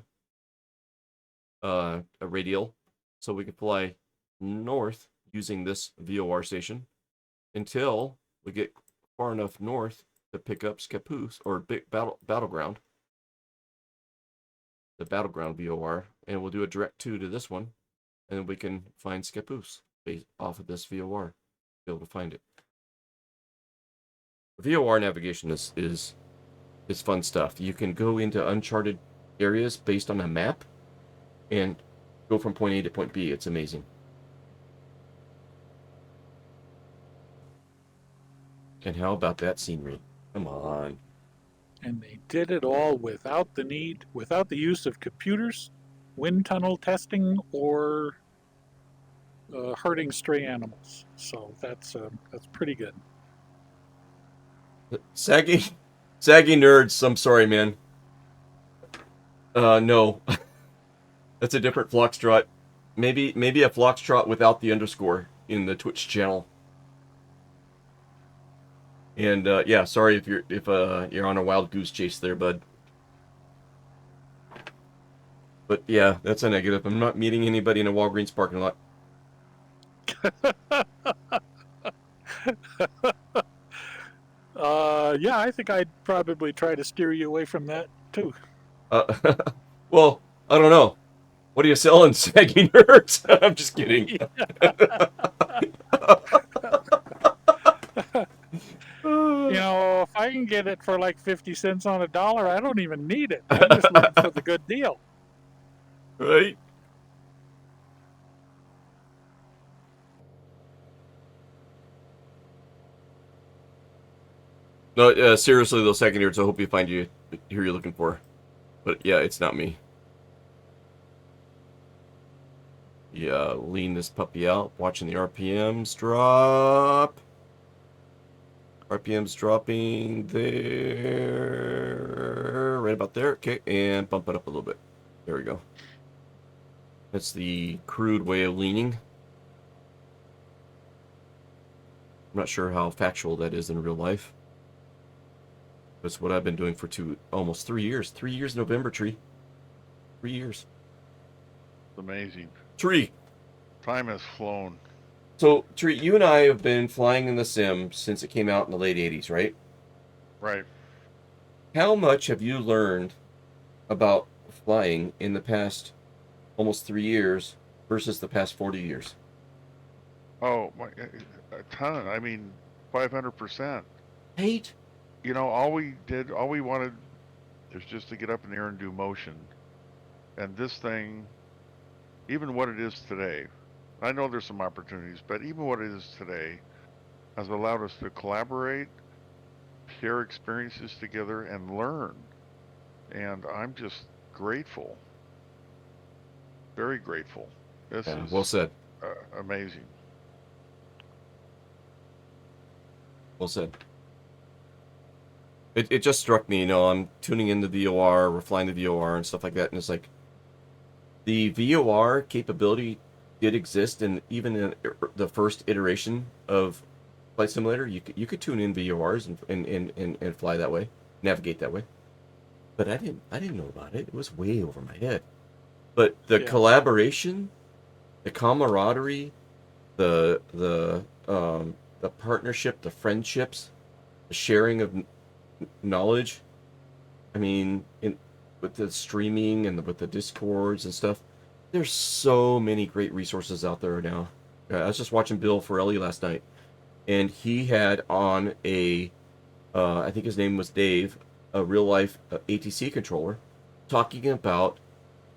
a radial so we can fly north using this VOR station until we get far enough north to pick up Scappoose or big battleground, the battleground VOR, and we'll do a direct to this one, and then we can find Scappoose based off of this VOR, be able to find it. VOR navigation is fun stuff. You can go into uncharted areas based on a map and go from point A to point B. It's amazing. And how about that scenery? Come on. And they did it all without the use of computers, wind tunnel testing, or herding stray animals. So that's pretty good. Saggy nerds. I'm sorry, man. No. That's a different Foxtrot. Maybe a Foxtrot without the underscore in the Twitch channel. And yeah, sorry if you're on a wild goose chase there, bud. But yeah, that's a negative. I'm not meeting anybody in a Walgreens parking lot. Yeah, I think I'd probably try to steer you away from that too. Well, I don't know. What are you selling, saggy nerds? I'm just kidding. You know, if I can get it for like 50 cents on a dollar, I don't even need it. I'm just looking for the good deal. Right? No, seriously though, saggy nerds, I hope you find who you're looking for. But yeah, it's not me. Yeah, lean this puppy out, watching the RPMs drop. RPMs dropping there, right about there. Okay, and bump it up a little bit. There we go. That's the crude way of leaning. I'm not sure how factual that is in real life. That's what I've been doing for almost 3 years. 3 years November, Tree. 3 years. It's amazing. Tree. Time has flown. So, Tree, you and I have been flying in the sim since it came out in the late 80s, right? Right. How much have you learned about flying in the past almost 3 years versus the past 40 years? Oh, a ton. I mean, 500%. Hate? You know, all we wanted is just to get up in the air and do motion. And this thing, even what it is today, I know there's some opportunities, but even what it is today has allowed us to collaborate, share experiences together, and learn. and I'm just grateful, very grateful. This Yeah, is well said. amazing. Well said. It just struck me, I'm tuning into VOR, we're flying the VOR and stuff like that, and it's like the VOR capability did exist, and even in the first iteration of Flight Simulator, you could tune in VORs and fly that way, navigate that way. But I didn't know about it. It was way over my head. But the Yeah. collaboration, the camaraderie, the partnership, the friendships, the sharing of knowledge. I mean, with the streaming and with the discords and stuff, there's so many great resources out there now. I was just watching Bill Ferrelli last night, and he had on I think his name was Dave, a real life ATC controller, talking about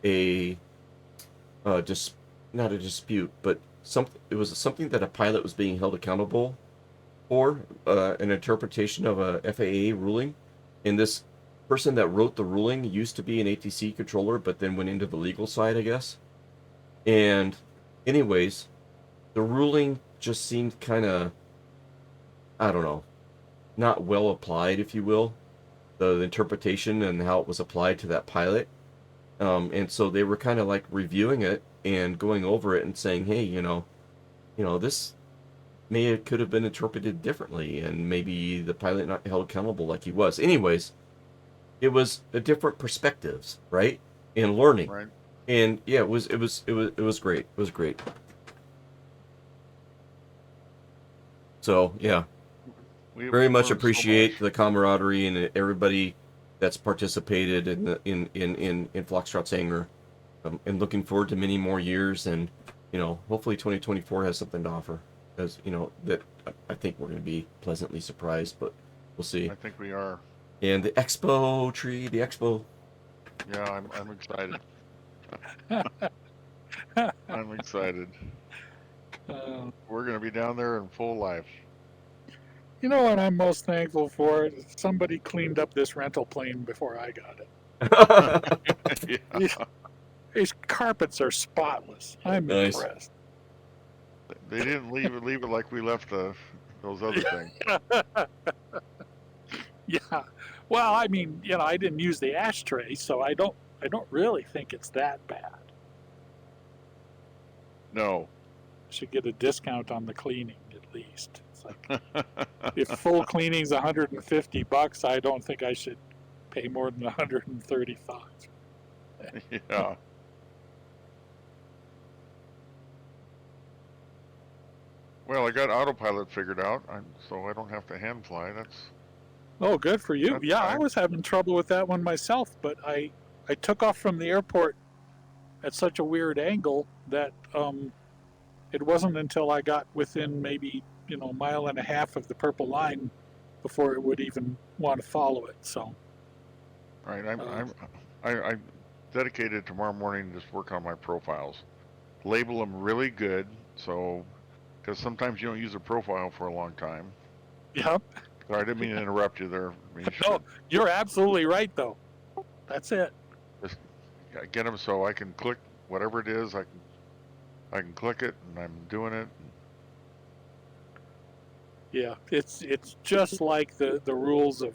a just not a dispute, but it was something that a pilot was being held accountable for, an interpretation of a FAA ruling, and this person that wrote the ruling used to be an ATC controller, but then went into the legal side, I guess. And, anyways, the ruling just seemed kind of, I don't know, not well applied, if you will. The interpretation and how it was applied to that pilot. And so they were kind of like reviewing it and going over it and saying, hey, this could have been interpreted differently, and maybe the pilot not held accountable like he was. Anyways, it was a different perspectives, right? And learning. Right. And yeah, it was great. It was great. So yeah, very much appreciate the camaraderie and everybody that's participated in Foxtrot's hangar, and looking forward to many more years, and hopefully 2024 has something to offer, as that I think we're going to be pleasantly surprised, but we'll see. I think we are. And the expo. Yeah, I'm excited. I'm excited. We're going to be down there in full life. You know what I'm most thankful for? Somebody cleaned up this rental plane before I got it. Yeah. These carpets are spotless. I'm Nice. impressed. They didn't leave it like we left those other things. Yeah. Well, I mean, I didn't use the ashtray, so I don't really think it's that bad. No. Should get a discount on the cleaning at least. It's like, if full cleaning's $150, I don't think I should pay more than $135. Yeah. Well, I got autopilot figured out, so I don't have to hand fly. Oh, good for you. That's Yeah, I fine. was having trouble with that one myself, but I took off from the airport at such a weird angle that it wasn't until I got within maybe, a mile and a half of the purple line before it would even want to follow it. So, Right. I'm dedicated tomorrow morning to just work on my profiles, label them really good, so because sometimes you don't use a profile for a long time. yep. Sorry, I didn't mean to interrupt you there. No, you're absolutely right, though. That's it. Just get them so I can click whatever it is. I can click it, and I'm doing it. Yeah, it's just like the rules of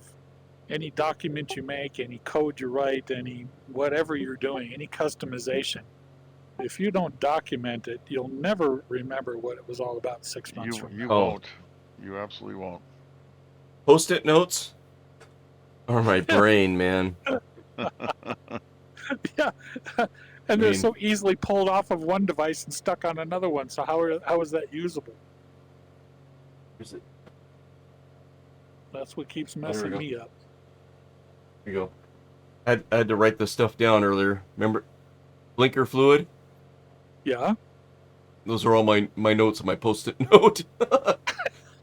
any document you make, any code you write, any whatever you're doing, any customization. If you don't document it, you'll never remember what it was all about 6 months from now. You won't. You absolutely won't. Post-it notes are my brain, man. Yeah, and they're so easily pulled off of one device and stuck on another one. So how is that usable? Here's it. That's what keeps messing me up. Here you go. I had to write this stuff down earlier. Remember, blinker fluid? Yeah. Those are all my notes on my post-it note.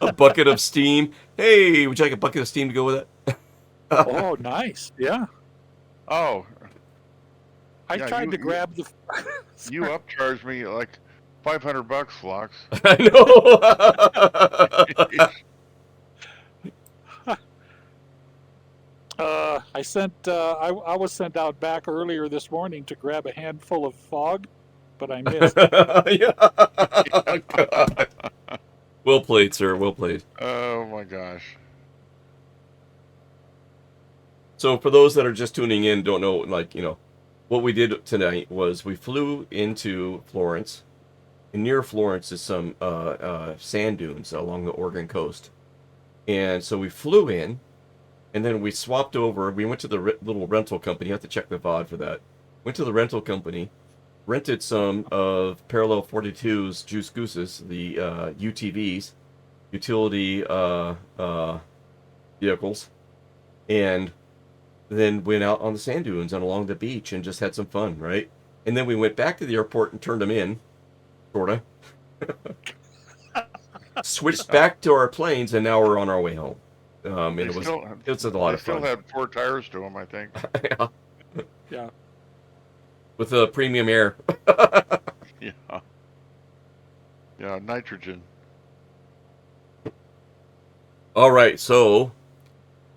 A bucket of steam. Hey, would you like a bucket of steam to go with it? Oh, nice. Yeah. Oh. I tried to grab the. You upcharged me like $500, Phlox. I know. I sent. I was sent out back earlier this morning to grab a handful of fog, but I missed. Yeah. God. Well played, sir. Well played. Oh my gosh. So for those that are just tuning in, don't know, like, what we did tonight was we flew into Florence. And near Florence is some sand dunes along the Oregon coast. And so we flew in, and then we swapped over. We went to the little rental company. You have to check the VOD for that. Went to the rental company, rented some of Parallel 42's Juice Gooses, the UTVs, utility vehicles, and then went out on the sand dunes and along the beach and just had some fun, right? And then we went back to the airport and turned them in, sorta. Switched back to our planes, and now we're on our way home. And They it was still, a lot they of still fun. had 4 tires to them, I think. Yeah. Yeah. With a premium air. Yeah. Yeah, nitrogen. All right, so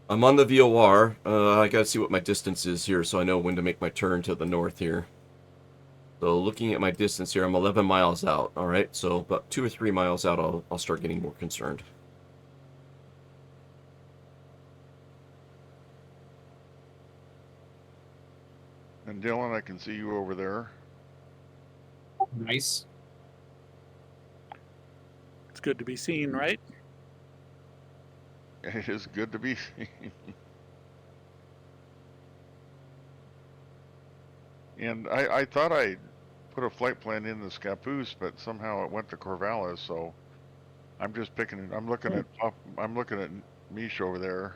I'm on the VOR. I gotta see what my distance is here, so I know when to make my turn to the north here. So looking at my distance here, I'm 11 miles out. All right, so about 2 or 3 miles out, I'll start getting more concerned. And Dylan, I can see you over there. Nice. It's good to be seen, right? It is good to be seen. And I thought I put a flight plan in the Scappoose, but somehow it went to Corvallis, so I'm just I'm looking at Mish over there.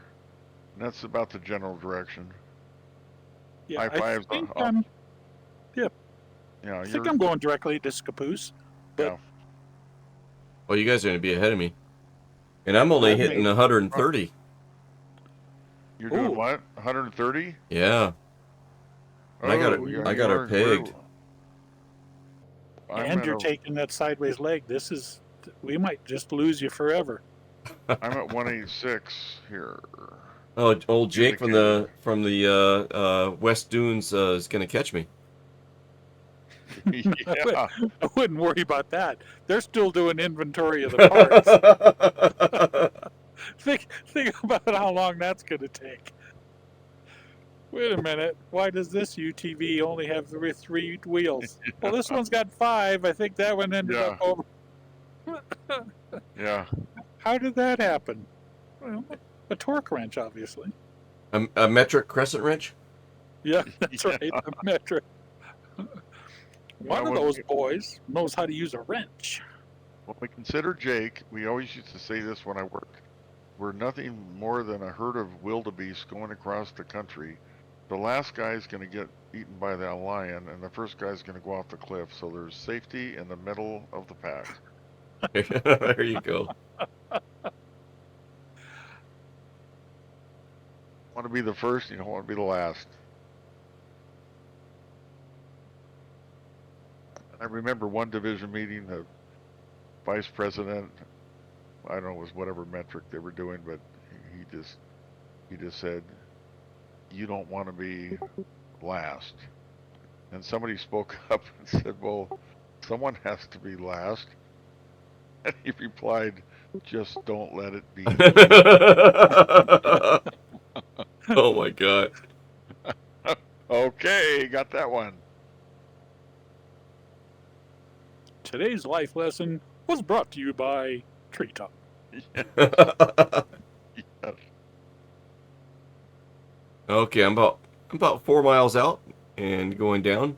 And that's about the general direction. Yeah. High I fives think up. I'm. Yeah. Yeah, I think you're I'm going directly to Scappoose. But yeah. Oh, you guys are gonna be ahead of me, and I'm well, only that hitting may. 130. You're doing Ooh. what? 130? Yeah, and I got it. Oh, yeah, I you got her are. We're pegged. I'm And at you're a taking that sideways leg. This is. We might just lose you forever. I'm at 186 here. Oh, old Jake from Indicated. the West Dunes is gonna catch me. Yeah. I wouldn't worry about that. They're still doing inventory of the parts. Think about how long that's going to take. Wait a minute. Why does this UTV only have three wheels? Well, this one's got 5. I think that one ended up Yeah. over. Yeah. How did that happen? Well, a torque wrench, obviously. A metric crescent wrench. Yeah, that's right. A metric. Yeah, One of those boys knows how to use a wrench. when we consider Jake, we always used to say this when I worked. We're nothing more than a herd of wildebeest going across the country. The last guy's going to get eaten by that lion, and the first guy's going to go off the cliff. So there's safety in the middle of the pack. There you go. Want to be the first, you don't want to be the last. I remember one division meeting, the vice president, I don't know, it was whatever metric they were doing, but he just said, you don't want to be last. And somebody spoke up and said, well, someone has to be last. And he replied, just don't let it be me. Oh my god. Okay, got that one. Today's life lesson was brought to you by Treetop. Yes. Okay, I'm about 4 miles out and going down.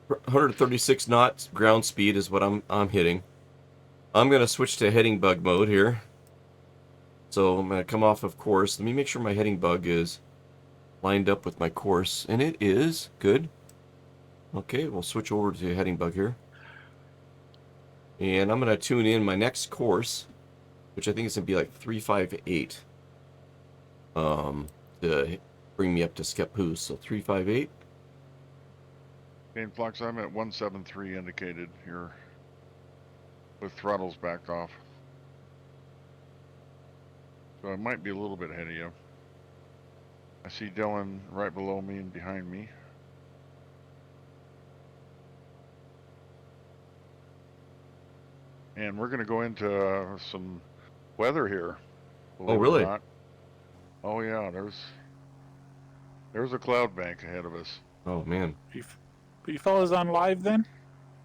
136 knots ground speed is what I'm hitting. I'm gonna switch to heading bug mode here. So I'm gonna come off of course. Let me make sure my heading bug is lined up with my course, and it is good. Okay, we'll switch over to heading bug here, and I'm gonna tune in my next course, which I think is gonna be like 358. To bring me up to Scappoose. So 358. Game Flux, I'm at 173 indicated here with throttles backed off. So I might be a little bit ahead of you. I see Dylan right below me and behind me. And we're going to go into some weather here. Oh, Believe it or really? not. Oh yeah, there's a cloud bank ahead of us. Oh man. You fellas on live then?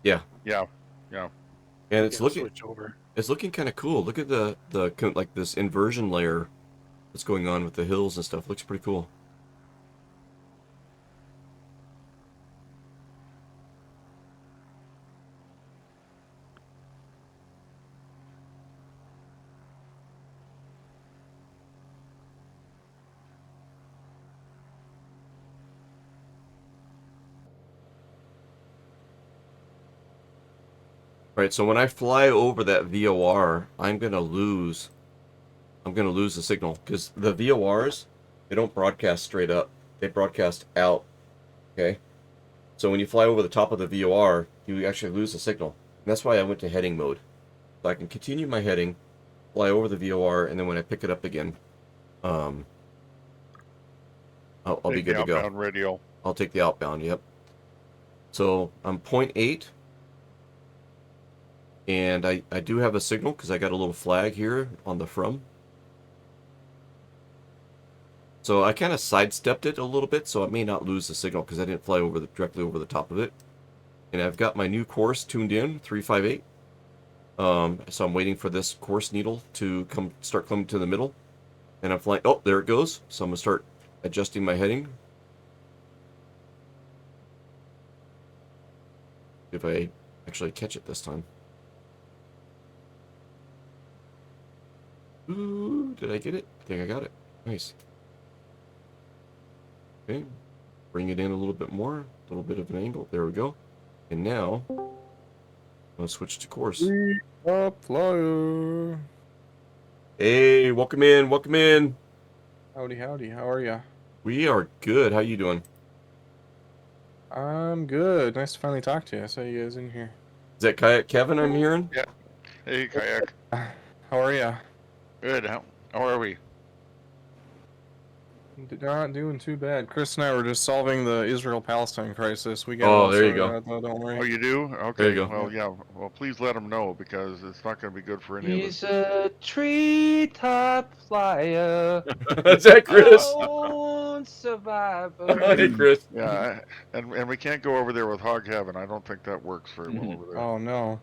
Yeah. Yeah, yeah. And it's Yeah, looking switch over. kind of cool. Look at the like this inversion layer that's going on with the hills and stuff. Looks pretty cool. Right, so when I fly over that VOR, I'm gonna lose the signal because the VORs, they don't broadcast straight up; they broadcast out. Okay, so when you fly over the top of the VOR, you actually lose the signal. And that's why I went to heading mode, so I can continue my heading, fly over the VOR, and then when I pick it up again, I'll be Take good the to go. outbound radio. I'll take the outbound. Yep. So I'm 0.8. And I do have a signal because I got a little flag here on the from. So I kind of sidestepped it a little bit, so I may not lose the signal because I didn't fly directly over the top of it. And I've got my new course tuned in, 358. So I'm waiting for this course needle to start coming to the middle. And I'm flying. Oh, there it goes. So I'm going to start adjusting my heading. If I actually catch it this time. Ooh, did I get it? I think I got it. Nice. Okay. Bring it in a little bit more. A little bit of an angle. There we go. And now, I'll switch to course. Up, flyer. Hey, welcome in. Welcome in. Howdy, howdy. How are ya? We are good. How you doing? I'm good. Nice to finally talk to you. I saw you guys in here. Is that Kayak Kevin I'm hearing? Yeah. Hey, Kayak. How are ya? Good. How are we? Not doing too bad. Chris and I were just solving the Israel-Palestine crisis. We got Oh, it all there you sorted go. out, though, don't worry. Oh, you do? Okay. There you go. Well, yeah. Well, please let them know because it's not going to be good for any of us. He's a treetop flyer, Is that Chris? lone survivor. Hey, Chris. Yeah, and we can't go over there with Hog Heaven. I don't think that works very well over there. Oh, no.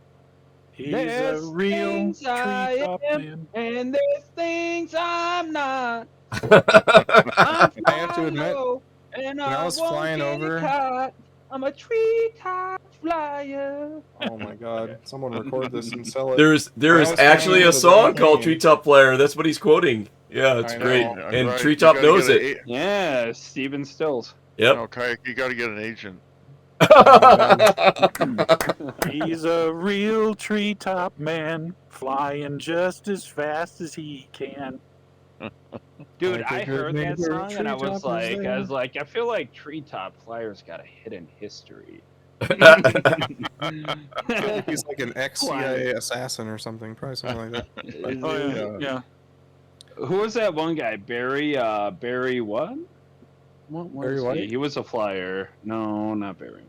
He's There's a real things I treetop am, man. and there's things I'm not. I'm I have to flying admit, low, and when I was won't flying get over- caught. I'm a treetop flyer. Oh, my God. Someone record this and sell it. there is When I was actually flying a over the song Grand called Canyon- Treetop Flyer. That's what he's quoting. Yeah, it's I great. know. And Right, Treetop you gotta knows get it. Yeah, Steven Stills. Yep. No, Kayak, you got to get an agent. He's a real treetop man, flying just as fast as he can. Dude, Like a I good heard that neighbor, song and I treetop was is like, there. I feel like Treetop Flyer's got a hidden history. He's like an ex-CIA assassin or something. Probably something like that. Oh, yeah. Who was that one guy? Barry what? What was Barry he? White? He was a flyer. No, not Barry White.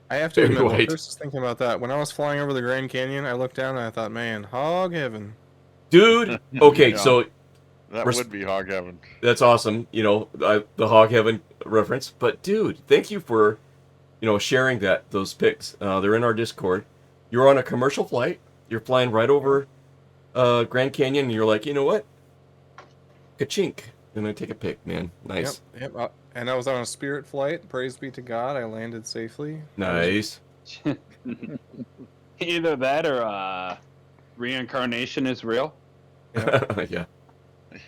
I have to Very admit, when white. Chris was thinking about that, when I was flying over the Grand Canyon, I looked down and I thought, man, hog heaven. Dude, okay, Yeah. so That Res- would be Hog Heaven. that's awesome, the Hog Heaven reference. But dude, thank you for, sharing those pics. They're in our Discord. You're on a commercial flight. You're flying right over Grand Canyon, and you're like, you know what? Ka-chink. And I take a pic, man. Nice. Yep. And I was on a Spirit flight. Praise be to God, I landed safely. Nice. Either that or reincarnation is real. Yeah.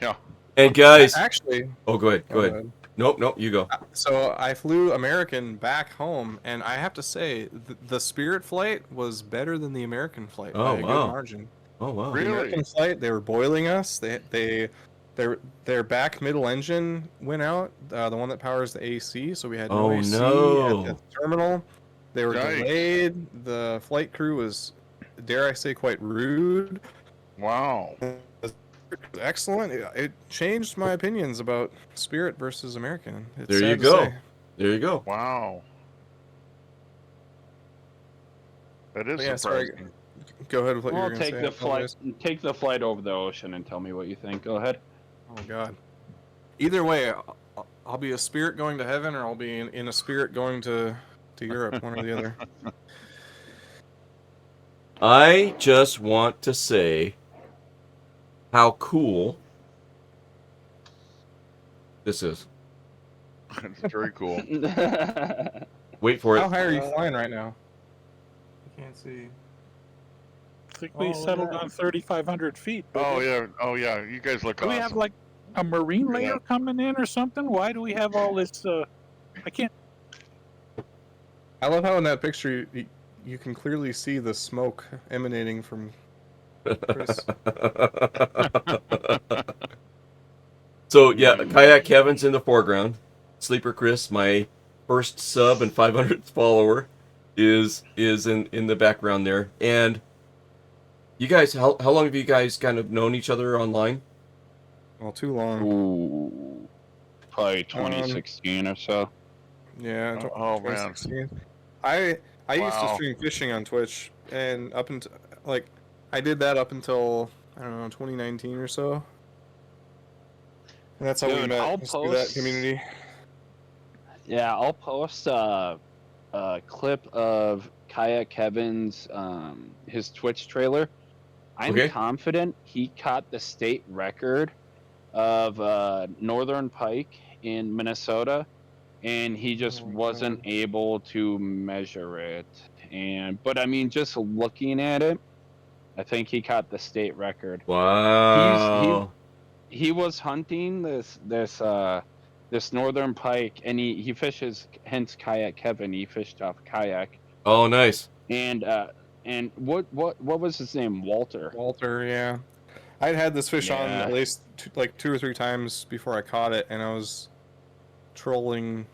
Yeah. And guys, Actually, go ahead. Nope, you go. So I flew American back home, and I have to say, the Spirit flight was better than the American flight by Oh, a good wow. margin. Oh, wow. Really? The American flight, they were boiling us. Their back middle engine went out, the one that powers the AC, so we had no Oh, AC no. at the terminal. They were Yikes. delayed. The flight crew was, dare I say, quite rude. Wow. Excellent. It changed my opinions about Spirit versus American. It's There you sad to go. say. There you go. Wow. That is But yeah, sorry. surprising. Go ahead with what you were Well, going to say. take I the flight. apologize. Take the flight over the ocean and tell me what you think. Go ahead. Oh God. Either way, I'll be a spirit going to heaven, or I'll be in a spirit going to Europe. One or the other. I just want to say how cool this is. It's very cool. Wait for How it. high are you flying right now? I can't see. I think Oh, we look at settled that. on 3,500 feet. But Oh yeah. Oh yeah. You guys look do we awesome. have like a marine Yeah. layer coming in or something? Why do we have all this? I can't. I love how in that picture you can clearly see the smoke emanating from Chris. So yeah, Kayak Kevin's in the foreground. Sleeper Chris, my first sub and 500th follower, is in the background there. And you guys, how long have you guys kind of known each other online? Well, too long. Ooh, probably 2016 or so. Yeah, Oh, man. 2016. I used to Wow. stream fishing on Twitch, and up until I did that up until I don't know 2019 or so. And that's how we Dude, met. I'll was through that post- community. Yeah, I'll post a clip of Kayak Kevin's his Twitch trailer. I'm Okay. confident he caught the state record of northern pike in Minnesota, and he just Oh, wasn't God. able to measure it. But I mean, just looking at it, I think he caught the state record. Wow. He was hunting this northern pike, and he fishes, hence Kayak Kevin. He fished off kayak, Oh, nice. and what was his name? Walter. Walter, yeah. I'd had this fish on Yeah. at least two or three times before I caught it, and I was trolling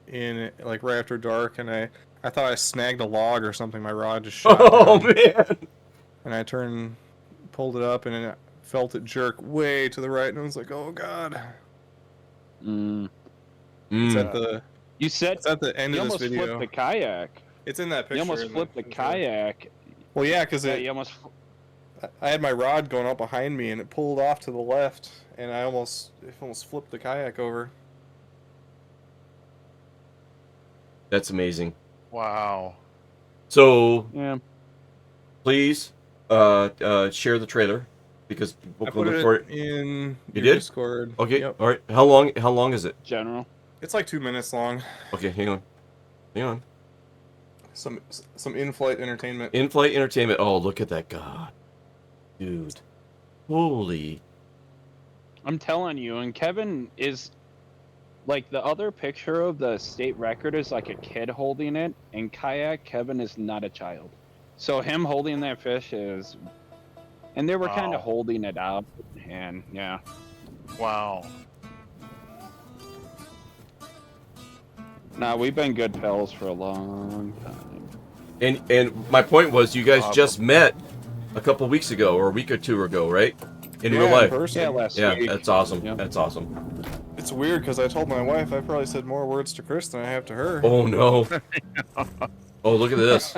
in it, like right after dark, and I thought I snagged a log or something. My rod just shot Oh down, man. and I pulled it up, and I felt it jerk way to the right, and I was like, "Oh God!" Mm. It's Mm. at the You said it's at the end you of this almost video. flipped the kayak. It's in that picture. You almost in flipped the in kayak. Well, yeah, because Yeah, you almost. I had my rod going up behind me, and it pulled off to the left, and it almost flipped the kayak over. That's amazing. Wow. So Yeah. please share the trailer because we'll I put look it in You your did? Discord. Okay. Yep. All right. How long is it? General. It's like 2 minutes long. Okay, hang on. Some in-flight entertainment. In-flight entertainment. Oh, look at that god. Dude. Holy. I'm telling you, and Kevin is like the other picture of the state record is like a kid holding it, and Kayak Kevin is not a child. So him holding that fish is, and they were kind Wow. of holding it out, and yeah. Wow. Nah, we've been good pals for a long time. And my point was you guys Awesome. just met a couple weeks ago or a week or two ago, right? In real in life. person. Yeah, last Yeah, week. that's awesome. Yeah. That's awesome. It's weird because I told my wife I probably said more words to Chris than I have to her. Oh no. Oh, look at this.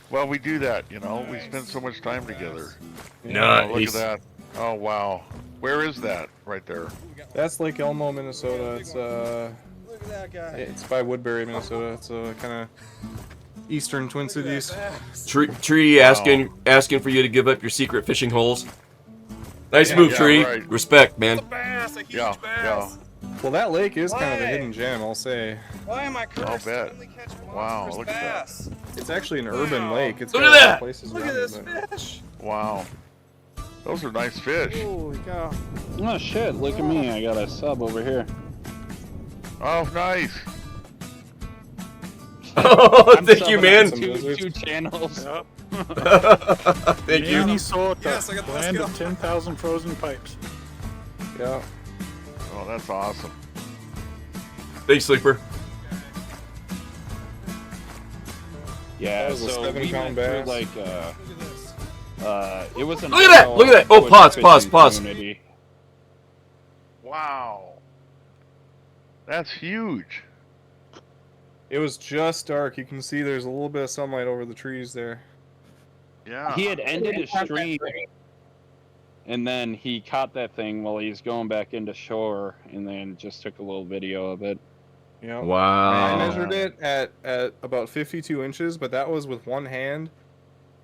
Well, we do that, you know. We spend so much time together. Nice. Oh, look at that. Oh, wow. Where is that? Right there. That's Lake Elmo, Minnesota. It's Look at that guy. it's by Woodbury, Minnesota. It's kind of eastern Twin Cities. Tree asking for you to give up your secret fishing holes. Nice Yeah, move, yeah, Tree. right. Respect, man. Bass, a huge Yeah, bass. Well, that lake is kind of a Why? hidden gem, I'll say. Why am I cursed? to bet. only catch one Wow, first look at that. bass? It's actually an urban Wow. lake. It's Look got at a lot of that! places Look at around this it, fish. Wow. Those are nice fish. Holy cow. Oh shit! Look at me, I got a sub over here. Oh, nice. Oh, I'm thank you, subbing man. on two channels. Yep. Thank you. Minnesota, Yes, I got the land of musket. 10,000 frozen pipes. Yeah. Oh, that's awesome. Thanks, Sleeper. Yeah, That was a so 7-pound we went bass. through like Look at this. It was an Look at that! Look at that! Oh, Twitch pause, fishing pause. community. Wow. That's huge. It was just dark. You can see there's a little bit of sunlight over the trees there. Yeah. He had ended his stream, and then he caught that thing while he was going back into shore, and then just took a little video of it. Yep. I Wow. measured it at about 52 inches, but that was with one hand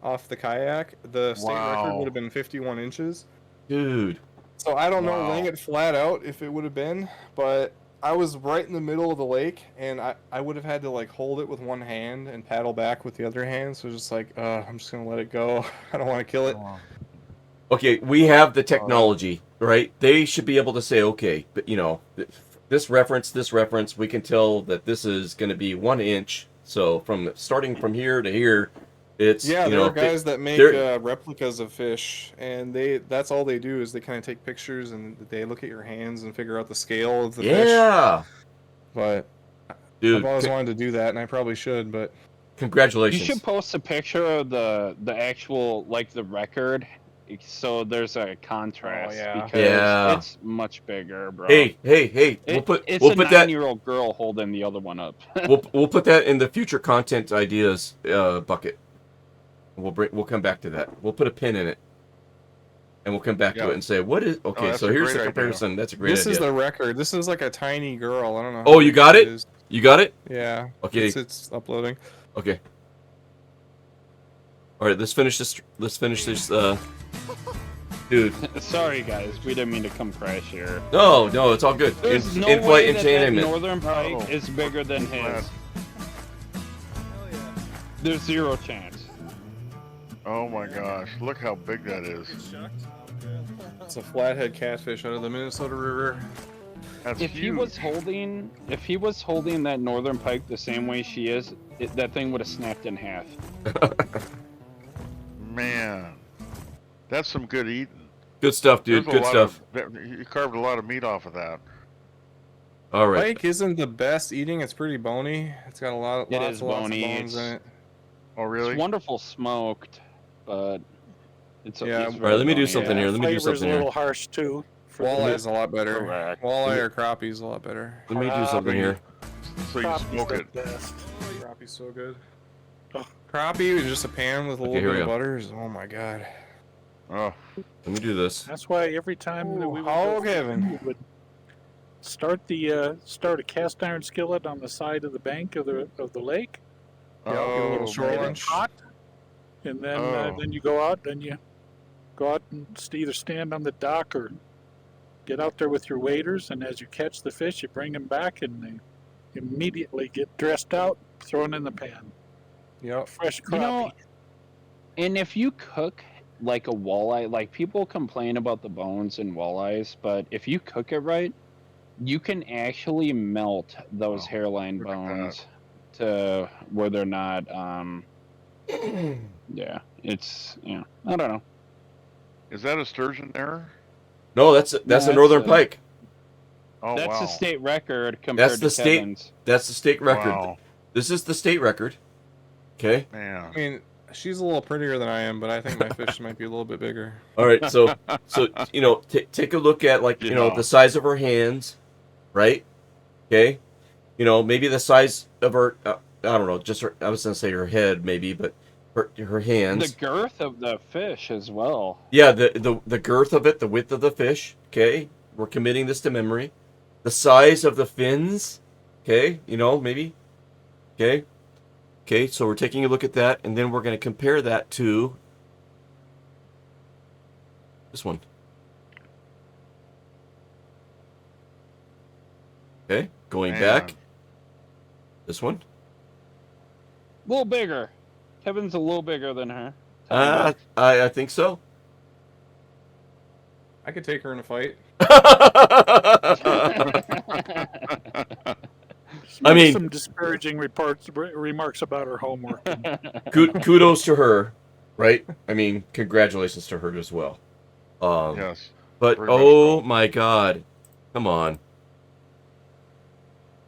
off the kayak. The state record would have been 51 inches. Dude. So I don't know Wow. laying it flat out if it would have been, but I was right in the middle of the lake, and I would have had to like hold it with one hand and paddle back with the other hand. So just like, I'm just gonna let it go. I don't want to kill it. Okay, we have the technology, right? They should be able to say, okay, but you know, this reference, we can tell that this is going to be 1 inch. So from starting from here to here, it's Yeah, you there know, are guys that make replicas of fish, and that's all they do is they kind of take pictures and they look at your hands and figure out the scale of the fish. Yeah. But Dude, I've always wanted to do that, and I probably should, but congratulations. You should post a picture of the actual, like, the record, so there's a contrast. yeah. Because Yeah. it's much bigger, bro. Hey, we'll put It's we'll a put that 9-year-old girl holding the other one up. we'll put that in the future content ideas bucket. We'll come back to that. We'll put a pin in it, and we'll come back to it and say what is okay. that's So a here's great the idea. comparison. That's a great this idea. is the record. This is like a tiny girl. I don't know. Oh, how you big got she it? is. You got it? Yeah. Okay. It's uploading. Okay. All right. Let's finish this. Dude. Sorry, guys. We didn't mean to come crash here. No, it's all good. There's no In-flight way that entertainment. Northern Pike is bigger than his. There's zero chance. Oh my gosh, look how big that is. It's a flathead catfish out of the Minnesota River. That's If huge. he was holding that Northern Pike the same way she is, that thing would have snapped in half. Man, that's some good eating. Good stuff, dude. There's a Good lot stuff. You carved a lot of meat off of that. All right. Pike isn't the best eating. It's pretty bony. It's got lots It is of bony. bones in it. Oh really? It's wonderful smoked, but it's Yeah. it's All right, let me do bony. something here. Let me do Flavor's something a here. little harsh too. for the Walleye a lot better. Correct. Walleye or crappie's a lot better. Let me do something here. So you Crappie's smoke the it. best. Crappie's so good. Oh. Crappie with just a pan with a Okay, little here we bit of go. butter. Oh my god. Oh, Let me do this. That's why every time that we would Oh, go Kevin. fishing, we would start a cast iron skillet on the side of the bank of the lake. Yeah, I'll get a little short Get it lunch. hot, and then you go out. Then you go out and either stand on the dock or get out there with your waders. And as you catch the fish, you bring them back, and they immediately get dressed out, thrown in the pan. Yep. Fresh crappie. You know, and if you cook like a walleye, like people complain about the bones in walleyes, but if you cook it right, you can actually melt those hairline look at that. bones to where they're not. Yeah, it's I don't know. is that a sturgeon there? No, that's a that's northern a- pike. Oh That's wow. a state record compared That's the to state- Kevin's. That's the state record. Wow, This is the state record. Okay. man. I mean, she's a little prettier than I am, but I think my fish might be a little bit bigger. All right. So take a look at Yeah. the size of her hands, right? Okay. Maybe the size of her. I don't know. Just her. I was gonna say her head, maybe, but her hands. The girth of the fish as well. Yeah, the girth of it, the width of the fish. Okay, we're committing this to memory. The size of the fins. Okay, maybe. Okay. Okay, so we're taking a look at that, and then we're going to compare that to this one. Okay, going Man. back. This one. A little bigger. Kevin's a little bigger than her. I think so. I could take her in a fight. I mean- some disparaging remarks about her homework. Kudos to her, right? I mean, congratulations to her as well. Yes. But very much oh so. my God, come on!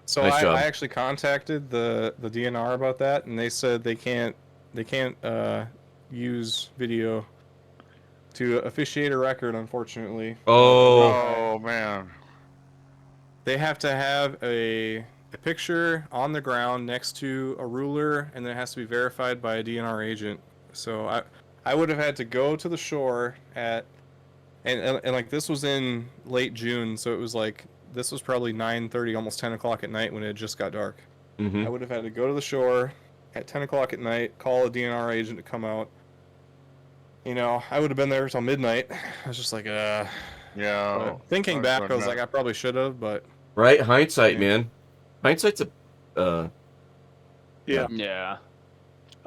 So Nice job. I actually contacted the DNR about that, and they said they can't use video to officiate a record, unfortunately. Oh. Oh man. They have to have a picture on the ground next to a ruler, and then it has to be verified by a DNR agent. So I would have had to go to the shore at, and like this was in late June, so it was like this was probably 9:30, almost 10 o'clock at night when it just got dark. Mm-hmm. I would have had to go to the shore at 10 o'clock at night, call a DNR agent to come out. You know, I would have been there until midnight. I was just like, Yeah. But thinking I've back, done I was that. like, I probably should have, but Right? Hindsight, Yeah. man. Hindsight's a Yeah. Yeah.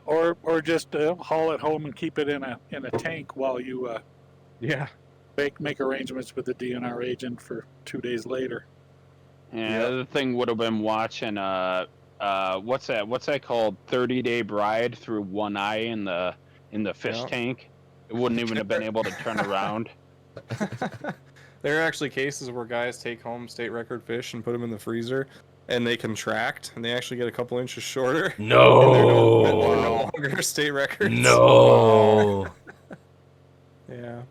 Or just haul it home and keep it in a tank while you yeah. make arrangements with the DNR agent for 2 days later. Yeah, Yep. the thing would have been watching what's that called? 30-Day Bride through one eye in the fish Yep. tank. It wouldn't even have been able to turn around. There are actually cases where guys take home state record fish and put them in the freezer, and they contract, and they actually get a couple inches shorter. And they're no no. longer state records. No. Yeah. Yeah.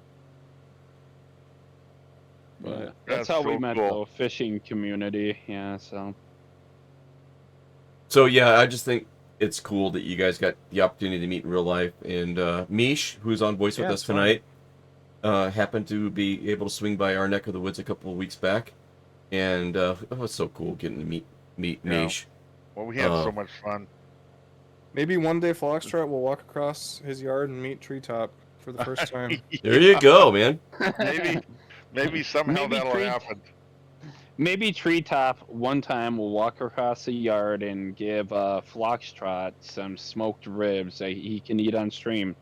But That's That's how we so met cool. the fishing community. Yeah, so So yeah, I just think it's cool that you guys got the opportunity to meet in real life. And Mish, who's on voice with Yeah, us it's fun. tonight, happened to be able to swing by our neck of the woods a couple of weeks back, and it was so cool getting to meet Yeah. Mish. Well, we had so much fun. maybe one day Foxtrot will walk across his yard and meet Treetop for the first time. There you go, man. Maybe somehow Maybe that'll treat- happen. maybe Treetop one time will walk across the yard and give Foxtrot some smoked ribs that he can eat on stream.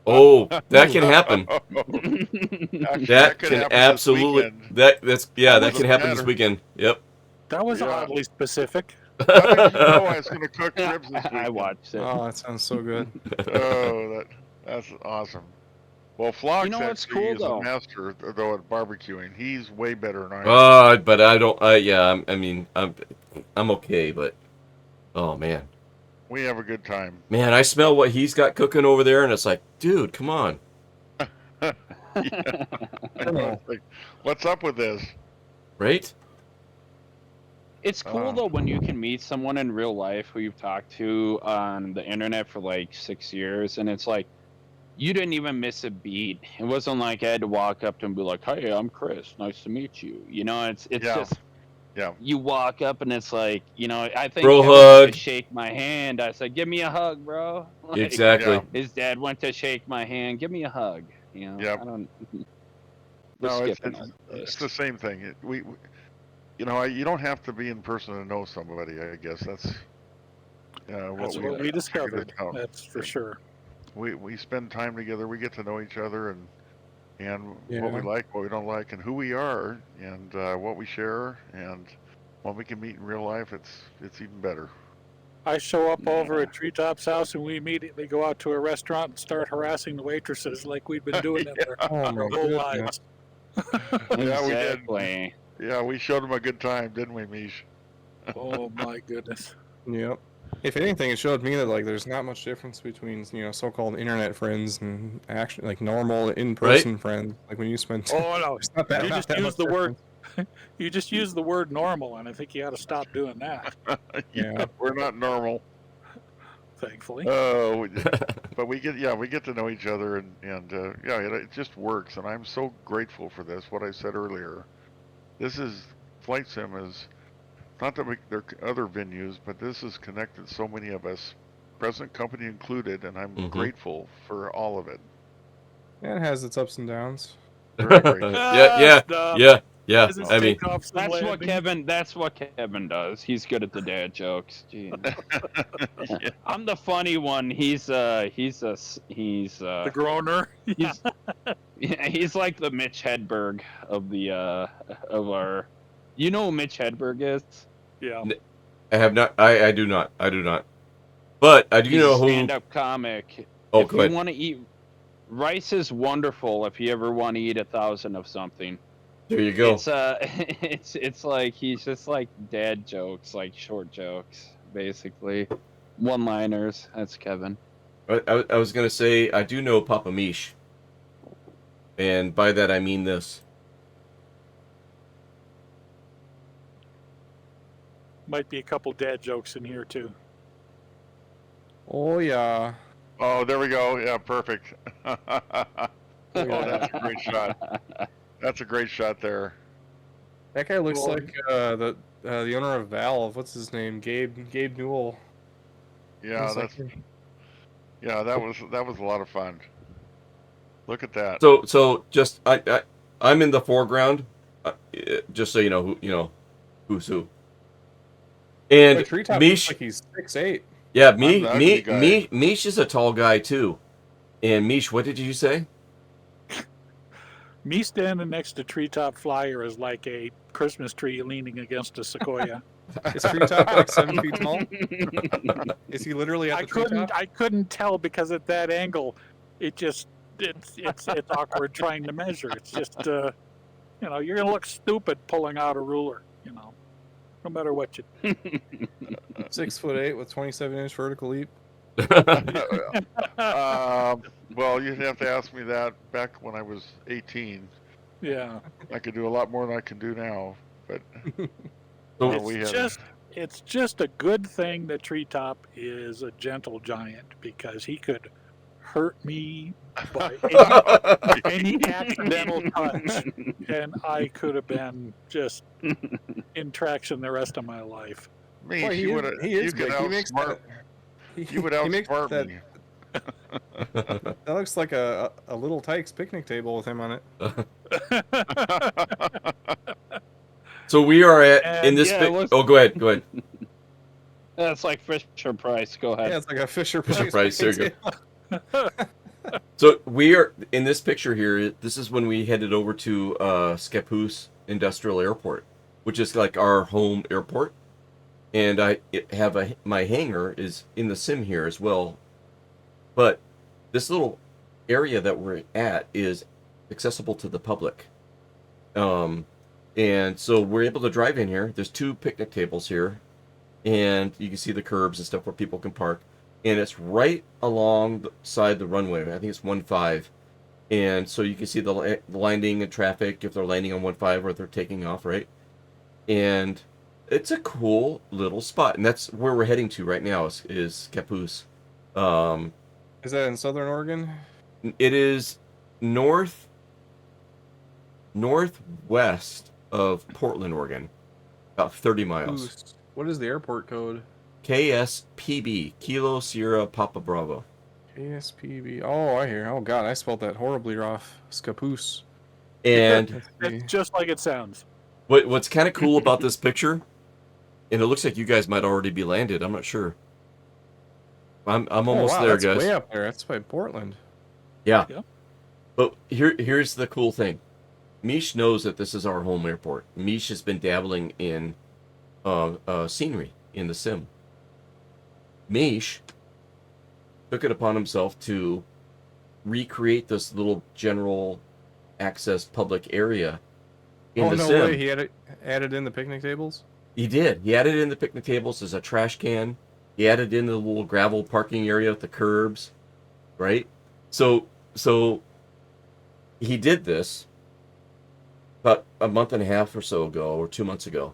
Oh, that can happen. Actually, That could can happen absolutely. This weekend. That can happen this matter. weekend. Yep. That was Yeah. oddly specific. How did you know I was going to cook ribs this weekend? I watched it. Oh, that sounds so good. Oh, that's awesome. Well, Flox You know what's actually cool, is though? a master, though, at barbecuing. He's way better than I am. But I don't. Yeah. I mean, I'm okay, but oh man, We have a good time. man, I smell what he's got cooking over there, and it's like, dude, come on, I know, it's like, what's up with this? right? It's cool though when you can meet someone in real life who you've talked to on the internet for like 6 years, and it's like you didn't even miss a beat. It wasn't like I had to walk up to him and be like, "Hey, I'm Chris. Nice to meet you." You know, it's Yeah. just Yeah. you walk up and it's like, you know, I think Bro Kevin went hug. to shake my hand. I said, "Give me a hug, bro." Like, Exactly. Yeah. His dad went to shake my hand. Give me a hug. You know, Yep. I don't. No, We're it's skipping over it's this. the same thing. We you know, you don't have to be in person to know somebody. I guess that's what That's we what we discovered. figured out. That's for sure. We spend time together. We get to know each other and what we Yeah. like, what we don't like, and who we are, and what we share, and when we can meet in real life, it's even better. I show up over at Treetop's house and we immediately go out to a restaurant and start harassing the waitresses like we've been doing it Oh my our whole goodness. lives. Yeah, we did. Exactly. Yeah, we showed them a good time, didn't we, Mish? Oh my goodness. Yep. If anything, it showed me that like there's not much difference between so-called internet friends and actually like normal in-person friends. Like when you spend. Oh no. It's not that, You not just that use much the word difference. you just use the word normal, and I think you ought to stop doing that, Yeah. We're not normal. thankfully. Oh, but we get to know each other, and it just works, and I'm so grateful for this. What I said earlier, this is Flight Sim is not that there are other venues, but this has connected so many of us, present company included, and I'm grateful for all of it. Yeah, it has its ups and downs. Very grateful. Yeah. Business I mean, takeoffs and That's what landings. Kevin. That's what Kevin does. He's good at the dad jokes. Gee. Yeah. I'm the funny one. He's The groaner. yeah, he's like the Mitch Hedberg of the of our. You know who Mitch Hedberg is? Yeah. I have not. I do not. But I do He's know a who. stand-up comic. Oh, if go you ahead. want to eat, rice is wonderful. If you ever want to eat 1,000 of something. There you go. It's like he's just like dad jokes, like short jokes, basically, one-liners. That's Kevin. I was gonna say I do know Papa Mish. And by that I mean this. Might be a couple dad jokes in here too. Oh yeah. Oh, there we go. Yeah, perfect. Oh, that's a great shot. That's a great shot there. That guy looks Well, like the owner of Valve. What's his name? Gabe Newell. Yeah, Looks like that's him. yeah, that was a lot of fun. Look at that. So just I'm in the foreground, just so you know who's who. And Wait, Treetop looks Mish, like he's 6'8". yeah, I'm the ugly guy. Mish is a tall guy too. And Mish, what did you say? me standing next to Treetop Flyer is like a Christmas tree leaning against a sequoia. Is Treetop like 7 feet tall? Is he literally at the treetop? I couldn't tell because at that angle, it's awkward trying to measure. It's just you know, you're gonna look stupid pulling out a ruler. You know, no matter what you. 6'8" with 27-inch vertical leap. Well, you'd have to ask me that back when I was 18. Yeah. I could do a lot more than I can do now, but It's just a good thing that Treetop is a gentle giant because he could hurt me by any accidental touch, and I could have been just in traction the rest of my life. me, Boy, you would outsmart me. That looks like a little Tykes picnic table with him on it. So we are at in And, this. yeah, it looks- Oh, go ahead. Go ahead. That's like Fisher Price. Go ahead. Yeah, it's like a Fisher Fisher Price. Price, there you go. So we are in this picture here. This is when we headed over to Scappoose Industrial Airport, which is like our home airport. And I have my hangar is in the sim here as well. But this little area that we're at is accessible to the public. And so we're able to drive in here. There's 2 picnic tables here, and you can see the curbs and stuff where people can park. And it's right alongside the runway. I think it's 1-5. And so you can see the landing and traffic if they're landing on 1-5 or if they're taking off, right? And it's a cool little spot. And that's where we're heading to right now is Scappoose. Is that in Southern Oregon? It is northwest of Portland, Oregon, about 30 miles. Goose. What is the airport code? KSPB, Kilo Sierra Papa Bravo. KSPB. Oh, I hear. Oh God, I spelled that horribly rough. Scappoose. And It's just like it sounds. what's kind of cool about this picture, and it looks like you guys might already be landed. I'm not sure. I'm almost there, that's guys. way up there. That's by Portland. Yeah. Yep. But here's the cool thing. Mish knows that this is our home airport. Mish has been dabbling in scenery in the sim. Mish took it upon himself to recreate this little general access public area in the no sim. way. He had it added in the picnic tables. He did. He added in the picnic tables as a trash can. He added in the little gravel parking area with the curbs, right? So he did this about a month and a half or so ago, or 2 months ago.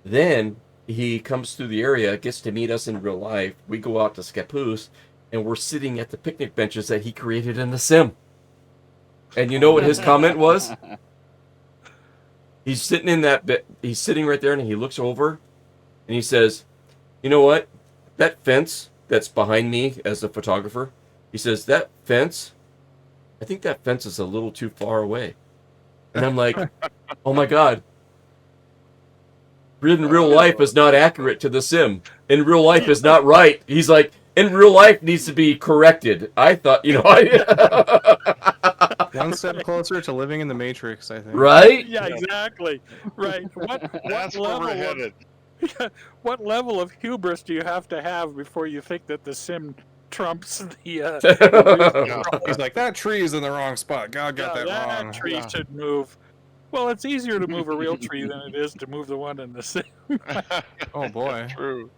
Then he comes through the area, gets to meet us in real life. We go out to Scappoose, and we're sitting at the picnic benches that he created in the sim. And you know what his comment was? He's sitting in that bit. He's sitting right there, and he looks over, and he says, "You know what? That fence that's behind me as the photographer," he says, "that fence, I think that fence is a little too far away." And I'm like, "Oh my God. In real life is not accurate to the sim. In real life is not right." He's like, "In real life needs to be corrected." I thought, One step closer to living in the Matrix, I think. right? Yeah, exactly. Right. That's where we're headed. What level of hubris do you have to have before you think that the sim trumps the? Yeah. He's like, that tree is in the wrong spot. God got that wrong. That tree Yeah. should move. Well, it's easier to move a real tree than it is to move the one in the sim. Oh boy. True.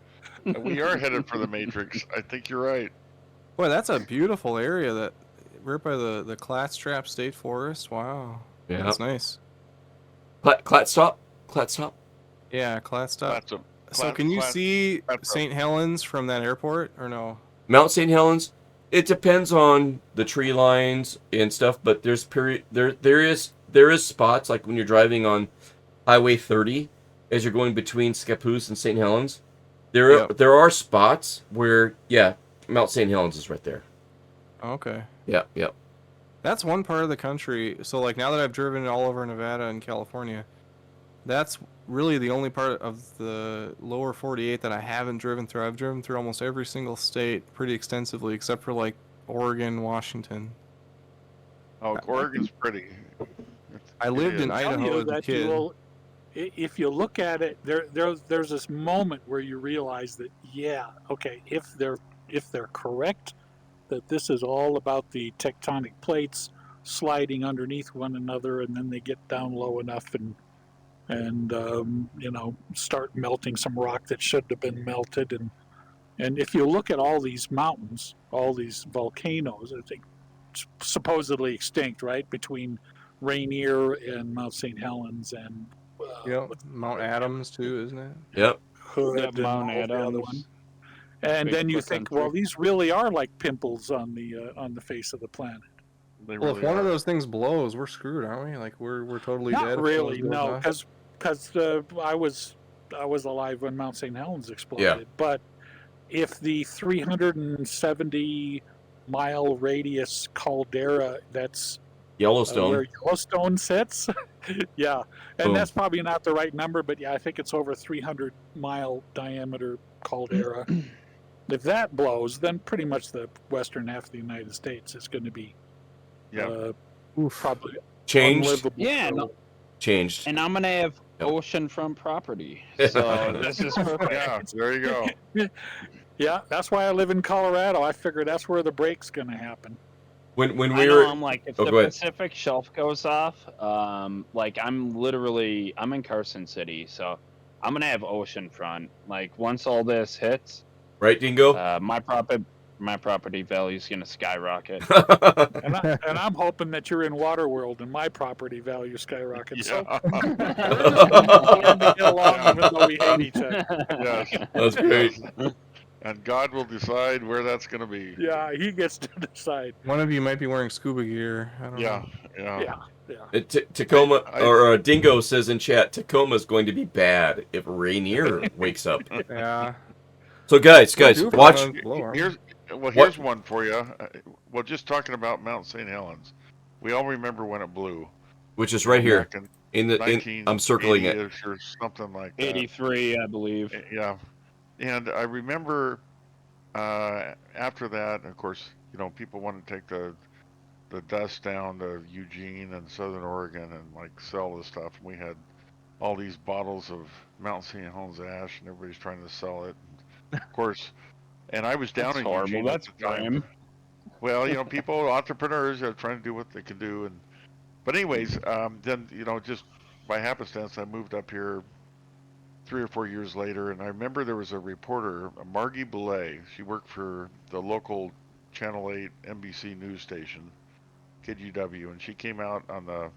We are headed for the Matrix. I think you're right. Boy, that's a beautiful area. That We're by the Clatstrap State Forest. Wow. Yeah. That's nice. Clatstop? Yeah, Clatstop. Clatsop. So can you see Clatstrap. St. Helens from that airport or no? Mount St. Helens. It depends on the tree lines and stuff, but there is spots like when you're driving on Highway 30 as you're going between Scappoose and St. Helens. There are spots where Mount St. Helens is right there. Okay. Yep. That's one part of the country. So like now that I've driven all over Nevada and California, that's really the only part of the lower 48 that I haven't driven through. I've driven through almost every single state pretty extensively, except for like Oregon, Washington. Oh, Oregon's pretty. I lived in Tell Idaho you as a that kid. you will, if you look at it, there's this moment where you realize that if they're correct, that this is all about the tectonic plates sliding underneath one another, and then they get down low enough and start melting some rock that shouldn't have been melted. And if you look at all these mountains, all these volcanoes, I think supposedly extinct, right, between Rainier and Mount St. Helens and Mount Adams too, isn't it? Yep. Hood Yeah, and Mount all the other Adams. one. And then you think, well, these really are like pimples on the face of the planet. They Well, really if one of are. those things blows, we're screwed, aren't we? Like we're totally dead. Not if one of really, those goes no, off? because I was alive when Mount St. Helens exploded. But if the 370 mile radius caldera that's Yellowstone. where Yellowstone sits, and Boom. that's probably not the right number, but I think it's over 300 mile diameter caldera. If that blows, then pretty much the western half of the United States is going to be probably Changed. unlivable. Yeah, Changed. and I'm gonna have oceanfront property, so this is perfect. Yeah, there you go. Yeah, that's why I live in Colorado. I figure that's where the break's going to happen. When I we know, were, I'm like, if go the ahead. Pacific Shelf goes off, like I'm in Carson City, so I'm gonna have oceanfront. Like once all this hits, Right, Dingo? my property value is gonna skyrocket. And I'm hoping that you're in Waterworld and my property value skyrockets. So we're gonna learn to get along even though we hate each other. Yes. That's great. And God will decide where that's going to be. Yeah, he gets to decide. One of you might be wearing scuba gear. I don't know. Yeah. Tacoma, or Dingo says in chat, Tacoma's going to be bad if Rainier wakes up. Yeah. So guys, watch. Here's one for you. Well, just talking about Mount St. Helens, we all remember when it blew, Which is right here. I'm circling it. Or something like that. 83, I believe. Yeah, and I remember after that, of course, people wanted to take the dust down to Eugene and Southern Oregon and like sell the stuff. And we had all these bottles of Mount St. Helens ash, and everybody's trying to sell it. And of course, and I was down in Eugene at the time. Well, people, entrepreneurs, are trying to do what they can do. But anyways, then just by happenstance, I moved up here 3 or 4 years later, and I remember there was a reporter, Margie Belay. She worked for the local Channel 8 NBC news station, KGW, and she came out on the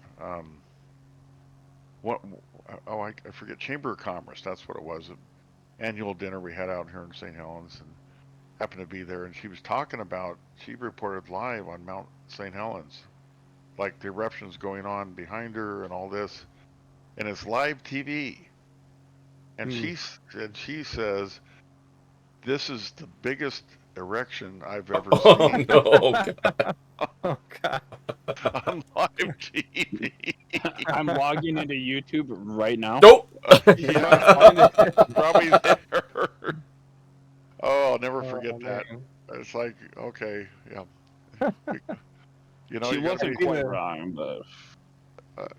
I forget, Chamber of Commerce. That's what it was. An annual dinner we had out here in St. Helens, and happened to be there. And she was talking about. She reported live on Mount St. Helens, like the eruptions going on behind her and all this, and it's live TV. And she says, "This is the biggest erection I've ever seen." Oh, God. Oh, God. On live TV. I'm logging into YouTube right now. Nope. Yeah, probably there. Oh, I'll never forget that. It's like, okay, yeah. She wasn't quite wrong, but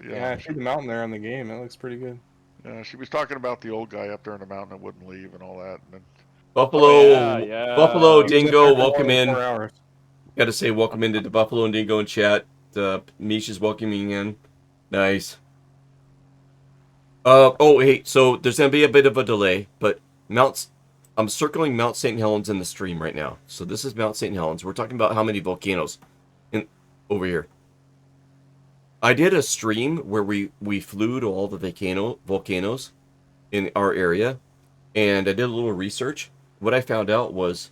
yeah, I see the mountain there on the game. It looks pretty good. Yeah, she was talking about the old guy up there in the mountain that wouldn't leave and all that. And then, Buffalo Dingo, welcome in. 4 hours. Got to say welcome into the Buffalo and Dingo in chat. Mish is welcoming in. Nice. Hey, so there's gonna be a bit of a delay, but I'm circling Mount St. Helens in the stream right now. So this is Mount St. Helens. We're talking about how many volcanoes. And over here. I did a stream where we flew to all the volcanoes in our area, and I did a little research. What I found out was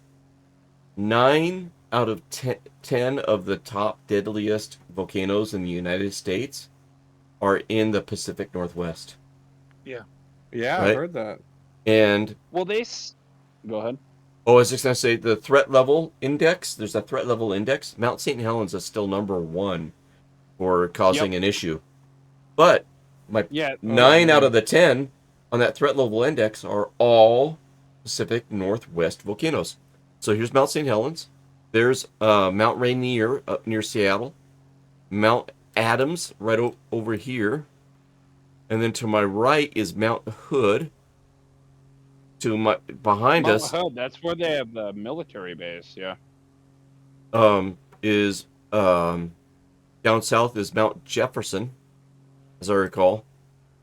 9 out of 10 of the top deadliest volcanoes in the United States are in the Pacific Northwest. Yeah. Yeah, Right? I've heard that. And Well, go ahead. I was just gonna say the threat level index. There's a threat level index. Mount St. Helens is still number 1 for causing an issue, but my Yeah. 9 out of the 10 on that threat level index are all Pacific Northwest volcanoes. So here's Mount St. Helens. There's Mount Rainier up near Seattle. Mount Adams right over here. And then to my right is Mount Hood. Behind Mount us Hood, that's where they have the military base. Yeah. is down south is Mount Jefferson, as I recall.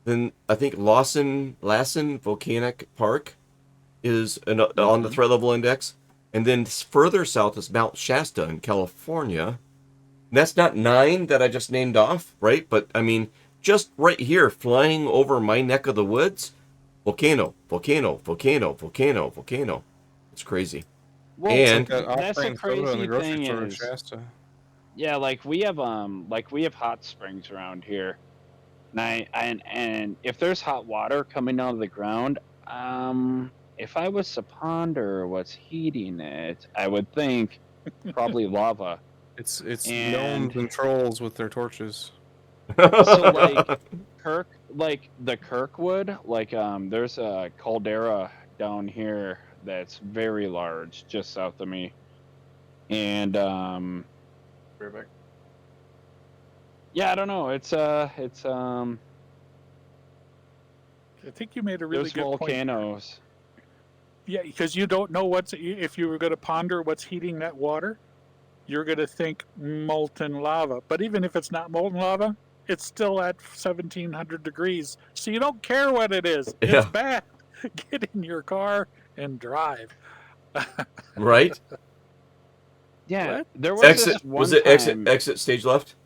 Then I think Lassen Volcanic Park is on the threat level index. And then further south is Mount Shasta in California. And that's not 9 that I just named off, right? But I mean, just right here, flying over my neck of the woods, volcano. It's crazy. Well, And Got that's the off-brand soda in the crazy grocery thing store in is, Shasta. yeah, like we have hot springs around here, and if there's hot water coming out of the ground, if I was to ponder what's heating it, I would think probably lava. It's gnomes And and trolls with their torches. so like the Kirkwood, there's a caldera down here that's very large just south of me, and yeah, I don't know. I think you made a really There's good point. volcanoes. Yeah, because you don't know if you were going to ponder what's heating that water, you're going to think molten lava. But even if it's not molten lava, it's still at 1700 degrees. So you don't care what it is. It's Yeah. bad. Get in your car and drive. Right? Yeah, What? there was Exit this one was it time. exit stage left?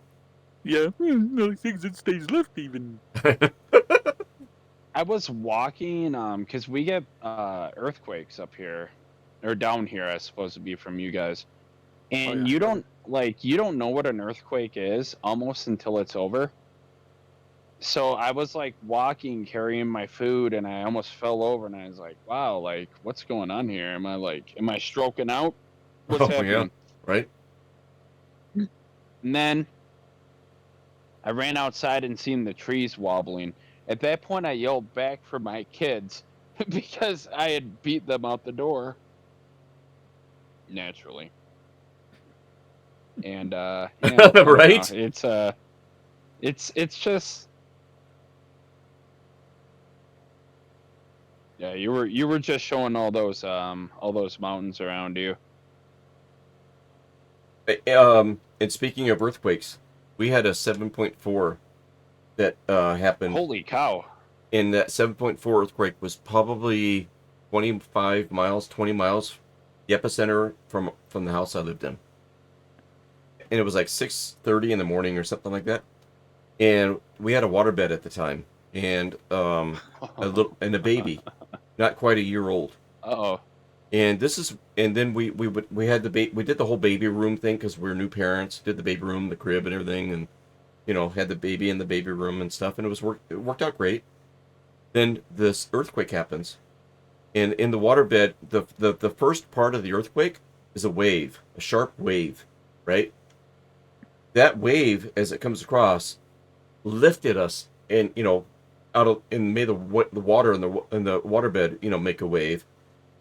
Yeah, no things that stays left even. I was walking, because we get earthquakes up here, or down here, I suppose to be from you guys, and yeah. you don't know what an earthquake is almost until it's over. So I was like walking, carrying my food, and I almost fell over, and I was like, "Wow, like what's going on here? Am I stroking out? What's Oh, yeah. happening?" Right? And then I ran outside and seen the trees wobbling. At that point, I yelled back for my kids because I had beat them out the door. Naturally. And yeah, I don't Right? know. It's just, yeah. You were just showing all those mountains around you. And speaking of earthquakes, we had a 7.4 that happened. Holy cow! And that 7.4 earthquake was probably 20 miles, the epicenter from the house I lived in. And it was like 6:30 in the morning or something like that. And we had a waterbed at the time, and a baby, not quite a year old. Uh-oh. And then we had we did the whole baby room thing because we were new parents. Did the baby room, the crib, and everything, and had the baby in the baby room and stuff, and it worked out great. Then this earthquake happens, and in the waterbed, the first part of the earthquake is a sharp wave, right? That wave, as it comes across, lifted us, and made the water in the waterbed, make a wave.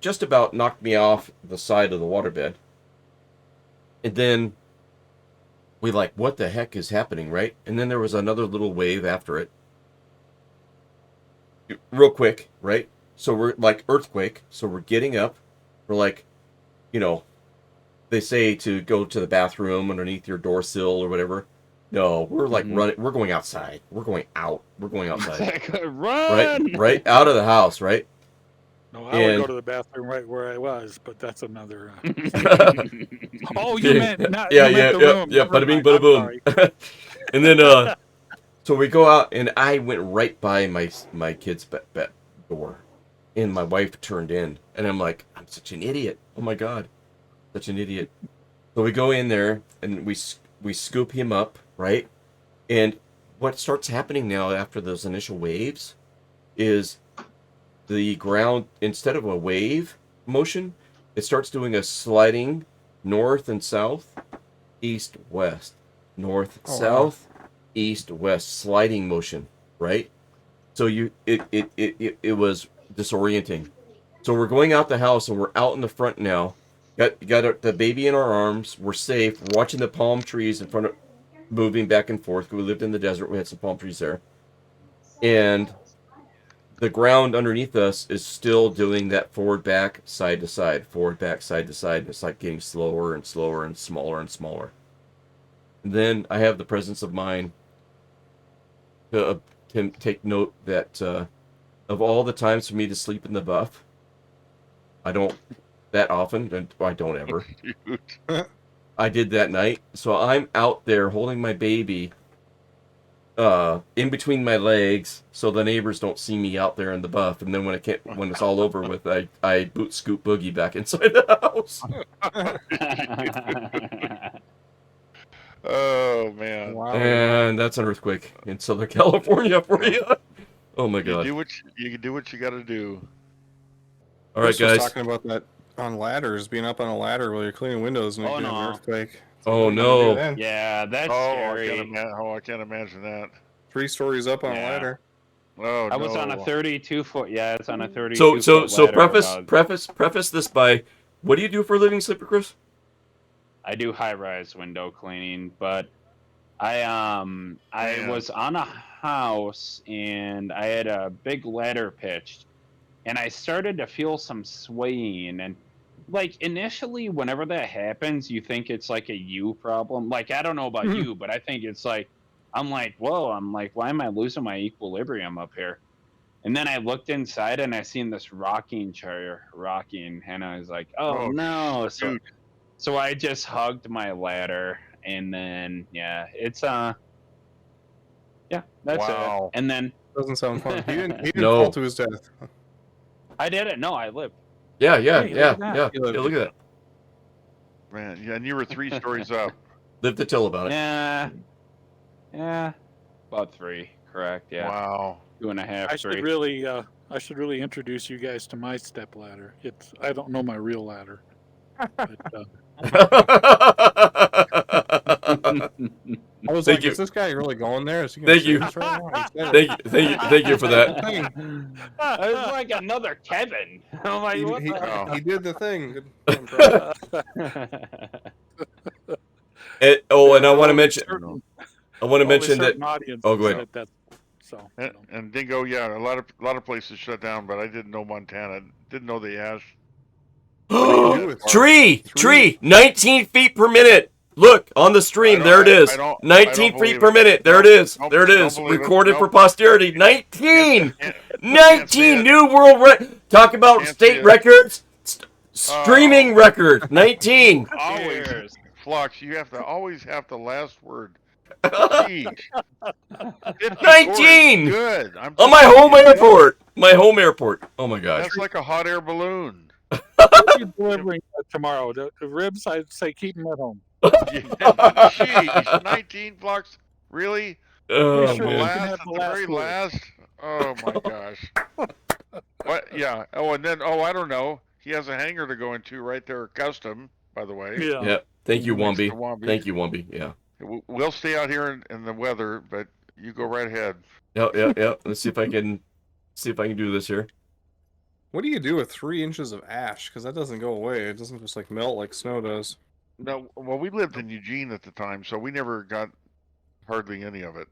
Just about knocked me off the side of the waterbed. And then we what the heck is happening, right? And then there was another little wave after it. Real quick, right? So we're like earthquake, so we're getting up. We're like, they say to go to the bathroom underneath your door sill or whatever. No, we're like running. We're going outside. We're going out. We're going outside. Run! Right out of the house, right? No, I would And go to the bathroom right where I was, but that's another. Oh, you meant not. yeah, You meant the room. yeah. Never Bada bing, mind. bada I'm boom. sorry. And then so we go out, and I went right by my kid's door, and my wife turned in, and I'm like, I'm such an idiot. Oh my god, such an idiot. So we go in there, and we scoop him up, right? And what starts happening now after those initial waves is the ground, instead of a wave motion, it starts doing a sliding north and south, east, west, north, Oh, wow. south, east, west, sliding motion, right? So it was disorienting. So we're going out the house, and we're out in the front now. Got the baby in our arms. We're safe. We're watching the palm trees in front of moving back and forth. We lived in the desert. We had some palm trees there, and the ground underneath us is still doing that forward, back, side to side, forward, back, side to side. It's like getting slower and slower and smaller and smaller. And then I have the presence of mind to take note that of all the times for me to sleep in the buff, I don't that often, and I don't ever. I did that night, so I'm out there holding my baby in between my legs, so the neighbors don't see me out there in the buff. And then when it's all over with, I boot scoop boogie back inside the house. Oh man. Wow. And that's an earthquake in Southern California for you. Oh my god! You can do what you got to do. All right, Chris was guys. talking about that on ladders, being up on a ladder while you're cleaning windows and you Oh, get an no. earthquake. Oh, What are you gonna do no. then? Yeah, that's Oh, scary. I can't imagine that. 3 stories up on a Yeah. ladder. Oh I was on a no. 32-foot. Yeah, it's on a 32-foot So ladder. preface this by, what do you do for a living, Slipper Chris? I do high-rise window cleaning, but I Man. was on a house and I had a big ladder pitched, and I started to feel some swaying. And like initially, whenever that happens, you think it's like a you problem. Like I don't know about you, but I think it's like I'm like, whoa, I'm like, why am I losing my equilibrium up here? And then I looked inside and I seen this rocking chair rocking, and I was like, oh no. shoot. So I just hugged my ladder, and then yeah, it's yeah, that's Wow. it. And then Doesn't sound fun. He didn't No. fall to his death. I did it. No, I lived. Yeah. Hey, look at that. Yeah. You lived Look at that. Man, yeah, and you were 3 stories up. Live to tell about it. Yeah, about 3, correct? Yeah, Wow. 2.5, I 3. should really introduce you guys to my step ladder. I don't know my real ladder. But, I was Thank like, you. is this guy really going there? Is he gonna Thank save you. us right now? He said it. Thank you for that. It was like another Kevin. I'm like, He, what he, the hell? he did the thing. Good job, bro. And I want to mention. certain, I want to only mention that. certain audiences Oh, go ahead. that so. You know. And Dingo, yeah, a lot of places shut down, but I didn't know Montana. Didn't know the ash. What do you do with Tree, 19 feet per minute. Look on the stream. There it is. 19 feet per minute. There it is. There it is. Recorded for posterity. 19. 19 new world record. Talk about state records. Streaming record. 19. Always, Flux. You always have the last word. Jeez. 19. Good. On my home airport. My home airport. Oh my gosh. That's like a hot air balloon. What are you delivering tomorrow? The ribs, I'd say keep them at home. Jeez, 19 Flux. Really? Oh, Sure, man. you can have The the last very word. last. Oh my gosh. What? Yeah. Oh, and then I don't know. He has a hangar to go into right there, custom. By the way. Yeah. Yeah. Thank you, Next to Womby. Womby. Thank you, Womby. Yeah. We'll stay out here in the weather, but you go right ahead. Yep. Let's see if I can do this here. What do you do with 3 inches of ash? Because that doesn't go away. It doesn't just like melt like snow does. No, well, we lived in Eugene at the time, so we never got hardly any of it.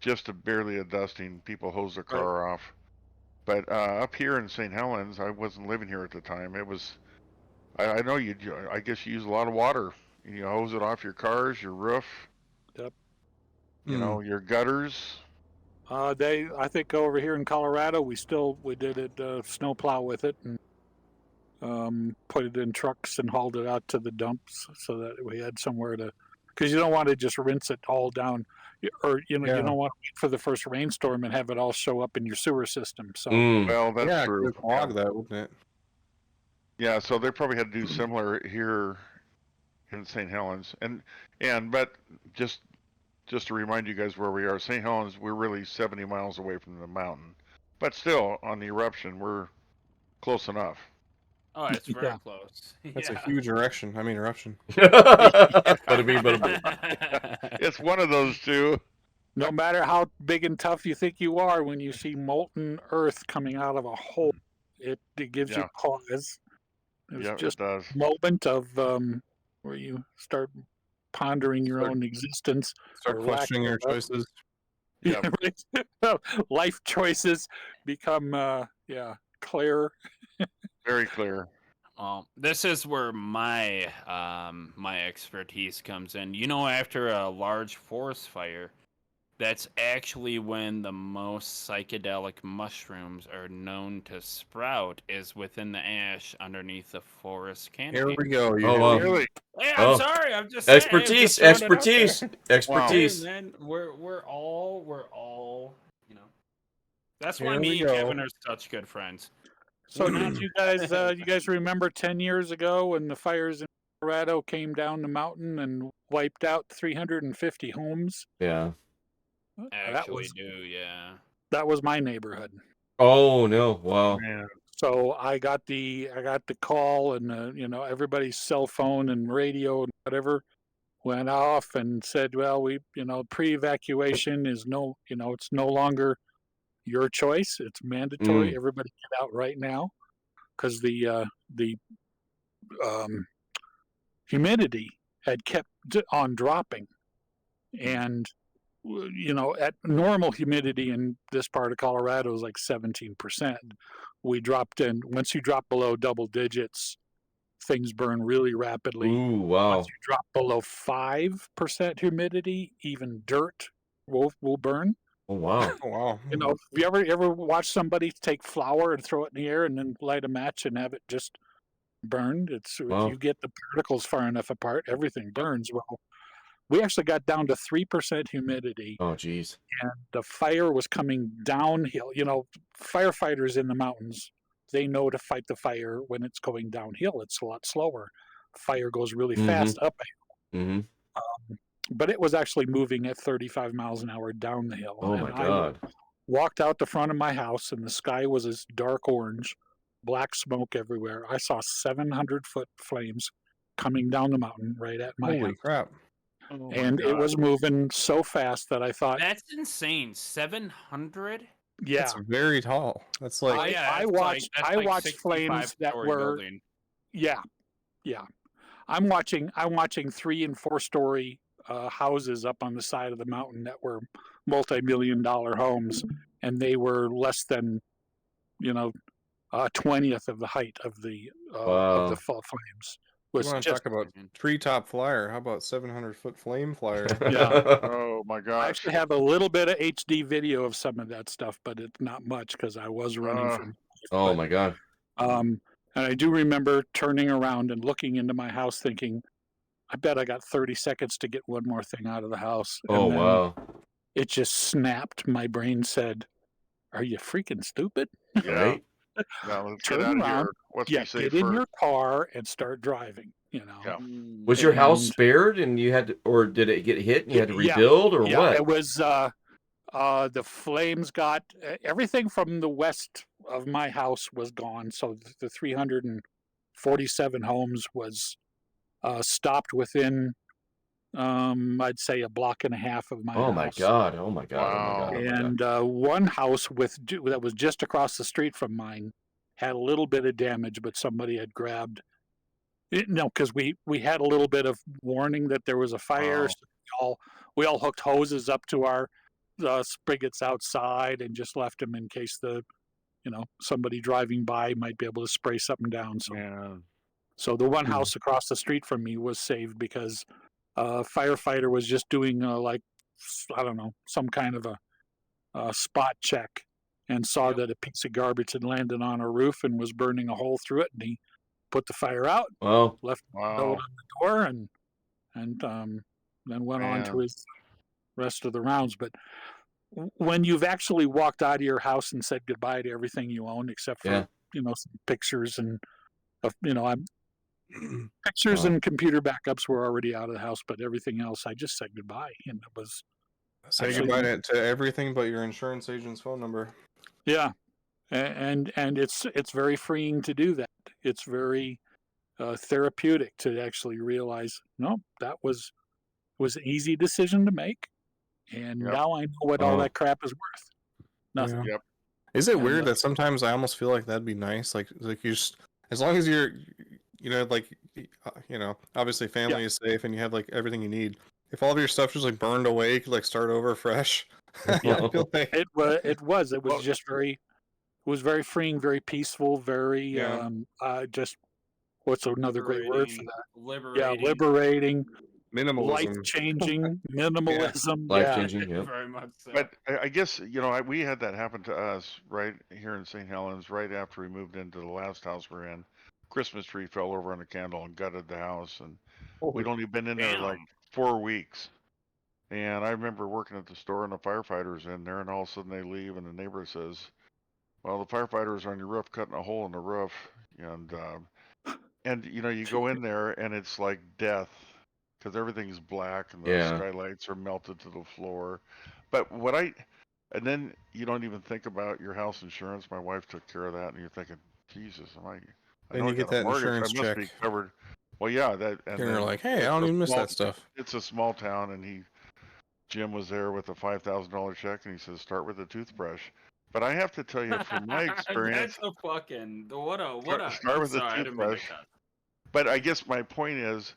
Just barely a dusting. People hose their car off. But up here in St. Helens, I wasn't living here at the time. It was, I know I guess you use a lot of water. You hose it off your cars, your roof. Yep. You know, your gutters. I think over here in Colorado, we did it snowplow with it and put it in trucks and hauled it out to the dumps so that we had somewhere to, because you don't want to just rinse it all down, or you Yeah. don't want to wait for the first rainstorm and have it all show up in your sewer system. So Well, that's Yeah, it true. could clog that, wouldn't it? Yeah, so they probably had to do similar here in St. Helens, but just to remind you guys where we are, St. Helens, we're really 70 miles away from the mountain, but still on the eruption, we're close enough. Oh, it's very Yeah. close. That's a Yeah. huge eruption. Eruption. Bada bing, bada boom. It's one of those two. no matter how big and tough you think you are, when you see molten earth coming out of a hole, it gives you Yeah. pause. It's Yeah, just it does. a moment of where you start pondering your Start- own existence. Start or lack questioning your thereof. choices. Yep. Life choices become clear. Very clear. Well, this is where my my expertise comes in. You know, after a large forest fire, that's actually when the most psychedelic mushrooms are known to sprout, is within the ash underneath the forest Here canopy. we go. You Oh, had wow. me. Really? Hey, I'm Oh. sorry. I'm just saying, I'm just throwing it out there. Expertise. Hey, man, we're all, you know. That's why Here we me and go. Kevin are such good friends. So did you guys remember 10 years ago when the fires in Colorado came down the mountain and wiped out 350 homes? Yeah. Actually, do yeah. That was my neighborhood. Oh no! Wow. Man. So I got the call, and everybody's cell phone and radio and whatever went off and said, well, we pre-evacuation is it's no longer your choice. It's mandatory. Everybody get out right now, because the humidity had kept on dropping, and at normal humidity in this part of Colorado is like 17%. We dropped in, once you drop below double digits, things burn really rapidly. Ooh, wow. Once you drop below 5% humidity, even dirt will burn. Oh wow. Oh wow. Have you ever watched somebody take flour and throw it in the air and then light a match and have it just burned? Wow. If you get the particles far enough apart, everything burns. Well, we actually got down to 3% humidity, Oh geez. and the fire was coming downhill. Firefighters in the mountains, they know to fight the fire when it's going downhill. It's a lot slower. Fire goes really fast up a hill. Mm-hmm. But it was actually moving at 35 miles an hour down the hill. Oh And my I God. walked out the front of my house, and the sky was as dark orange, black smoke everywhere. I saw 700-foot flames coming down the mountain right at my Holy house. crap. Oh my And it God. was moving so fast that I thought, That's insane. 700? yeah. That's very tall. That's like Oh, yeah, I that's watched that's I like watched flames that 65-story were building. yeah. I'm watching 3 and 4 story houses up on the side of the mountain that were multi-million-dollar homes, and they were less than 20th of the height of the Wow. flames. you Was want to just talk about treetop flyer? How about 700-foot flame flyer? Oh my I gosh. actually have a little bit of HD video of some of that stuff, but it's not much because I was running from. Oh my God. And I do remember turning around and looking into my house thinking, I bet I got 30 seconds to get one more thing out of the house. And Oh then wow. it just snapped. My brain said, are you freaking stupid? Yeah. Right? Now let's Turn get out of around. here. Let's Yeah, be safe get in first. your car and start driving, Yeah. Was your house And- spared and you had to, or did it get hit and you had to Yeah, rebuild or yeah, what? it was the flames got everything from the west of my house was gone. So the 347 homes was stopped within I'd say a block and a half of my Oh house. my God. Oh my God. Oh my Wow. God. Oh my God. And one house that was just across the street from mine had a little bit of damage, but somebody had grabbed it. No, because we had a little bit of warning that there was a fire. Wow. So we all hooked hoses up to our spigots outside and just left them in case somebody driving by might be able to spray something down. So Man. so the one house across the street from me was saved because a firefighter was just doing I don't know, some kind of a spot check and saw Yep. that a piece of garbage had landed on a roof and was burning a hole through it, and he put the fire out, Well, left a note Wow, on the door, and then went on to man. his rest of the rounds. But when you've actually walked out of your house and said goodbye to everything you own, except for yeah. some pictures and I'm pictures Wow. and computer backups were already out of the house, but everything else I just said goodbye, and it was Say actually goodbye to everything but your insurance agent's phone number. yeah, and it's very freeing to do that. It's very therapeutic to actually realize, no, that was an easy decision to make, and Yep. now I know what all Oh, that crap is worth. Nothing. Yeah. Yep. Is it And weird that sometimes I almost feel like that'd be nice? Like you just, as long as you're, like, obviously family is safe and you have like everything you need. If all of your stuff just like burned away, you could like start over fresh. yeah, I feel like, it was Well, just very freeing, very peaceful, very yeah, just what's another great word for Liberating. that? Yeah, Liberating. liberating, life minimalism. changing, Yeah. minimalism. life Yeah, changing. Yep. Very much so. but I guess we had that happen to us right here in St. Helens right after we moved into the last house we're in. Christmas tree fell over on a candle and gutted the house, and we'd only been in there like Damn. 4 weeks. And I remember working at the store and the firefighters in there, and all of a sudden they leave, and the neighbor says, "Well, the firefighters are on your roof cutting a hole in the roof," and you go in there and it's like death because everything's black and the Yeah. skylights are melted to the floor. But and then you don't even think about your house insurance. My wife took care of that, and you're thinking, Jesus, I Then know I you get got a that mortgage. I insurance must check. be covered. Well, yeah, and And you're then like, hey, I it's don't a even miss small, that stuff. it's a small town, and Jim was there with a $5,000 check, and he says, start with a toothbrush. But I have to tell you, from my experience, That's a fucking what a start I'm with a sorry, I didn't mean to toothbrush. cut. But I guess my point is,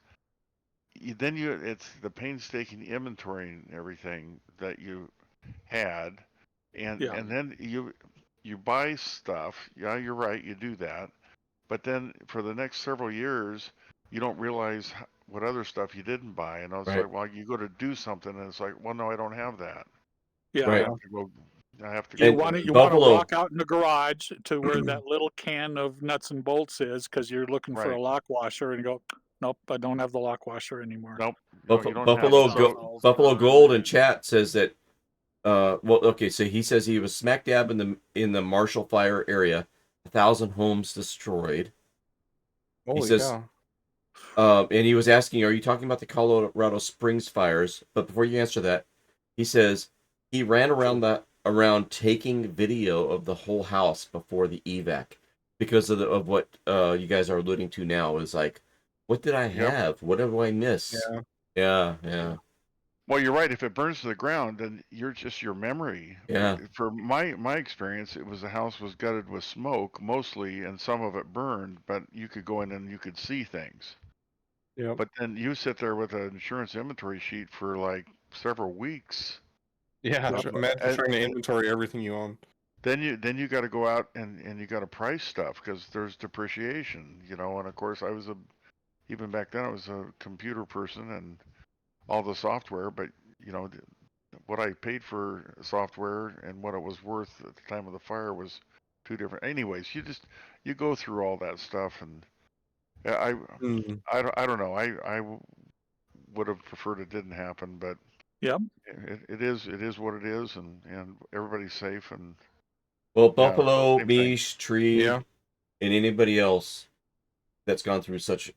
it's the painstaking inventory and everything that you had, and yeah, and then you buy stuff. Yeah, you're right, you do that. But then for the next several years, you don't realize what other stuff you didn't buy, and it's Right. like, well, you go to do something, and it's like, well, no, I don't have that. yeah. I Right. have to go. I have to You go And want get to it. you want to Buffalo. walk out in the garage to where that little can of nuts and bolts is because you're looking for a Right. lock washer and go, nope, I don't have the lock washer anymore. Nope. No, you don't have Buffalo it. So Buffalo Gold in chat says that. Well, okay. So he says he was smack dab in the Marshall Fire area, 1,000 homes destroyed. He Holy says, cow. and he was asking, "Are you talking about the Colorado Springs fires?" But before you answer that, he says he ran around taking video of the whole house before the evac because of what you guys are alluding to now. Is like, what did I yep. have? What did I miss? Yeah. Yeah. Well, you're right. If it burns to the ground, then you're just your memory. Yeah. But for my experience, it was the house was gutted with smoke mostly, and some of it burned. But you could go in and you could see things. Yep. But then you sit there with an insurance inventory sheet for like several weeks. Yeah. Imagine And trying to inventory everything you own. then you got to go out and you got to price stuff because there's depreciation, And of course, even back then I was a computer person and all the software, but what I paid for software and what it was worth at the time of the fire was two different. Anyways, you go through all that stuff, and yeah, I don't know. I would have preferred it didn't happen, but Yep. it is what it is, and everybody's safe, and Well, yeah, Buffalo, same thing. Mish, Tree, Yeah. and anybody else that's gone through such,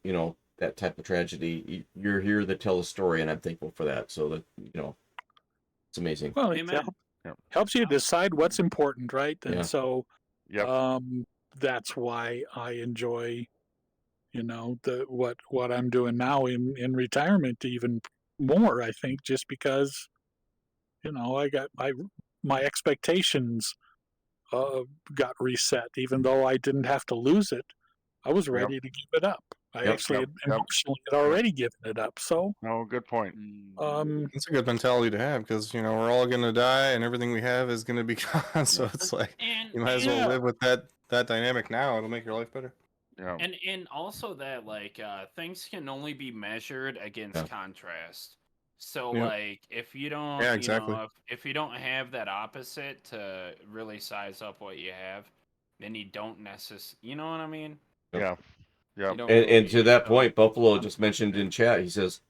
that type of tragedy, you're here to tell a story, and I'm thankful for that. So that, it's amazing. Well, Amen. helps you decide what's important, right? And Yeah. so Yep. that's why I enjoy, the what I'm doing now in retirement even more. I think just because I got my expectations uh, got reset, even though I didn't have to lose it. I was Yep. ready to give it up. I Yep. actually Yep. had emotionally had already given it up. So, No, good point. That's a good mentality to have because we're all gonna die and everything we have is gonna be gone. So it's like you might as well live with that dynamic now. It'll make your life better. Yeah. And also that things can only be measured against Yeah. contrast. So Yep. like if you don't, Yeah, you exactly. know, if you don't have that opposite to really size up what you have, then you don't you know what I mean? Yeah. Yeah. You don't And to really that so point, Buffalo just mentioned in chat. He says,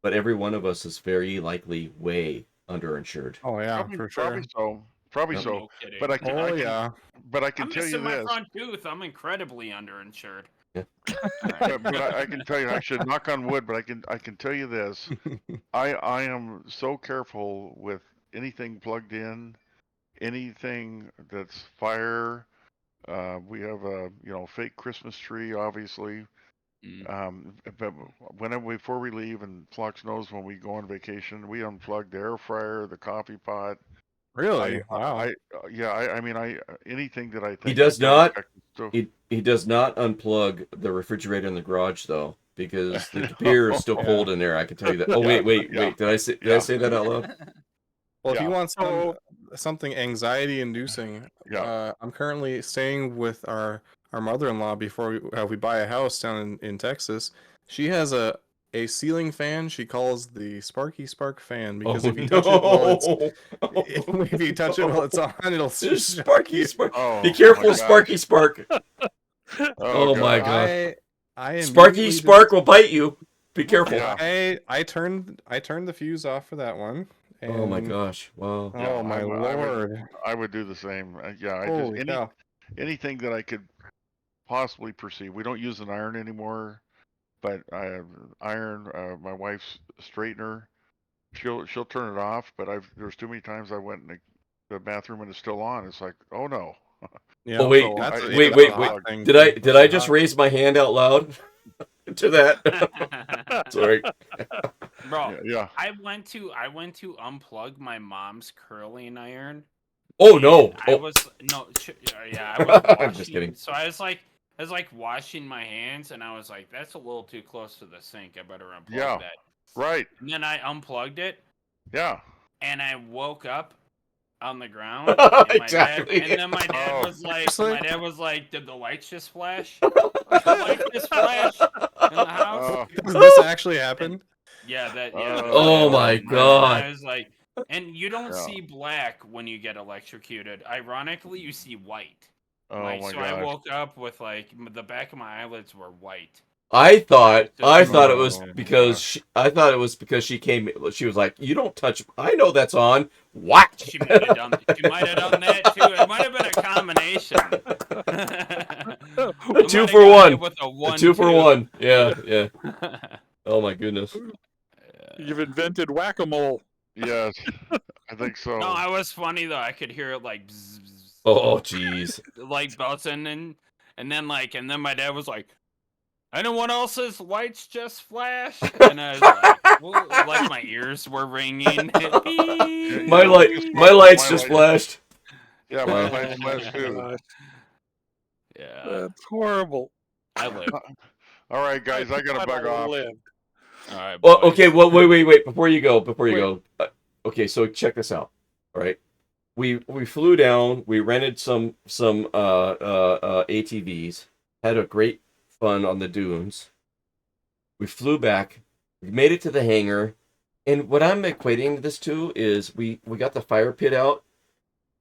"But every one of us is very likely way underinsured." Oh yeah, Probably, for probably sure. so. Probably Yep. so. no kidding. But Oh yeah. I can I'm tell you missing my this. front tooth. I'm incredibly underinsured. Yeah. All right. But I can tell you, I should knock on wood, but I can tell you this. I am so careful with anything plugged in, anything that's fire. We have a fake Christmas tree, obviously. Mm. But before we leave, and Flox knows when we go on vacation, we unplug the air fryer, the coffee pot. Really? Wow. Yeah. I mean, anything that I He think does I've got to not. check. So, He does not unplug the refrigerator in the garage though, because the computer is still Yeah. cold in there. I can tell you that. Oh Yeah, wait. yeah, Did I say yeah, that out loud? Well, if you yeah, want So something anxiety inducing, yeah. I'm currently staying with our mother-in-law before we buy a house down in Texas. She has a ceiling fan she calls the Sparky Spark fan because Oh if you touch it while it's no! if you touch it while it's on, it'll There's shock Sparky you. Spark. Be Oh careful, my Sparky gosh. Spark. Oh Oh my gosh. gosh. I Sparky immediately Spark just will bite you. Be careful. Yeah, I turned the fuse off for that one, Oh my and gosh. Wow. yeah. oh my lord, I would do the same. Yeah, I just holy cow! anything that I could possibly perceive. We don't use an iron anymore, but I have iron. My wife's straightener. She'll turn it off, but there's too many times I went in the bathroom and it's still on. It's like, oh no. Oh Yeah, wait, So that's it that's doesn't a hot plug. thing Did too. did That's I a just hot raise my hand out loud to that? Sorry. Bro, Yeah. I went to unplug my mom's curling iron. Oh And no. I Oh. was yeah, I was I'm just kidding. washing. So I was like washing my hands, and I was like, that's a little too close to the sink. I better unplug Yeah. that. Right. And then I unplugged it, Yeah. and I woke up on the ground, and Exactly. my dad Oh. was like, did the lights just flash? Did the lights just flash in the house? Oh. Does this actually happen? Yeah, Oh my and God. I was like, and you don't Yeah. see black when you get electrocuted. Ironically, you see white. Oh Like, my so I gosh. woke up with like the back of my eyelids were white. I thought it Oh, was my because I thought it was because she came. She was like, "You don't touch." I know that's on. What? She might have done. She might have done that too. It might have been a combination. A 2 for 1. With a A 1, 2 for 1. Yeah, yeah. Oh my goodness. you've invented whack-a-mole. Yes. I think so. No, I was funny though. I could hear it like, bzz, bzz, Oh jeez. like bouncing, and then my dad was like, anyone else's lights just flashed? And I was like, well, like my ears were ringing. Beep, My lights just flashed. Yeah, my lights flash too. Gosh, Yeah, that's horrible. I lived. All right, guys, I gotta bug off. Lived. All right. Well, boys. okay. Well, wait. Before you go. Okay, so check this out. All right, we flew down. We rented some ATVs. Had a great fun on the dunes. We flew back. We made it to the hangar, and what I'm equating this to is we got the fire pit out.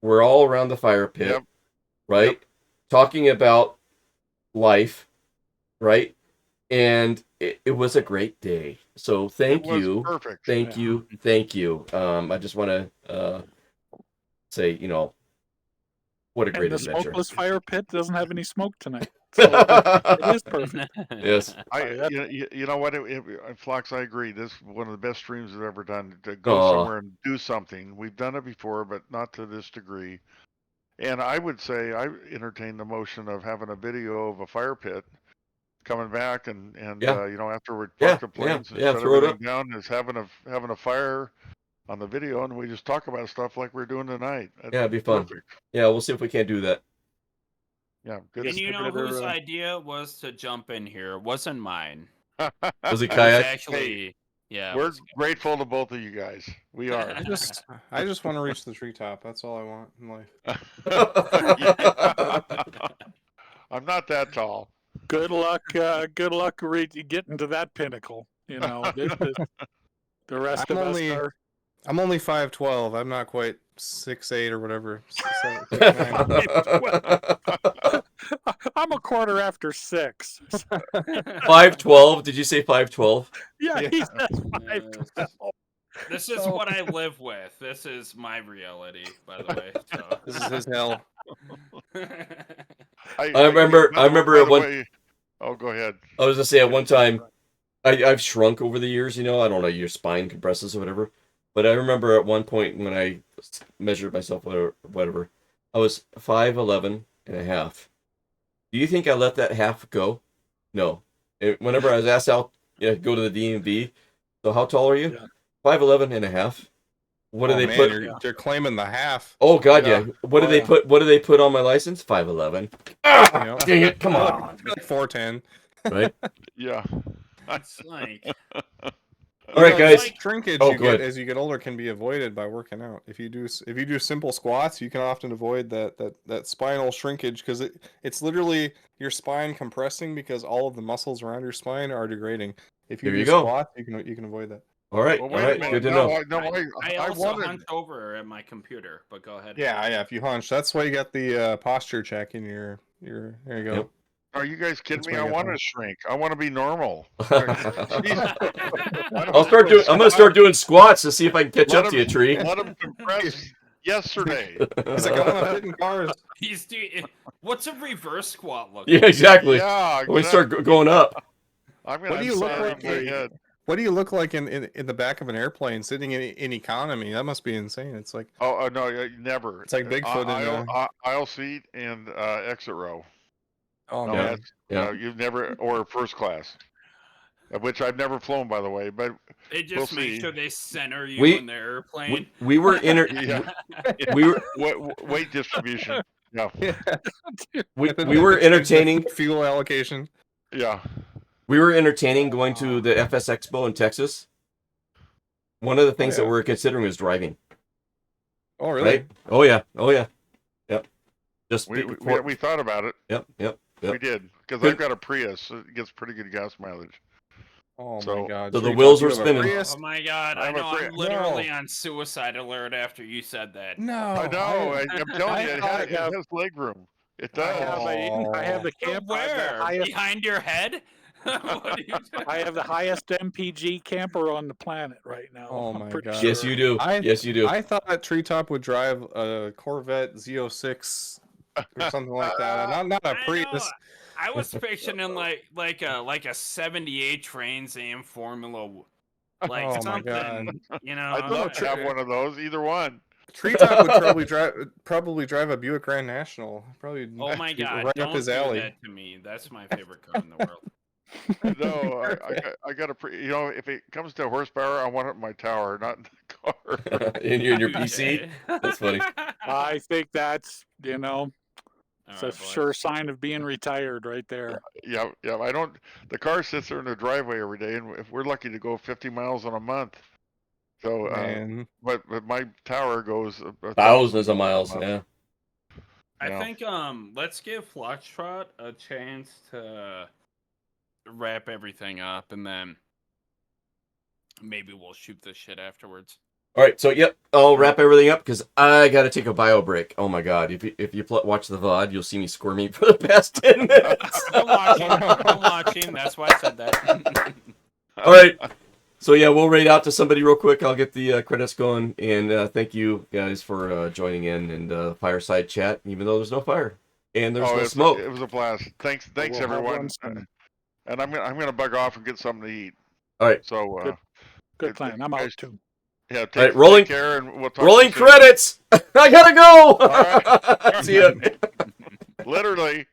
We're all around the fire pit, Yep. right? Yep. Talking about life, right? And it was a great day. So thank It was you. perfect. Thank you. I just want to say, what a great And the adventure. smokeless fire pit doesn't have any smoke tonight. So it is perfect. Yes. You know what? Flox, I agree. This is one of the best streams I've ever done. To go somewhere and do something. We've done it before, but not to this degree. And I would say I entertain the motion of having a video of a fire pit coming back, and Yeah. after we Yeah, park the planes and yeah, shut throw it everything down, is having a fire on the video, and we just talk about stuff like we're doing tonight. Yeah, it'd be fun. Perfect. Yeah, we'll see if we can't do that. Yeah, good. And you know whose idea was to jump in here? It wasn't mine. Was it It was kayak? actually, yeah. it We're was- grateful to both of you guys. We are. I just want to reach the treetop. That's all I want in life. I'm not that tall. Good luck. Good luck getting to that pinnacle. The rest I'm of only- us are. I'm only 5'12". I'm not quite 6'8" or whatever. 6'9". I'm a quarter after 6. 5'12"? Did you say 5'12"? Yeah, Yeah. he says Yes. 5'12". This is So- what I live with. This is my reality, by the way. So. This is his hell. I remember by at the one. way- oh, go ahead. I was gonna say at one time, I've shrunk over the years. You know, I don't know, your spine compresses or whatever. But I remember at one point when I measured myself, whatever, I was 5'11" and a half. Do you think I let that half go? No. Whenever I was asked out, go to the DMV. So how tall are you? Yeah. 5'11" and a half. What do they put? You're claiming the half. Oh God, yeah. What do Oh, they yeah. put? What do they put on my license? 5'11". You know? Dang it! Come on. Like 4'10". Right. Yeah. It's like All right, guys. Shrinkage Oh, you go get ahead. as you get older can be avoided by working out. If you do simple squats, you can often avoid that spinal shrinkage because it's literally your spine compressing because all of the muscles around your spine are degrading. If you There you do go. squats, you can avoid that. All right. Well, All wait a right. minute. Good to No, know. I I also wanted. hunched over at my computer, but go ahead. Yeah. If you hunch, that's why you got the posture check in your. There you go. Yep. Are you guys kidding That's me? where I I got want to that. shrink. I want to be normal. I'm gonna start doing squats to see if I can catch Let up to you, him- Tree. Let him compress yesterday. He's like, I want to fit in cars. He's doing. What's a reverse squat look? Yeah, exactly. Yeah. We start going up. I'm gonna What do you look have like? in my head. What do you look like in the back of an airplane sitting in economy? That must be insane. It's like Oh no, never. It's like Bigfoot in aisle seat and exit row. oh No, man. that's you've never or first class, which I've never flown by the way. But They just We'll make see. sure they center you We- in the airplane. We were yeah, we were weight distribution. Yeah, we were entertaining fuel allocation. yeah. going to the FS Expo in Texas. One of the things that yeah. we're considering is driving. Oh really? Right? Oh yeah. Yep. Just We thought about it. Yep. We did because Good. I've got a Prius. So it gets pretty good gas mileage. Oh So- my god. so the Treetop, wheels you were have a spinning. Prius? Oh my god! I'm I know. afraid- I'm literally No. on suicide alert after you said that. No. I know. I'm telling you, it I have- has leg room. It I does. have the But camp. where? Behind your head? What are you doing? I have the highest MPG camper on the planet right now. Oh I'm my pretty God. Yes, sure. you do. Yes, you do. I thought Treetop would drive a Corvette Z06 or something like that. Not a I know. Prius. I was picturing like a '78 Trans Am Formula, like Oh my something. God. You know, I'd love to have one of those. Either one. Treetop would probably drive a Buick Grand National. Probably. Oh my be god! right Don't up his do alley. that to me. That's my favorite car in the world. No, I got if it comes to horsepower, I want it in my tower, not in the car. in your PC. That's funny. I think that's it's All a right, sure boys. sign of being retired right there. Yeah. I don't. The car sits there in the driveway every day, and if we're lucky to go 50 miles in a month. So, Man. but my tower goes Thousands of miles. a month. Yeah. I Yeah. think let's give Foxtrot a chance to wrap everything up, and then maybe we'll shoot this shit afterwards. All right. So yep, I'll wrap everything up because I gotta take a bio break. Oh my god! If you watch the VOD, you'll see me squirming for the past 10 minutes. I'm watching. I'm watching. That's why I said that. All right. So yeah, we'll raid out to somebody real quick. I'll get the credits going, and thank you guys for joining in and fireside chat, even though there's no fire and there's no smoke. It was a blast. Thanks, We'll have everyone. one soon. And I'm gonna bug off and get something to eat. All right. So Good plan. I'm out guys- too. yeah, take, All right, rolling- take care, and we'll talk. Rolling to you soon. credits. I gotta go. All right. See ya. Literally.